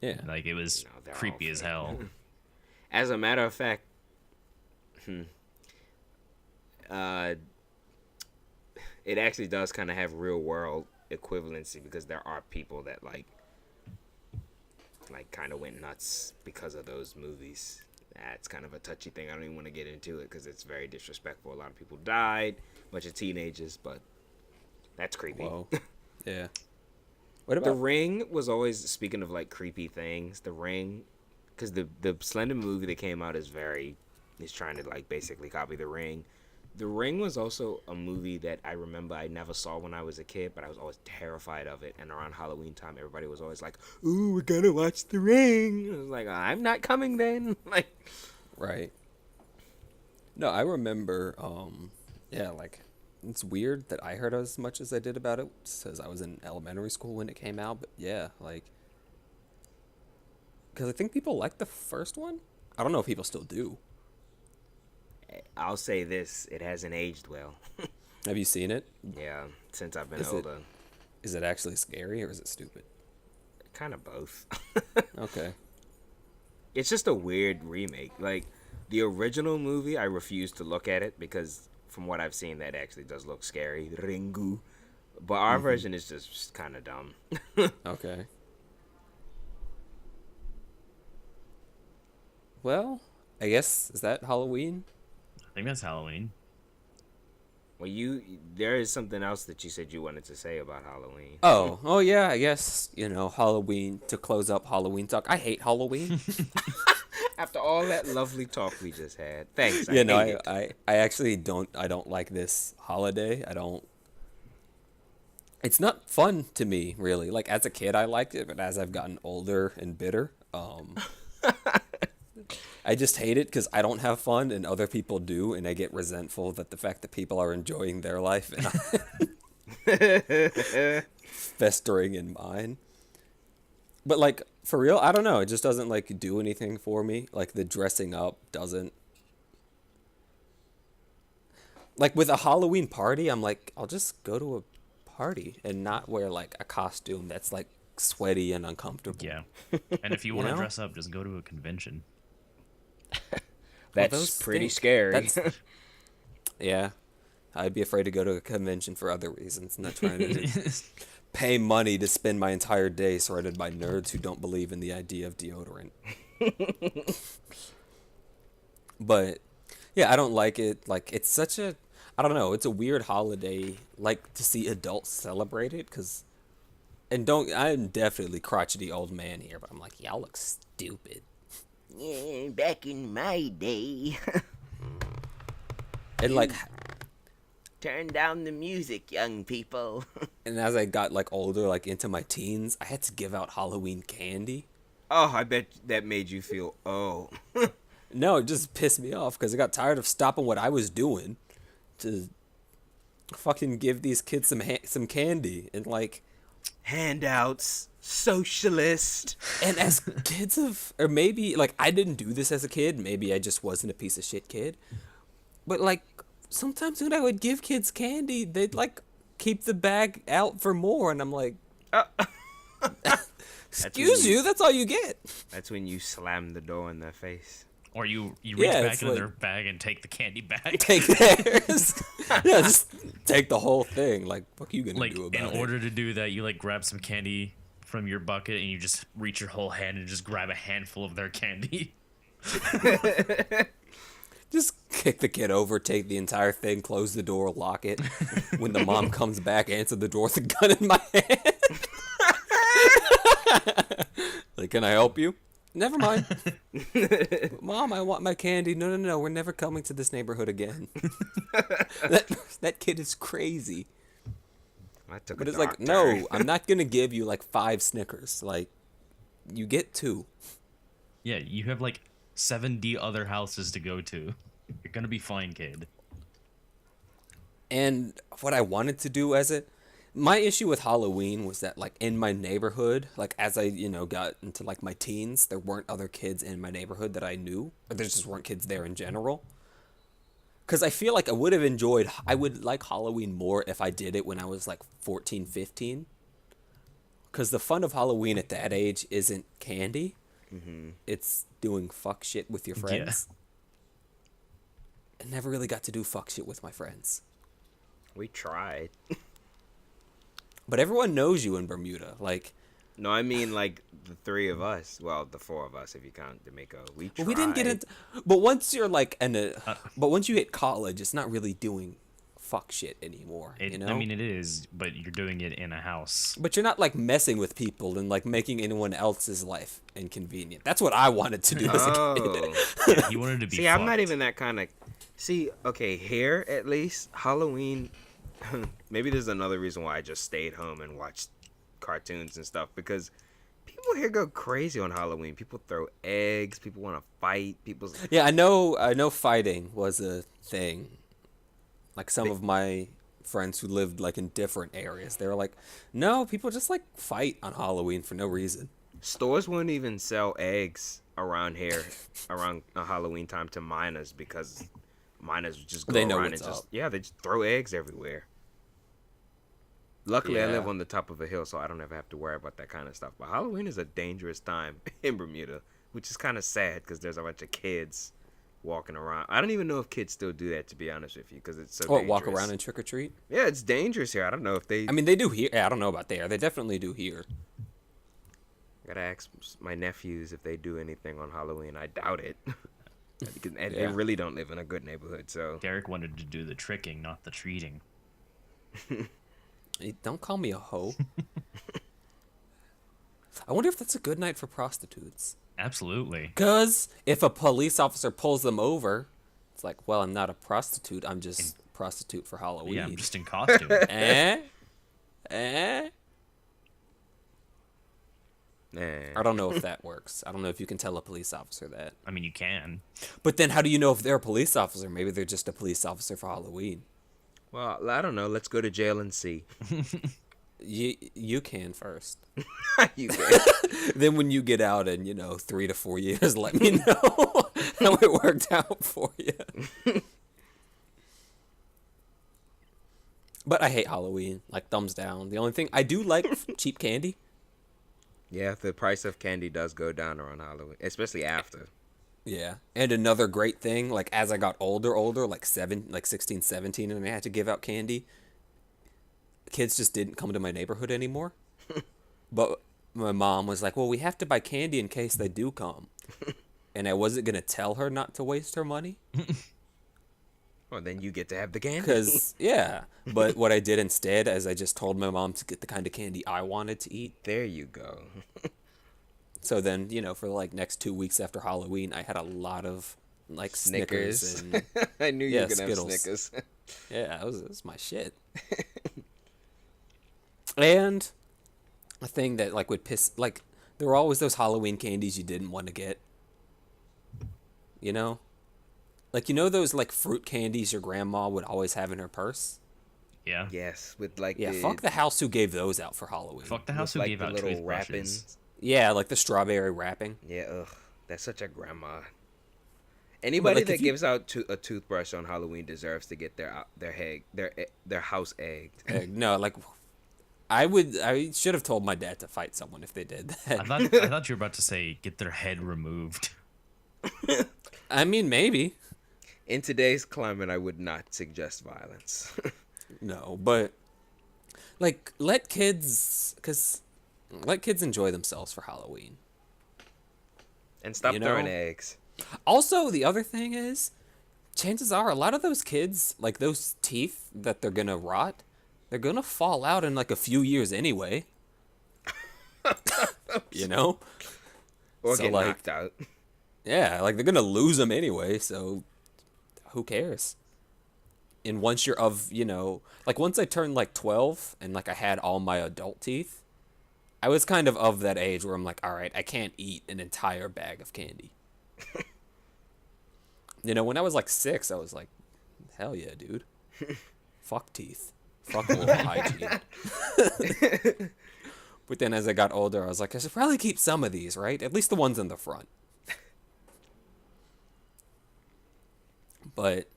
S4: yeah.
S3: Like it was
S1: No, they're all
S3: creepy as
S1: fake.
S3: hell.
S1: As a matter of fact, it actually does kind of have real world equivalency because there are people that like kind of went nuts because of those movies. That's kind of a touchy thing. I don't even want to get into it because it's very disrespectful. A lot of people died, a bunch of teenagers, but that's creepy.
S4: Whoa. Yeah. What
S1: The
S4: about
S1: Ring was always, speaking of like creepy things, The Ring, because the Slender movie that came out is trying to like basically copy The Ring. The Ring was also a movie that I remember I never saw when I was a kid, but I was always terrified of it. And around Halloween time, everybody was always like, "Ooh, we're gonna watch The Ring." I was like, "I'm not coming then." Like,
S4: right? No, I remember. Yeah, like it's weird that I heard as much as I did about it because I was in elementary school when it came out. But yeah, like because I think people liked the first one. I don't know if people still do.
S1: I'll say this: it hasn't aged well.
S4: Have you seen it?
S1: Yeah, since I've been
S4: Is it-
S1: older,
S4: Is it actually scary or is it stupid?
S1: kind of both.
S4: Okay.
S1: It's just a weird remake. Like the original movie, I refuse to look at it because from what I've seen, that actually does look scary. Ringu, but our version is just kind of dumb.
S4: Okay. Well, I guess is that Halloween?
S3: I think that's Halloween.
S1: Well, there is something else that you said you wanted to say about Halloween.
S4: Oh yeah, I guess, Halloween, to close up Halloween talk. I hate Halloween.
S1: After all that lovely talk we just had, thanks.
S4: I
S1: hate it.
S4: I actually don't like this holiday. It's not fun to me, really. Like as a kid I liked it, but as I've gotten older and bitter, I just hate it because I don't have fun and other people do, and I get resentful that the fact that people are enjoying their life and I'm festering in mine. But like for real, I don't know. It just doesn't like do anything for me. Like the dressing up doesn't. Like with a Halloween party, I'm like, I'll just go to a party and not wear like a costume that's like sweaty and uncomfortable.
S3: Yeah. And if you want to
S4: know?
S3: dress up, just go to a convention.
S1: That's
S4: those
S1: pretty
S4: stink.
S1: scary.
S4: That's- Yeah. I'd be afraid to go to a convention for other reasons, not trying to pay money to spend my entire day surrounded by nerds who don't believe in the idea of deodorant. But yeah, I don't like it. Like, it's such a, I don't know, it's a weird holiday, like, to see adults celebrate it, because, and I'm definitely crotchety old man here, but I'm like, y'all look stupid.
S1: Yeah, back in my day.
S4: And like,
S1: Turn down the music, young people.
S4: and as I got like older, like into my teens, I had to give out Halloween candy.
S1: Oh, I bet that made you feel
S4: No, it just pissed me off because I got tired of stopping what I was doing to fucking give these kids some candy. And like,
S1: handouts, socialist.
S4: and as kids or maybe like I didn't do this as a kid, maybe I just wasn't a piece of shit kid, but like sometimes when I would give kids candy, they'd like keep the bag out for more, and I'm like, excuse you, that's all you get.
S1: That's when you slam the door in their face.
S3: Or you reach
S4: Yeah,
S3: back
S4: it's
S3: into
S4: like-
S3: their bag and take the candy back.
S4: Take theirs. Yeah, just take the whole thing. Like, what are you gonna
S3: Like,
S4: do
S3: in
S4: about it?
S3: order to do that, you like grab some candy from your bucket and you just reach your whole hand and just grab a handful of their candy.
S4: Just kick the kid over, take the entire thing, close the door, lock it. When the mom comes back, answer the door with a gun in my hand. Like, can I help you? Never mind. Mom, I want my candy. No, we're never coming to this neighborhood again. that kid is crazy.
S1: I took
S4: But
S1: a
S4: it's like,
S1: dark turn.
S4: no, I'm not gonna give you like 5 Snickers. Like, you get 2.
S3: Yeah, you have like 70 other houses to go to. You're gonna be fine, kid.
S4: And what I wanted to do my issue with Halloween was that like in my neighborhood, like as I, got into like my teens, there weren't other kids in my neighborhood that I knew, or there just weren't kids there in general. Cause I feel like I would like Halloween more if I did it when I was like 14, 15. Cause the fun of Halloween at that age isn't candy.
S1: Mm-hmm.
S4: It's doing fuck shit with your friends. I never really got to do fuck shit with my friends.
S1: We tried.
S4: But everyone knows you in Bermuda. Like,
S1: No, I mean like the 3 of us. Well, the 4 of us if you count D'Amico. We tried.
S4: but we didn't get into. But once you're like but once you hit college, it's not really doing fuck shit anymore.
S3: I mean, it is, but you're doing it in a house.
S4: But you're not like messing with people and like making anyone else's life inconvenient. That's what I wanted to do as a kid.
S1: Oh.
S3: Yeah, you wanted to be
S1: See, I'm not
S3: fucked.
S1: even that kind of. See, okay, here at least Halloween. Maybe there's another reason why I just stayed home and watched cartoons and stuff, because people here go crazy on Halloween. People throw eggs. People want to fight.
S4: Yeah, I know. Fighting was a thing. Like some of my friends who lived like in different areas, they were like, "No, people just like fight on Halloween for no reason."
S1: Stores won't even sell eggs around here around Halloween time to minors, because minors just go
S4: They know
S1: around
S4: what's
S1: and just
S4: up.
S1: they just throw eggs everywhere. Luckily, I live
S4: Yeah.
S1: on the top of a hill, so I don't ever have to worry about that kind of stuff. But Halloween is a dangerous time in Bermuda, which is kind of sad because there's a bunch of kids walking around. I don't even know if kids still do that, to be honest with you, because it's so dangerous.
S4: Walk around and trick or treat?
S1: Yeah, it's dangerous here. I don't know if they.
S4: I mean, they do here. Yeah, I don't know about there. They definitely do here.
S1: Gotta ask my nephews if they do anything on Halloween. I doubt it. Because they
S4: Yeah.
S1: really don't live in a good neighborhood, so.
S3: Derek wanted to do the tricking, not the treating.
S4: Hey, don't call me a hoe. I wonder if that's a good night for prostitutes.
S3: Absolutely.
S4: Because if a police officer pulls them over, it's like, well, I'm not a prostitute. I'm just a prostitute for Halloween.
S3: Yeah, I'm just in costume.
S4: Eh? Eh?
S1: Nah.
S4: I don't know if that works. I don't know if you can tell a police officer that.
S3: I mean, you can.
S4: But then how do you know if they're a police officer? Maybe they're just a police officer for Halloween.
S1: Well, I don't know. Let's go to jail and see.
S4: You can first.
S1: You can.
S4: Then when you get out in, 3 to 4 years, let me know how it worked out for you. But I hate Halloween. Like, thumbs down. The only thing I do like cheap candy.
S1: Yeah, the price of candy does go down around Halloween, especially after.
S4: Yeah. And another great thing, like as I got older, like 16, 17, and I had to give out candy, kids just didn't come to my neighborhood anymore. But my mom was like, well, we have to buy candy in case they do come. And I wasn't going to tell her not to waste her money.
S1: Well, then you get to have the candy.
S4: Because, yeah. But what I did instead is I just told my mom to get the kind of candy I wanted to eat.
S1: There you go.
S4: So then, for like next 2 weeks after Halloween, I had a lot of like Snickers and
S1: I knew you were going to have
S4: Skittles.
S1: Snickers.
S4: yeah, it was my shit. And a thing that like would piss, like there were always those Halloween candies you didn't want to get. Like those like fruit candies your grandma would always have in her purse.
S3: Yeah.
S1: Yes, with like
S4: Fuck the house who gave those out for Halloween.
S3: Fuck the house who
S1: like
S3: gave
S1: the
S3: out
S1: little
S3: toothbrushes.
S1: wrappings.
S4: Yeah, like the strawberry wrapping.
S1: Yeah, ugh, that's such a grandma. Anybody
S4: like,
S1: that
S4: if you-
S1: gives out a toothbrush on Halloween deserves to get their house egged.
S4: No, like I should have told my dad to fight someone if they did that.
S3: I thought you were about to say get their head removed.
S4: I mean, maybe.
S1: In today's climate, I would not suggest violence.
S4: No, but like let kids enjoy themselves for Halloween.
S1: And stop
S4: You know?
S1: throwing eggs.
S4: Also, the other thing is, chances are a lot of those kids, like those teeth that they're gonna rot, they're gonna fall out in like a few years anyway.
S1: Or
S4: So,
S1: get
S4: like-
S1: knocked out.
S4: Yeah, like they're gonna lose them anyway, so who cares? And once you're like once I turned like 12 and like I had all my adult teeth, I was kind of that age where I'm like, all right, I can't eat an entire bag of candy. When I was like 6, I was like, hell yeah, dude. Fuck teeth. Fuck oral hygiene. But then as I got older, I was like, I should probably keep some of these, right? At least the ones in the front. But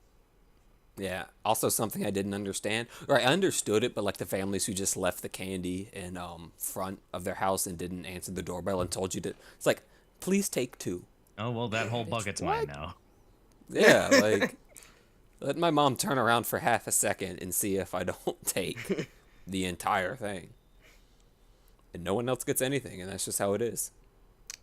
S4: yeah, also something I didn't understand, or I understood it, but like the families who just left the candy in front of their house and didn't answer the doorbell and told you to, it's like, please take 2.
S3: Oh well, that whole bucket's mine now.
S4: Yeah, like let my mom turn around for half a second and see if I don't take the entire thing. And no one else gets anything, and that's just how it is.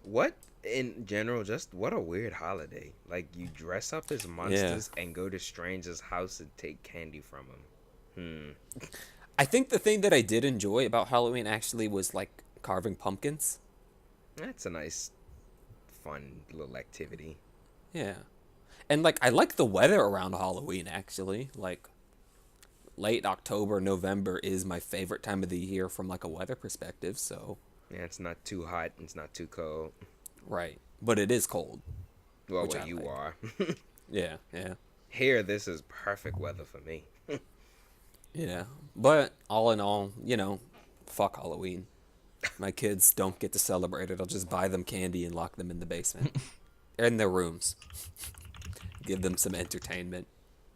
S1: What, in general, just what a weird holiday. Like, you dress up as monsters and go to strangers' house and take candy from them.
S4: I think the thing that I did enjoy about Halloween actually was like carving pumpkins.
S1: That's a nice, fun little activity.
S4: Yeah. And like I like the weather around Halloween actually. Like late October, November is my favorite time of the year from like a weather perspective, so
S1: Yeah, it's not too hot, it's not too cold.
S4: right. But it is cold.
S1: Well,
S4: Which
S1: where
S4: I
S1: you
S4: like.
S1: are.
S4: Yeah, yeah.
S1: Here, this is perfect weather for me.
S4: Yeah. But all in all, fuck Halloween. My kids don't get to celebrate it. I'll just buy them candy and lock them in the basement. In their rooms. Give them some entertainment.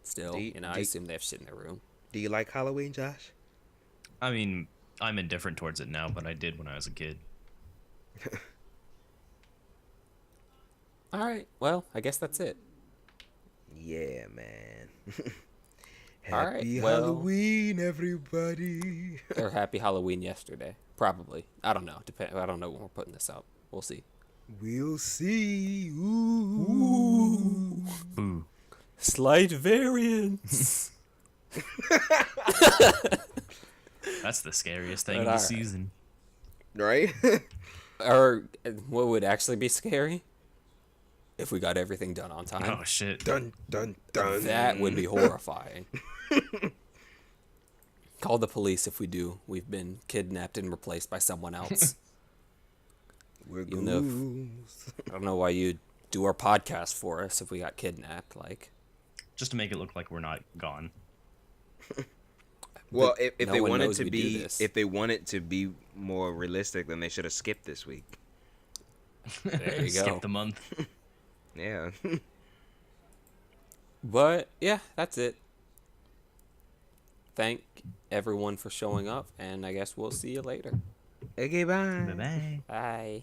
S4: Still, I assume they have shit in their room.
S1: Do you like Halloween, Josh?
S3: I mean, I'm indifferent towards it now, but I did when I was a kid.
S4: All right. Well, I guess that's it.
S1: Yeah, man.
S4: All right,
S1: Happy
S4: well-
S1: Halloween, everybody.
S4: Or happy Halloween yesterday. Probably. I don't know. I don't know when we're putting this out. We'll see.
S1: We'll see. Ooh.
S3: Boo.
S4: Slight variance.
S3: That's the scariest thing
S4: But
S3: of the
S4: alright.
S3: season.
S1: Right?
S4: Or what would actually be scary? If we got everything done on time.
S3: Oh shit.
S1: Dun, dun, dun.
S4: That would be horrifying. Call the police if we do. We've been kidnapped and replaced by someone else.
S1: We're
S4: You know,
S1: ghouls.
S4: I don't know why you'd do our podcast for us if we got kidnapped. Like,
S3: Just to make it look like we're not gone.
S1: Well,
S4: But
S1: if
S4: no
S1: they
S4: one
S1: wanted
S4: knows
S1: to
S4: we do
S1: be,
S4: this.
S1: if they wanted to be more realistic, then they should have skipped this week.
S4: there you go.
S3: Skip the month.
S1: Yeah.
S4: But yeah, that's it. Thank everyone for showing up, and I guess we'll see you later.
S1: Okay, bye.
S3: Bye bye.
S4: Bye.